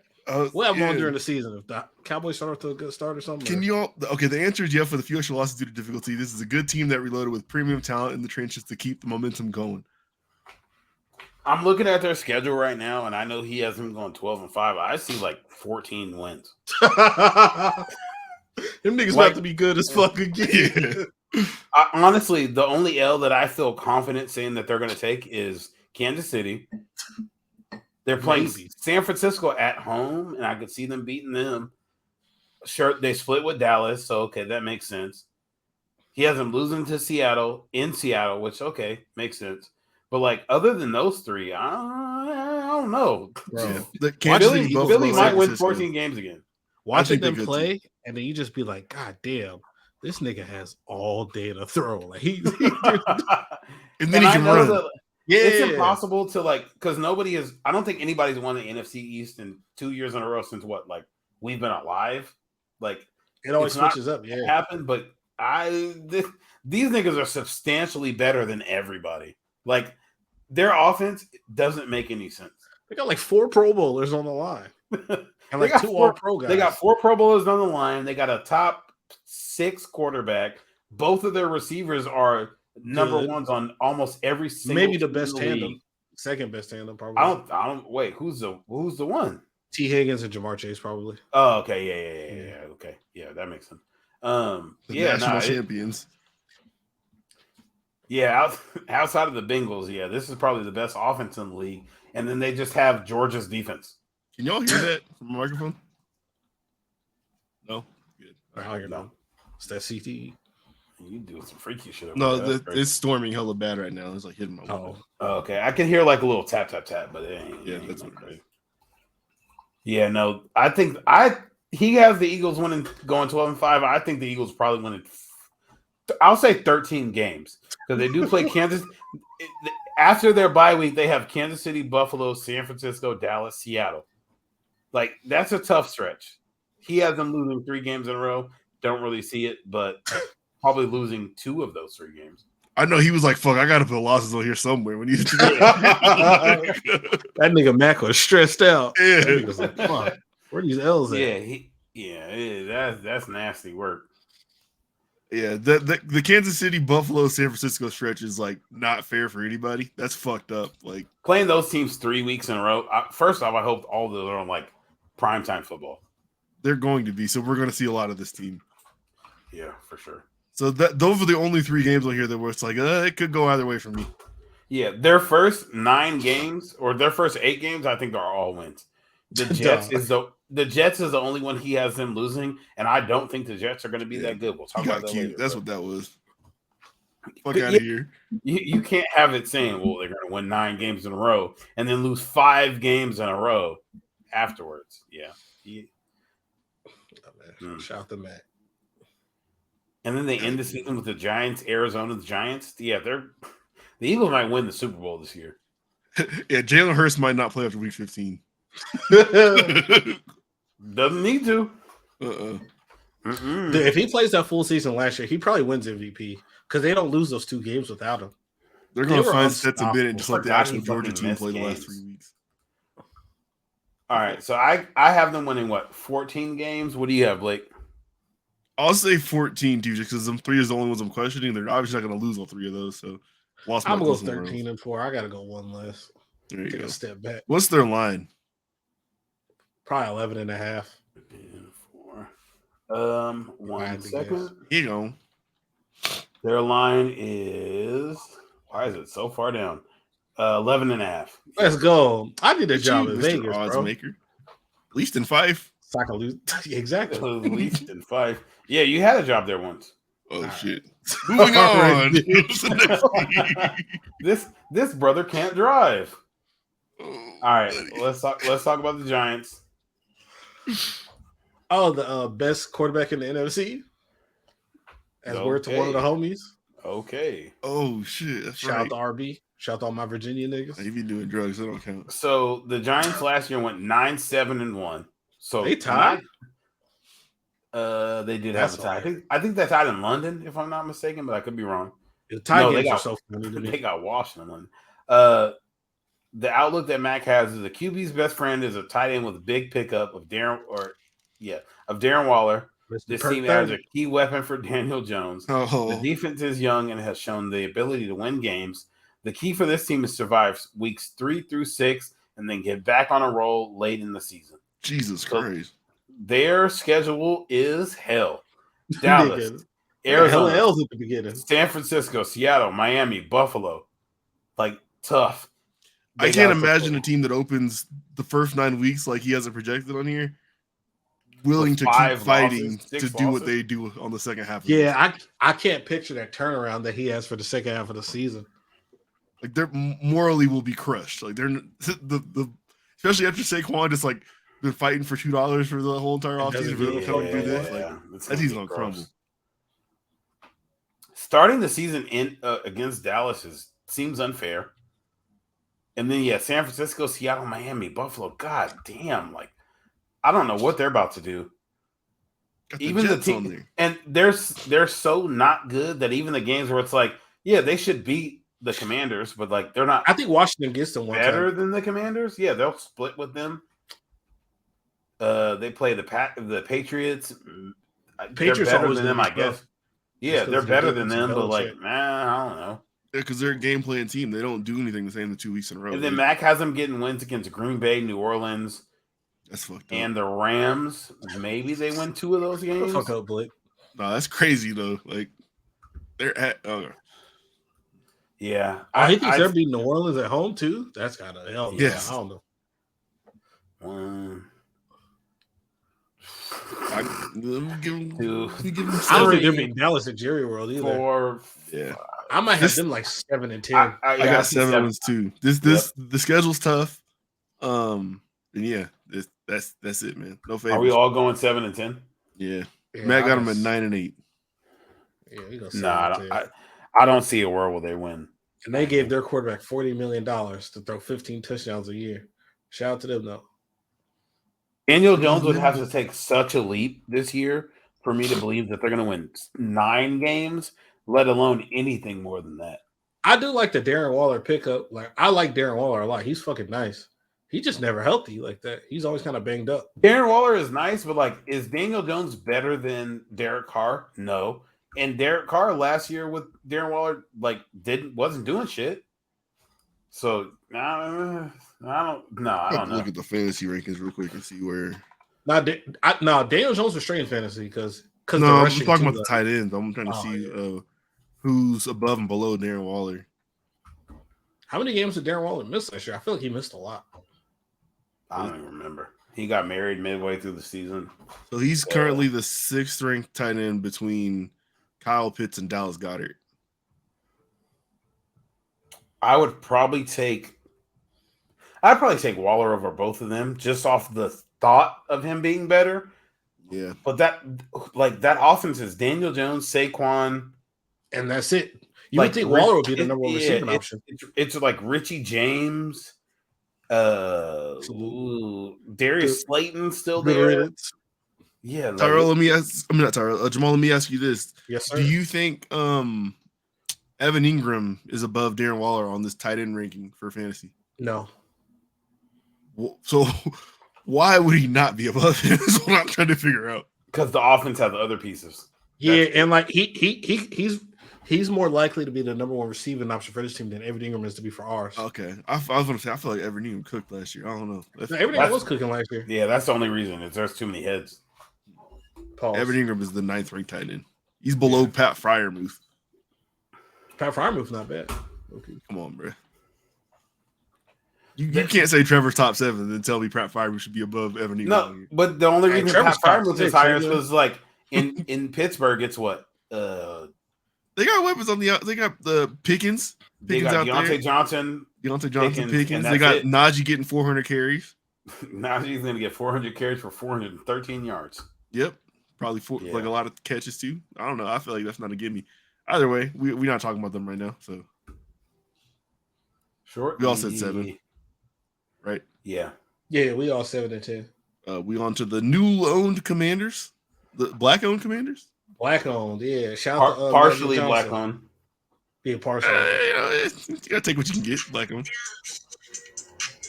We'll have him on during the season. If the Cowboys start off to a good start or something. Can you all? Okay, the answer is yes for the few extra losses due to difficulty. This is a good team that reloaded with premium talent in the trenches to keep the momentum going. I'm looking at their schedule right now, and I know he has them going 12-5. I see like 14 wins. Them niggas about to be good as fuck again. Honestly, the only L that I feel confident saying that they're going to take is Kansas City. They're playing San Francisco at home, and I could see them beating them. Sure, they split with Dallas, so okay, that makes sense. He has them losing to Seattle in Seattle, which okay, makes sense. But like other than those three, I don't know. Bro, Philly might win 14 games again. Watching them play, and then you just be like, God damn, this nigga has all day to throw. Like he and then he can run. It's impossible to because nobody is. I don't think anybody's won the NFC East in 2 years in a row since we've been alive. Like it always switches up. Yeah, happened, but these niggas are substantially better than everybody. Like their offense doesn't make any sense. They got like 4 Pro Bowlers on the line, and like 2 All-Pro guys. They got 4 Pro Bowlers on the line. They got a top 6 quarterback. Both of their receivers are number ones on almost every single. Maybe the best tandem, second best tandem, probably. I don't. Wait, who's the one? T. Higgins and Jamar Chase, probably. Oh, okay, yeah. Okay, yeah, that makes sense. National champions. Yeah, outside of the Bengals, this is probably the best offense in the league, and then they just have Georgia's defense. Can y'all hear that from the microphone? No, good. I hear no. It's that CTE. You doing some freaky shit. No, it's storming hella bad right now. It's like hitting my window. Oh, okay. I can hear like a little tap, tap, tap, but it ain't, that's okay. Yeah, no, I think he has the Eagles winning, going 12-5. I think the Eagles probably winning. I'll say 13 games because they do play Kansas. After their bye week, they have Kansas City, Buffalo, San Francisco, Dallas, Seattle. Like that's a tough stretch. He has them losing 3 games in a row. Don't really see it, but probably losing 2 of those 3 games. I know he was like, "Fuck, I got to put losses on here somewhere." When he that nigga Mac was stressed out. Yeah, that was like, "Fuck, where are these L's at?" That's nasty work. Yeah, the Kansas City, Buffalo, San Francisco stretch is like not fair for anybody. That's fucked up. Like playing those teams 3 weeks in a row. First off, I hope all of those are on like primetime football. They're going to be, so we're going to see a lot of this team. Yeah, for sure. So those are the only 3 games on here that where it's like it could go either way for me. Yeah, their first 9 games or their first 8 games, I think they're all wins. The Jets is the only one he has them losing, and I don't think the Jets are going to be that good. We'll talk about that later. That's what that was. Fuck out of here. You can't have it saying, well, they're going to win 9 games in a row and then lose 5 games in a row afterwards. Yeah. Shout out to Matt. And then they end the season with the Giants, Arizona Giants. Yeah, the Eagles might win the Super Bowl this year. Yeah, Jalen Hurts might not play after week 15. Doesn't need to. Dude, if he plays that full season last year, he probably wins MVP because they don't lose those 2 games without him. They're going to find sets a bit and just let the actual Georgia team play the last 3 weeks. All right, so I have them winning 14 games. What do you have, Blake? I'll say 14 too, just because them 3 is the only ones I'm questioning. They're obviously not going to lose all 3 of those. So I'm going to go 13-4. I got to go one less. There you Take go. a step back. What's their line? Probably 11.5. 1 second. Here you go. Their line is, why is it so far down? 11.5. Let's go. I did a job in Vegas, bro. Maker. Least in 5. Exactly. Least in 5. Yeah, you had a job there once. Oh shit. Moving on. This brother can't drive. All right, let's talk about the Giants. Oh, the best quarterback in the NFC. As word to one of the homies. Okay. Oh shit. That's Shout out to RB. Shout out to all my Virginia niggas. He be doing drugs. That don't count. So the Giants last year went 9-7-1. So they tied. They did have a tie. I think they tied in London, if I'm not mistaken, but I could be wrong. The tie games are so funny to me. They got washed in London. The outlook that Mac has is the QB's best friend is a tight end with a big pickup of Darren Waller. This team has a key weapon for Daniel Jones. Oh. The defense is young and has shown the ability to win games. The key for this team is to survive weeks 3 through 6 and then get back on a roll late in the season. Jesus Christ. Their schedule is hell. Dallas, Nigga. Arizona, Hella L's at the beginning. San Francisco, Seattle, Miami, Buffalo. Like tough. I can't imagine a team that opens the first 9 weeks like he has it projected on here, willing to keep fighting to do what they do on the second half. Yeah, I can't picture that turnaround that he has for the second half of the season. Like they're morally will be crushed. Like they're the especially after Saquon just like been fighting for $2 for the whole entire offseason. Do this. Like that team's gonna crumble. Starting the season in against Dallas seems unfair. And then San Francisco, Seattle, Miami, Buffalo. God damn, like I don't know what they're about to do. Even the team, and they're so not good that even the games where it's like, yeah, they should beat the Commanders, but like they're not. I think Washington gets them better than the Commanders. Yeah, they'll split with them. They play the Patriots. Patriots are better than them, I guess. Yeah, they're better than them, but like, I don't know. Yeah, because they're a game plan team. They don't do anything the same the 2 weeks in a row. And then Mac has them getting wins against Green Bay, New Orleans. That's fucked up. And the Rams. Maybe they win 2 of those games. Fuck up, Blake. No, that's crazy though. Like they're at. Yeah, I think they're beating New Orleans at home too. That's gotta hell. Yes. I don't know. I don't think they're beating Dallas at Jerry World either. 4, yeah. I might have them like 7 and 10. I got 7 wins too. The schedule's tough. And yeah, that's it, man. No favorites. Are we all going 7 and 10? Yeah. Matt got them at 9 and 8. Yeah, he goes. I don't see a world where they win. And they gave their quarterback $40 million to throw 15 touchdowns a year. Shout out to them though. Daniel Jones would have to take such a leap this year for me to believe that they're going to win 9 games, let alone anything more than that. I do like the Darren Waller pickup. Like I like Darren Waller a lot. He's fucking nice. He's just never healthy like that. He's always kind of banged up. Darren Waller is nice, but like, is Daniel Jones better than Derek Carr? No. And Derek Carr last year with Darren Waller like wasn't doing shit. So I don't know. Look at the fantasy rankings real quick and see where. Daniel Jones was straight in fantasy because no, I'm talking about the tight ends. I'm trying to see who's above and below Darren Waller. How many games did Darren Waller miss last year? I feel like he missed a lot. I don't even remember. He got married midway through the season. So he's currently the 6th ranked tight end between Kyle Pitts and Dallas Goedert. I'd probably take Waller over both of them just off the thought of him being better. Yeah. But that offense is Daniel Jones, Saquon, and that's it. You would think Waller would be the number one receiving option. It's like Richie James, Darius Slayton still there. Yeah, Tyrell, Jamal, let me ask you this. Yes, sir. Do you think Evan Ingram is above Darren Waller on this tight end ranking for fantasy? No. So why would he not be above him? Is what I'm trying to figure out. Because the offense has other pieces. Yeah, and like he's more likely to be the number one receiving option for this team than Evan Ingram is to be for ours. Okay, I was going to say I feel like Evan Ingram cooked last year. I don't know. Evan Ingram was cooking last year. Yeah, that's the only reason. There's too many heads. Pause. Evan Ingram is the 9th ranked tight end. He's below Pat Freiermuth. Pat Freiermuth's not bad. Okay, come on, bro. You can't say Trevor's top 7 and then tell me Pat Freiermuth should be above Evan Ingram. No, but the only reason Pat Freiermuth is higher was like in Pittsburgh. It's what they got weapons on the. They got the Pickens. They got Deontay Johnson, Pickens. They got Najee getting 400 carries. Najee's going to get 400 carries for 413 yards. Yep, probably like a lot of catches too. I don't know. I feel like that's not a gimme. Either way, we're not talking about them right now. So short. We all said 7, right? Yeah, we all 7 and 10. We on to the new owned Commanders, the black owned Commanders. Black owned, yeah. Shout out to partially black owned. Be a partial. You gotta take what you can get. Black owned.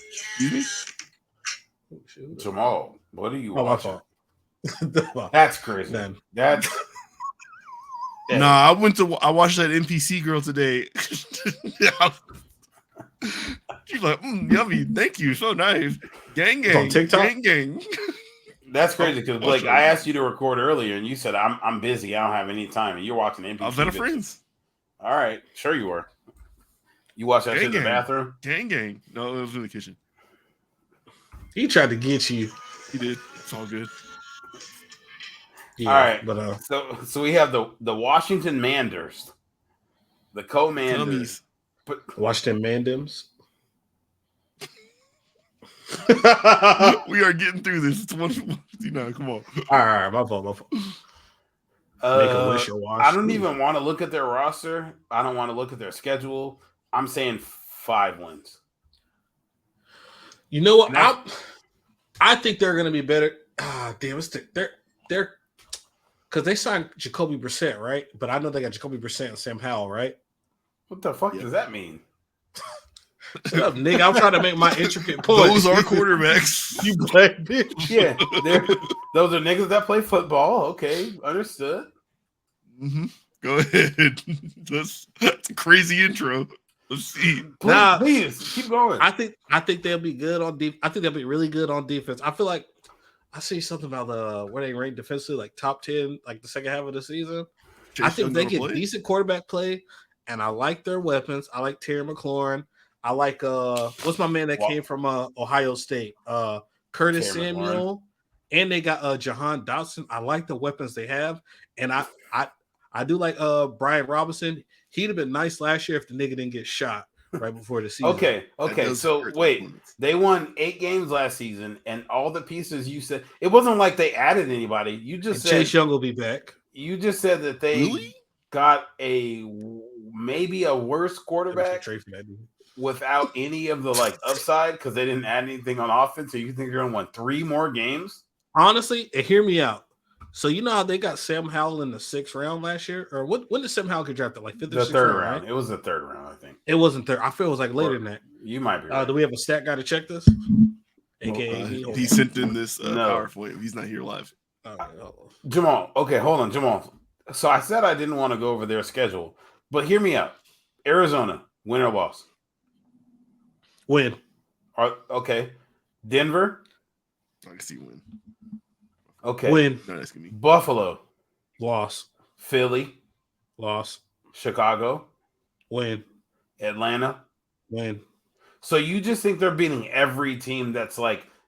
Excuse me. Jamal, what are you watching? My fault. That's crazy. That's I watched that NPC girl today. She's like, yummy, thank you, so nice. Gang, on TikTok? gang. That's crazy because Blake, I asked you to record earlier, and you said I'm busy. I don't have any time, and you're watching NBC. I was at a friend's. All right, sure you were. You watched that shit in the bathroom? Gang. No, it was in the kitchen. He tried to get you. He did. It's all good. Yeah, all right, but so we have the Washington Manders, the co-Manders, Washington Mandems. We are getting through this. It's 1:59. Come on. All right, my fault. Make a wish or wash. I don't even want to look at their roster. I don't want to look at their schedule. I'm saying 5 wins. You know what? I think they're going to be better. Damn, they're because they signed Jacoby Brissett, right? But I know they got Jacoby Brissett and Sam Howell, right? What the fuck does that mean? Shut up, nigga. I'm trying to make my intricate point. Those are quarterbacks. You black bitch. Yeah, those are niggas that play football. Okay, understood. Mm-hmm. Go ahead. That's a crazy intro. Let's see. Please keep going. I think they'll be good on defense. I think they'll be really good on defense. I feel like I see something about where they rank defensively, like top 10, like the second half of the season. I think they get decent quarterback play, and I like their weapons. I like Terry McLaurin. I like what's my man that came from Ohio State? Curtis Terry Samuel. McLaurin. And they got Jahan Dotson. I like the weapons they have, and I do like Brian Robinson. He'd have been nice last year if the nigga didn't get shot right before the season. Okay. So wait, they won 8 games last season, and all the pieces you said, it wasn't like they added anybody. You just said Chase Young will be back. You just said that they got maybe a worse quarterback without any of the upside because they didn't add anything on offense. So you think they're going to win 3 more games? Honestly, and hear me out. So you know how they got Sam Howell in the 6th round last year, or when did Sam Howell get drafted? Like 5th or 6th round? The 3rd round. Right? It was the 3rd round, I think. It wasn't 3rd. I feel it was later than that. You might be right. Do we have a stat guy to check this? AKA he sent in this PowerPoint. He's not here live. Jamal. Okay, hold on, Jamal. So I said I didn't want to go over their schedule, but hear me out. Arizona, win or loss? Win. Okay. Denver. I can see win. Okay. Win. Not asking me. Buffalo. Loss. Philly. Loss. Chicago. Win. Atlanta. Win. So you just think they're beating every team that's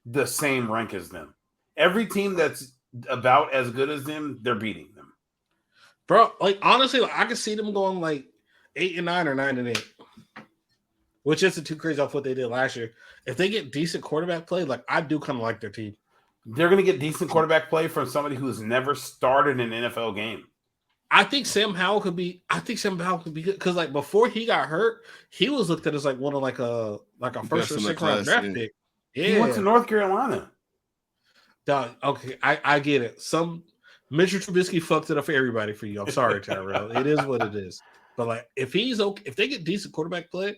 the same rank as them? Every team that's about as good as them, they're beating them. Bro, honestly, I can see them going 8-9 or 9-8. Which isn't too crazy off what they did last year. If they get decent quarterback play, I do kind of like their team. They're going to get decent quarterback play from somebody who's never started an NFL game. I think Sam Howell could be good because before he got hurt, he was looked at as one of a first or second round draft pick. Yeah, he went to North Carolina. Dog, okay, I get it. Mitchell Trubisky fucked it up for everybody for you. I'm sorry, Tyrell. It is what it is. But if they get decent quarterback play.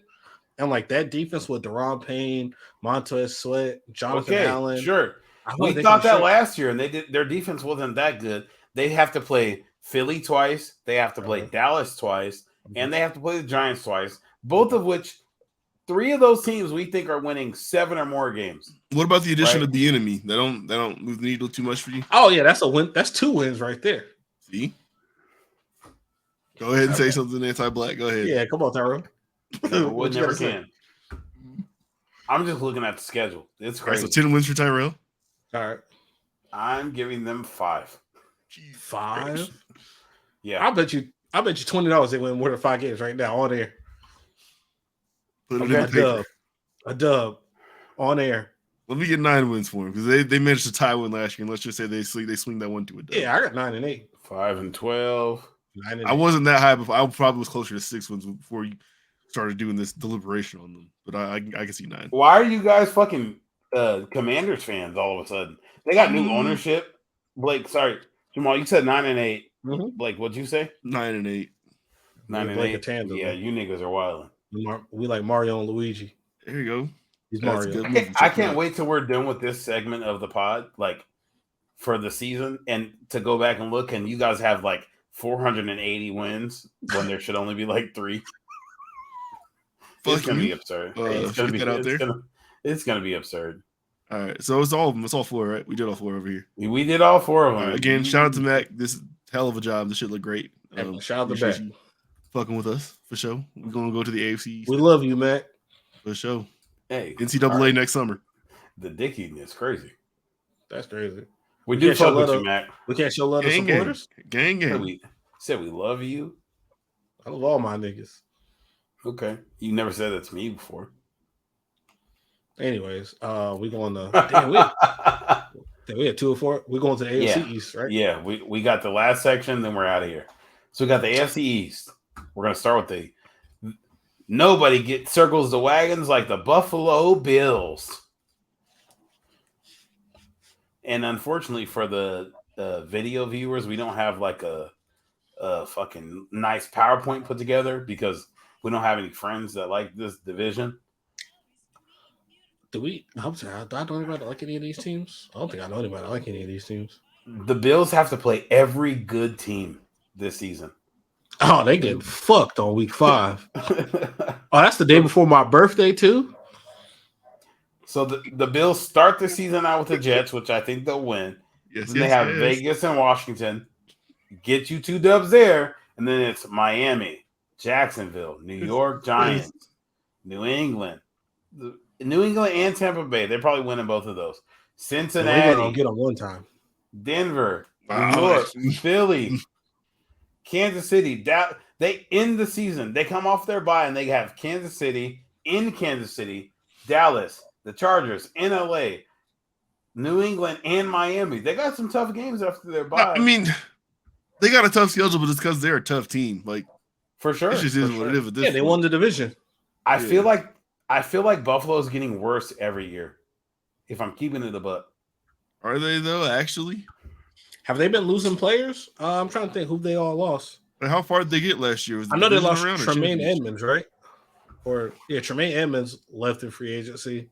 And that defense with Deron Payne, Montez Sweat, Jonathan Allen. Sure. We thought that last year, and their defense wasn't that good. They have to play Philly twice, they have to play Dallas twice, and they have to play the Giants twice. Both of which, 3 of those teams we think are winning 7 or more games. What about the addition of the enemy? They don't move the needle too much for you? Oh yeah, that's a win. That's 2 wins right there. See? Go ahead and say something anti-black. Go ahead. Yeah, come on, Tyrell. Never can. I'm just looking at the schedule. It's crazy. Right, so 10 wins for Tyrell. All right. I'm giving them 5. 5? Yeah. I bet you $20 they win more than 5 games right now on air. Put it in paper. A dub on air. Let me get 9 wins for them because they managed to tie one last year. And let's just say they swing that one to a dub. Yeah, I got 9-8. 5-12. 9-8. I wasn't that high before. I probably was closer to 6 wins before you started doing this deliberation on them. But I can see 9. Why are you guys fucking Commanders fans all of a sudden? They got new ownership. Blake, sorry, Jamal, you said 9-8. Mm-hmm. Blake, what'd you say? 9-8. 9-8. Yeah, you niggas are wilding. We like Mario and Luigi. There you go. He's Mario. I can't wait till we're done with this segment of the pod, for the season, and to go back and look, and you guys have 480 wins when there should only be 3. It's gonna be absurd. It's gonna be absurd. All right, so it's all of them. It's all 4, right? We did all 4 over here. We did all 4 of them. Again, shout out to Mac. This is hell of a job. This shit look great. Shout out to Mac. Fucking with us for sure. We're gonna go to the AFC East. We love you, Mac. For sure. Hey, NCAA next summer. The dick eating is crazy. That's crazy. We do fuck with you, Mac. We can't show love to supporters. Gang. We said we love you. I love all my niggas. Okay, you never said that to me before. Anyways, we going to damn. We had 2 or 4. We're going to the AFC East, right? Yeah, we got the last section, then we're out of here. So we got the AFC East. We're gonna start with nobody circles the wagons like the Buffalo Bills. And unfortunately for the video viewers, we don't have like a fucking nice PowerPoint put together because we don't have any friends that like this division. Do I know anybody like any of these teams? I don't think I know anybody like any of these teams. The Bills have to play every good team this season. Oh, they get fucked on week 5. Oh, that's the day before my birthday too. So the Bills start the season out with the Jets, which I think they'll win. They have Vegas and Washington. Get you 2 dubs there, and then it's Miami, Jacksonville, New York Giants, New England and Tampa Bay. They're probably winning both of those. Cincinnati, they're gonna get them one time. Denver, New York, Philly, Kansas City. They end the season. They come off their bye and they have Kansas City, Dallas, the Chargers, in LA, New England, and Miami. They got some tough games after their bye. I mean, they got a tough schedule, but it's because they're a tough team. Like, for sure. It just is what it is. Yeah, they won the division. I feel like Buffalo is getting worse every year. If I'm keeping it a buck. Are they though? Actually, have they been losing players? I'm trying to think who they all lost. How far did they get last year? I know they lost Tremaine Edmonds, right? Tremaine Edmonds left in free agency.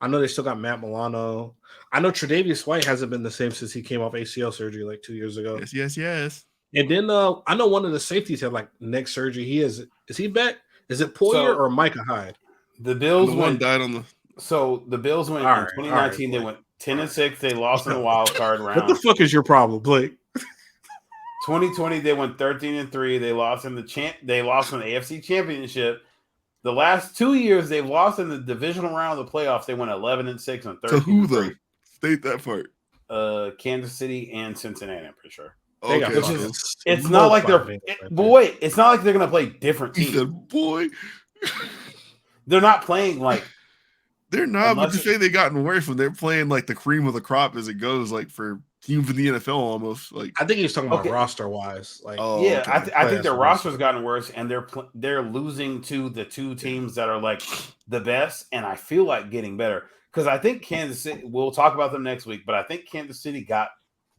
I know they still got Matt Milano. I know Tre'Davious White hasn't been the same since he came off ACL surgery like 2 years ago. Yes. And then I know one of the safeties had like neck surgery. Is he back? Is it Poyer or Micah Hyde? The Bills died on the. So the Bills went in 2019. They went 10-6. They lost in the wild card round. What the fuck is your problem, Blake? 2020 they went 13-3. They lost in the AFC Championship. The last 2 years they've lost in the divisional round of the playoffs. They went 11-6 and 13. So who though? State that part. Kansas City and Cincinnati. I'm pretty sure. Okay. It's not like it's not like they're gonna play different teams. He said, boy. They're not playing like they're not, but to say they gotten worse when they're playing like the cream of the crop as it goes, like for teams in the NFL almost. Like I think he's talking about roster wise. Like I think their roster's gotten worse, and they're losing to the 2 teams that are like the best, and I feel like getting better because I think Kansas City. We'll talk about them next week, but I think Kansas City got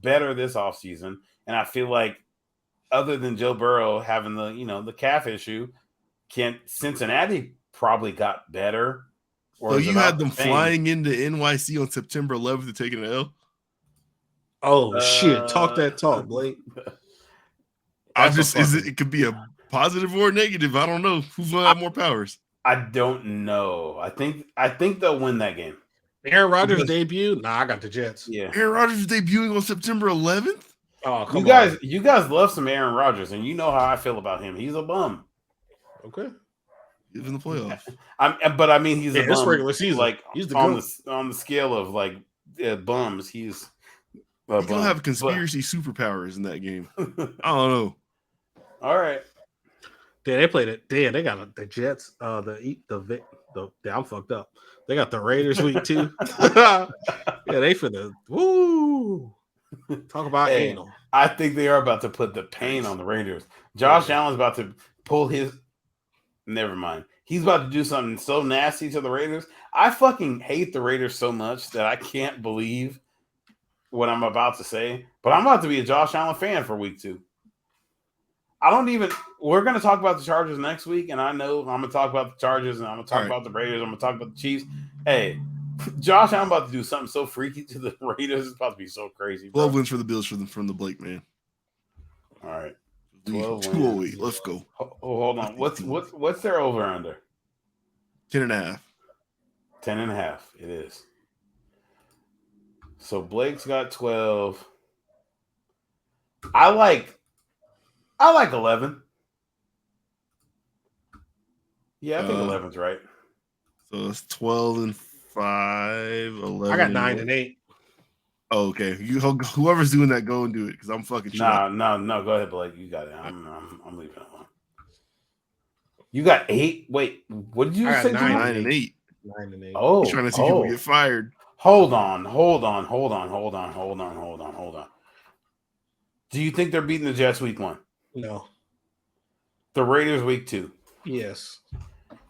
better this offseason, and I feel like other than Joe Burrow having the calf issue, Cincinnati probably got better. So you had them flying into NYC on September 11th to take an L? Oh, shit. Talk that talk, Blake. It could be a positive or a negative. I don't know. Who's going to have more powers? I don't know. I think they'll win that game. Aaron Rodgers' debut? Nah, I got the Jets. Yeah. Aaron Rodgers is debuting on September 11th? Oh, come on. You guys love some Aaron Rodgers, and you know how I feel about him. He's a bum. Okay. He's in the playoffs. But I mean, he's a bum. Regular season. Like he's the on the scale of like bums. He's gonna have conspiracy superpowers in that game. I don't know. All right. Damn, they played it. Damn, they got the Jets. I'm fucked up. They got the Raiders week 2. Yeah, they for the woo. Talk about anal. I think they are about to put the pain on the Raiders. Josh Allen's about to pull his. Never mind. He's about to do something so nasty to the Raiders. I fucking hate the Raiders so much that I can't believe what I'm about to say. But I'm about to be a Josh Allen fan for week 2. We're going to talk about the Chargers next week, and I know I'm going to talk about the Chargers, and I'm going to talk about the Raiders, I'm going to talk about the Chiefs. Hey, Josh Allen about to do something so freaky to the Raiders. It's about to be so crazy. 12 wins for the Bills from the Blake, man. All right. 208. Let's go. Hold on. What's their over under? 10.5. 10.5. It is. So Blake's got 12. I like 11. Yeah, I think 11's right. So it's 12-5, 11. I got 9 and 8. Oh, okay. Whoever's doing that, go and do it because I'm fucking sure. No. Go ahead, Blake. You got it. I'm leaving it alone. You got 8. Wait, what did you say? 9 and 8. 9 and 8. Oh, you're trying to see people get fired. Hold on. Do you think they're beating the Jets week 1? No. The Raiders week 2? Yes.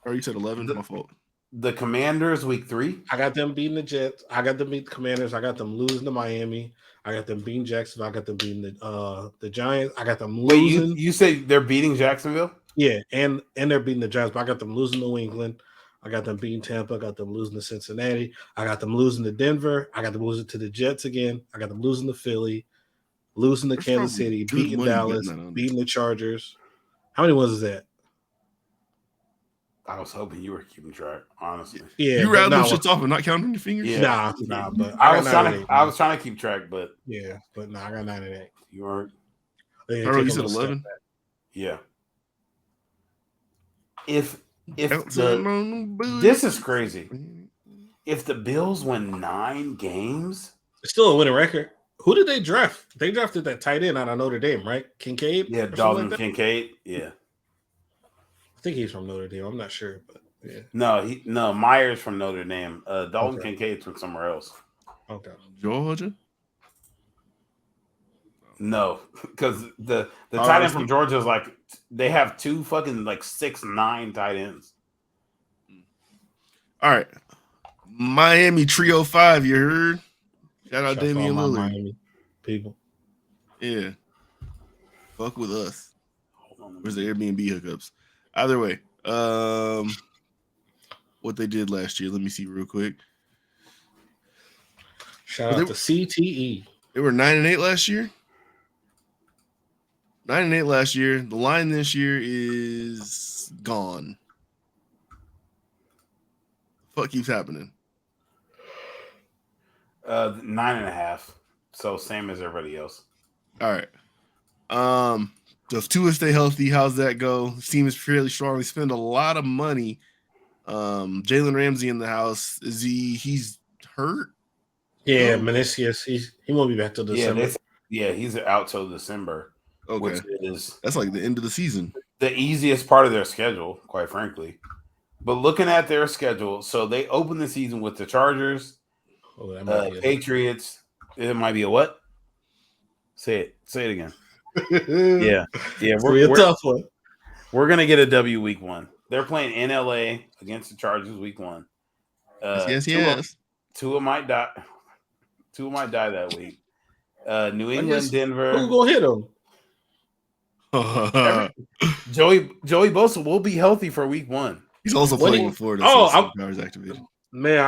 Or you said 11? My fault. The Commanders week 3? I got them beating the Jets. I got them beating the Commanders. I got them losing to Miami. I got them beating Jacksonville. I got them beating the Giants. I got them losing. Wait, you say they're beating Jacksonville? Yeah, and they're beating the Giants, but I got them losing to New England. I got them beating Tampa. I got them losing to Cincinnati. I got them losing to Denver. I got them losing to the Jets again. I got them losing to Philly, losing to Kansas City, beating Dallas, beating the Chargers. How many ones is that? I was hoping you were keeping track, honestly. Yeah, you rather those shits off and not counting your fingers? Yeah. Nah. But I was trying to keep track, but yeah, but I got 9 and 8. You weren't. You said 11. Yeah. If this is crazy. If the Bills win 9 games, it's still a winning record. Who did they draft? They drafted that tight end out of Notre Dame, right? Kincaid? Yeah, Dalton Kincaid. Yeah. I think he's from Notre Dame. I'm not sure, but yeah. No, Myers from Notre Dame. Dalton Kincaid's from somewhere else. Okay. Georgia? No, because the tight end from Georgia is like they have 2 fucking like 6'9" tight ends. All right. Miami Trio 5, you heard? Shout out Damian Lillard. Miami people. Yeah. Fuck with us. Where's the Airbnb hookups? Either way, what they did last year. Let me see real quick. Shout out to CTE. They were 9 and 8 last year. 9 and 8 last year. The line this year is gone. What keeps happening? 9.5. So same as everybody else. All right. So if Tua stay healthy, how's that go? The team is fairly strong. We spend a lot of money. Jalen Ramsey in the house. He's hurt? Yeah, meniscus. He won't be back till December. He's out till December. Okay. Which is that's like the end of the season. The easiest part of their schedule, quite frankly. But looking at their schedule, so they open the season with the Chargers, Patriots. It might be a what? Say it again. Yeah. We're a tough one. We're gonna get a W week 1. They're playing in LA against the Chargers week 1. Yes. Tua might die. Tua might die that week. New England, Denver. Who's gonna hit him? Joey Bosa will be healthy for week 1. He's also playing with Florida. Powers activated. Man,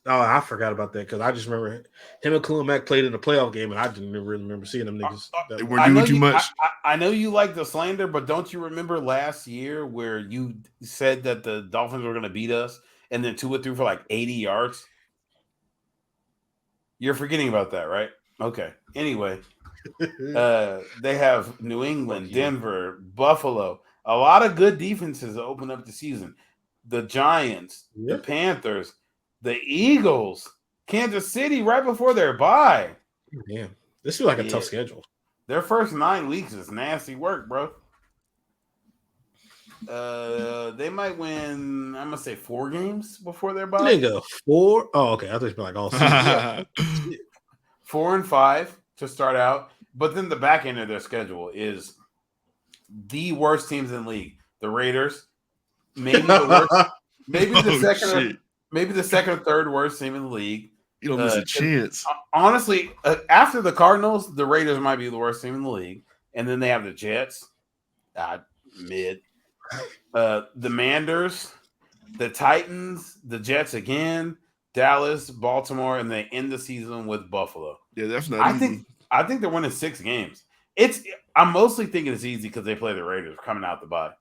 I forgot about that because I just remember him and Khalil Mack played in a playoff game, and I didn't really remember seeing them niggas. They weren't doing too much. I know you like the slander, but don't you remember last year where you said that the Dolphins were going to beat us, and then Tua threw for like 80 yards? You're forgetting about that, right? Okay. Anyway, they have New England, Denver, Buffalo. A lot of good defenses to open up the season. The Giants, the Panthers, the Eagles, Kansas City right before their bye. Yeah, this is like a tough schedule. Their first 9 weeks is nasty work, bro. They might win, I'm going to say 4 games before their bye. Nigga, 4? Oh, okay. I thought it'd be like all season. 4 and 5 to start out. But then the back end of their schedule is the worst teams in the league. The Raiders, maybe the worst, maybe the second or third worst team in the league. You don't miss a chance. Honestly, after the Cardinals, the Raiders might be the worst team in the league. And then they have the Jets, mid. The Manders, the Titans, the Jets again, Dallas, Baltimore, and they end the season with Buffalo. Yeah, that's not easy. I think they're winning 6 games. I'm mostly thinking it's easy because they play the Raiders coming out the bye.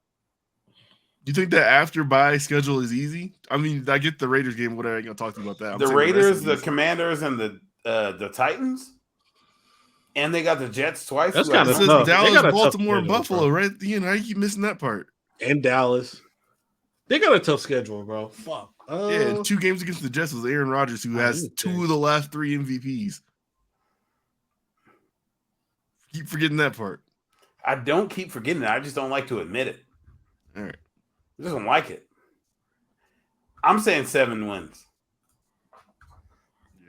Do you think that after bye schedule is easy? I mean, I get the Raiders game, whatever. I ain't gonna talk to you about that. The Raiders, the Commanders, and the the Titans, and they got the Jets twice. That's who have kinda It no- says tough. They Dallas, got a tough Baltimore, and schedule, Buffalo, bro. right? You know, how you keep missing that part. And Dallas. They got a tough schedule, bro. Fuck. Yeah, 2 games against the Jets was Aaron Rodgers, who has 2 of the last 3 MVPs. Keep forgetting that part. I don't keep forgetting it. I just don't like to admit it. All right. I just don't like it. I'm saying 7 wins.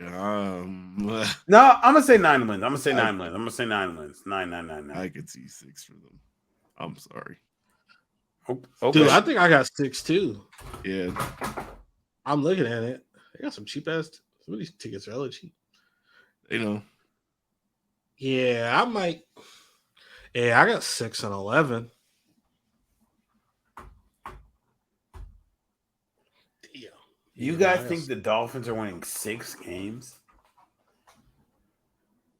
Yeah, No, I'm gonna say 9 wins. I'm gonna say 9 wins. I'm gonna say 9 wins. 9. I could see 6 for them. I'm sorry. Okay. Dude, I think I got 6 too. Yeah. I'm looking at it. They got some cheap ass. Some of these tickets are hella cheap. They know. Yeah, I might. Yeah, I got 6 and 11. Damn. You guys think the Dolphins are winning 6 games?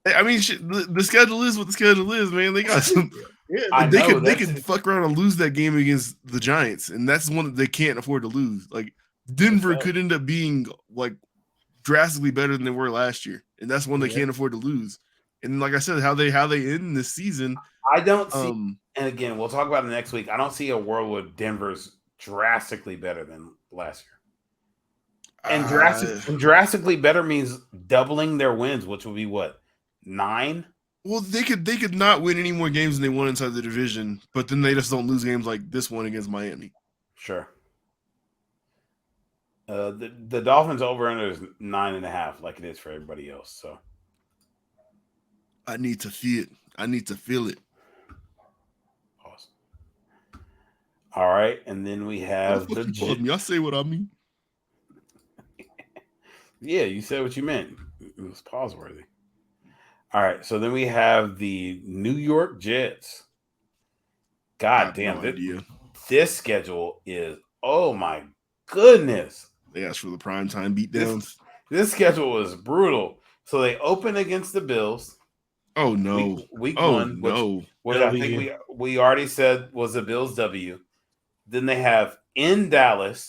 I mean, shit, the schedule is what the schedule is, man. They got some. Yeah, they could fuck around and lose that game against the Giants, and that's one that they can't afford to lose. Like Denver could end up being like drastically better than they were last year, and that's one they can't afford to lose. And like I said, how they end this season, I don't see. And again, we'll talk about it next week. I don't see a world where Denver's drastically better than last year. And drastically better means doubling their wins, which would be what, 9? Well, they could not win any more games than they won inside the division, but then they just don't lose games like this one against Miami. Sure. The Dolphins over under is 9.5, like it is for everybody else. So I need to see it. I need to feel it. Awesome. All right, and then we have the me. I say what I mean. Yeah, you said what you meant. It was pause worthy. All right, so then we have the New York Jets. God damn, this schedule is, oh my goodness. They asked for the primetime beatdowns. This schedule is brutal. So they open against the Bills. Oh, no. Week 1, which I think we already said was a Bills W. Then they have in Dallas,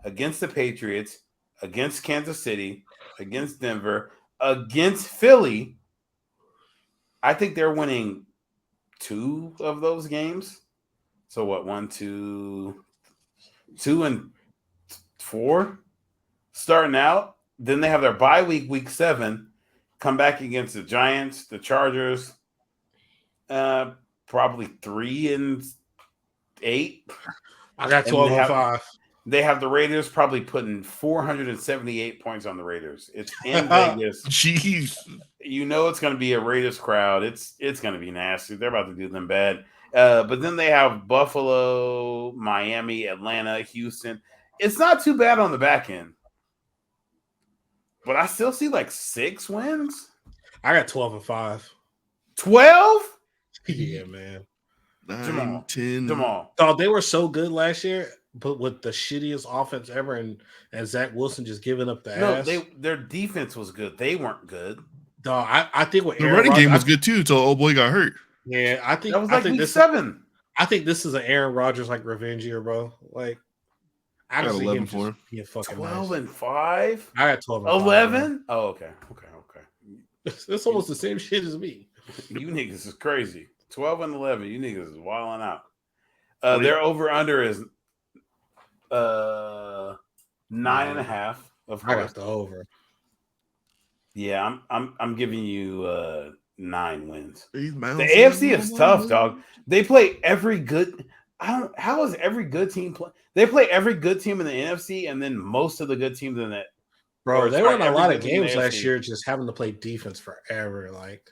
against the Patriots, against Kansas City, against Denver, against Philly. I think they're winning 2 of those games. So what? 1, 2, 2 and 4 starting out. Then they have their bye week, week 7, come back against the Giants, the Chargers, probably 3 and 8. I got 12 and 5. They have the Raiders probably putting 478 points on the Raiders. It's in Vegas. Jeez. You know it's going to be a Raiders crowd. It's going to be nasty. They're about to do them bad. But then they have Buffalo, Miami, Atlanta, Houston. It's not too bad on the back end. But I still see like 6 wins. I got 12 and 5. 12? Yeah, man. 9, 10. Jamal. Oh, they were so good last year, but with the shittiest offense ever, and Zach Wilson just giving up the ass. Their defense was good. They weren't good. Dog, I think with The running game was good too until old boy got hurt. Yeah, I think that was like week this 7. I think this is an Aaron Rodgers like revenge year, bro. Like I got don't see 11 him for him. being fucking 12 nice. and 5. I got 12 and 11. Oh, okay. That's almost the same shit as me. You niggas is crazy. 12 and 11. You niggas is wilding out. Their over under is 9.5. Of course, I got the over. Yeah, I'm giving you 9 wins. The AFC is tough, dog. They play every good. How is every good team play? They play every good team in the NFC, and then most of the good teams in that. Bro, they won a lot of games last year just having to play defense forever. Like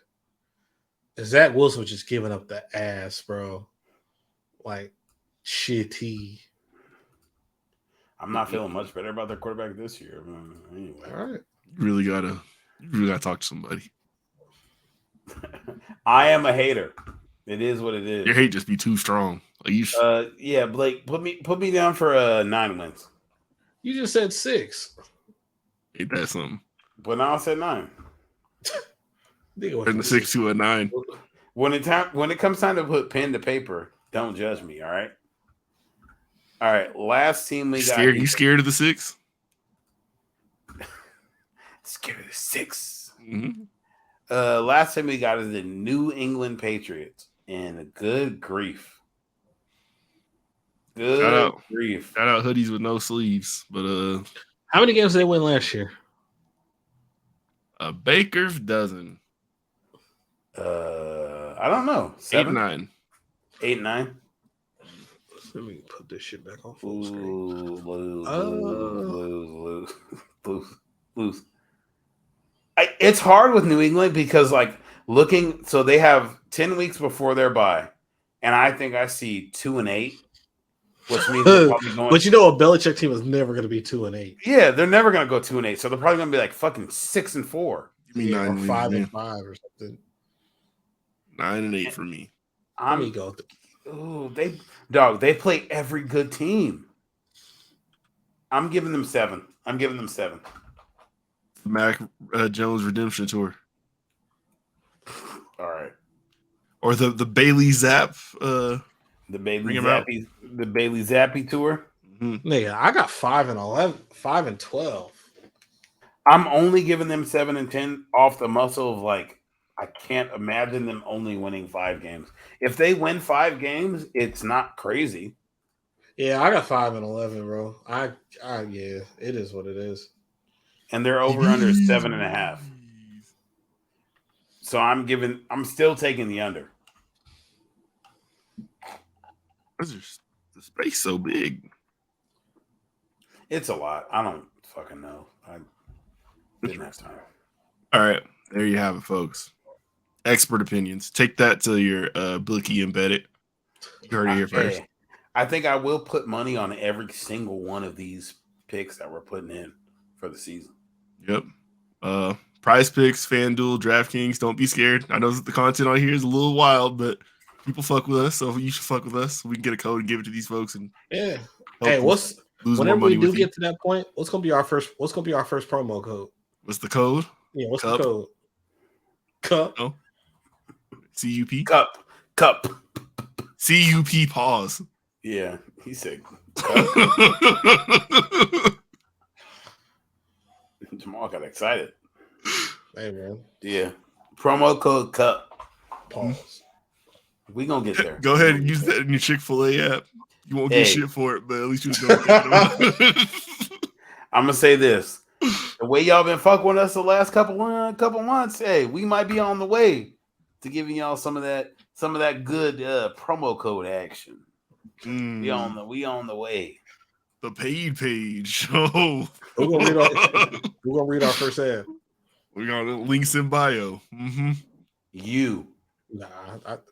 Zach Wilson was just giving up the ass, bro. Like shitty. I'm not feeling much better about their quarterback this year. Anyway, all right. You really gotta talk to somebody. I am a hater. It is what it is. Your hate just be too strong. Yeah, Blake, put me down for 9 wins. You just said 6. Ain't that something? But now I said 9. Turn the 6 to a 9. When it comes time to put pen to paper, don't judge me. All right. All right. Last team we got. You scared of the 6? Scared of the 6. Mm-hmm. Last time we got is the New England Patriots. And good grief. Good grief. Shout out hoodies with no sleeves. But how many games did they win last year? A baker's dozen. I don't know. 7? 8-9. 8-9. Let me put this shit back on full screen. Lose. It's hard with New England because, like, so they have 10 weeks before their bye, and I think I see 2-8, which means they're probably going. But you know, a Belichick team is never going to be 2-8. Yeah, they're never going to go 2-8, so they're probably going to be like fucking 6-4. Give me 9 or 5-5 or something. 9-8 for me. Let me go. Oh, they play every good team. I'm giving them 7. Mac Jones redemption tour. All right. Or the Bailey Zapp. The Bailey Zappi tour. Mm-hmm. Nigga, I got 5-11, 5-12. I'm only giving them 7 and 10 off the muscle of, like, I can't imagine them only winning 5 games. If they win 5 games, it's not crazy. Yeah, I got 5-11, bro. Yeah, it is what it is. And they're over under 7.5. So I'm still taking the under. The space so big. It's a lot. I don't fucking know. I didn't have time. All right, there you have it, folks. Expert opinions. Take that to your bookie and bet it. You heard it here first. I think I will put money on every single one of these picks that we're putting in for the season. Yep. Prize Picks, FanDuel, DraftKings. Don't be scared. I know the content on here is a little wild, but people fuck with us, so you should fuck with us. We can get a code and give it to these folks. And yeah. Hey, whenever we do get to that point, what's gonna be our first promo code? What's the code? Yeah, what's the code? Cup. Oh. CUP. Cup. CUP. Pause. Yeah, he said. Jamal got excited. Hey man. Yeah. Promo code Cup. Pause. We gonna get there. Go ahead and use that in your Chick-fil-A app. You won't get shit for it, but at least you know. I'm gonna say this: the way y'all been fucking with us the last couple months, hey, we might be on the way to giving y'all some of that good promo code action. We on the way. The paid page. Oh, we're gonna read our first ad. We got links in bio. Mm-hmm. You. Nah,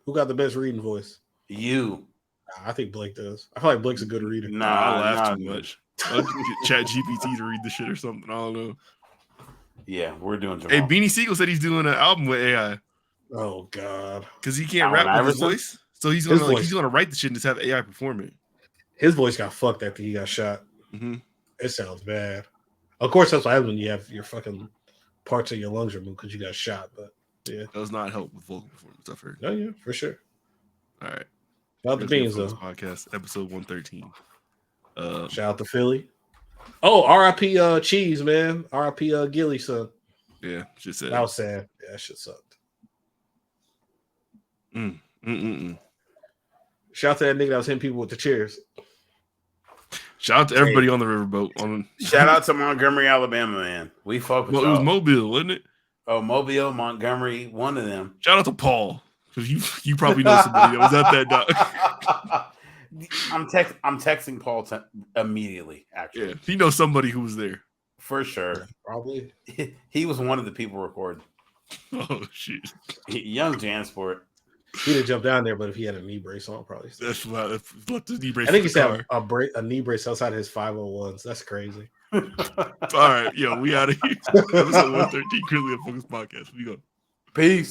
who got the best reading voice? You. Nah, I think Blake does. I feel like Blake's a good reader. Nah, I laugh too much. I'll get Chat GPT to read the shit or something. I don't know. Yeah, we're doing Jamal. Hey, Beanie Siegel said he's doing an album with AI. Oh God. Because he can't rap with his voice. So he's gonna write the shit and just have AI perform it. His voice got fucked after he got shot. Mm-hmm. It sounds bad. Of course, that's what happens when you have your fucking parts of your lungs removed because you got shot. But yeah, it does not help with vocal performance. I've heard. Oh yeah, for sure. All right. Shout out the Beans though. Podcast episode 113. Shout out to Philly. Oh, R.I.P. Cheese, man. R.I.P. Gilly, son. Yeah, shit said. That was sad. Yeah, that shit sucked. Shout out to that nigga that was hitting people with the chairs. Shout out to everybody on the riverboat. Shout out to Montgomery, Alabama, man. We fuck with y'all. It was Mobile, wasn't it? Oh, Mobile, Montgomery, one of them. Shout out to Paul, because you probably know somebody that was at that dock. I'm texting Paul immediately, actually. Yeah, he knows somebody who was there. For sure. Probably. He was one of the people recording. Oh, shit. Young Jansport. He'd have jumped down there, but if he had a knee brace on, probably. That's left the knee brace. I think he's had a knee brace outside his 501s. That's crazy. All right, yo, we out of here. Episode 113, Currently Unfocused Podcast. We go. Peace.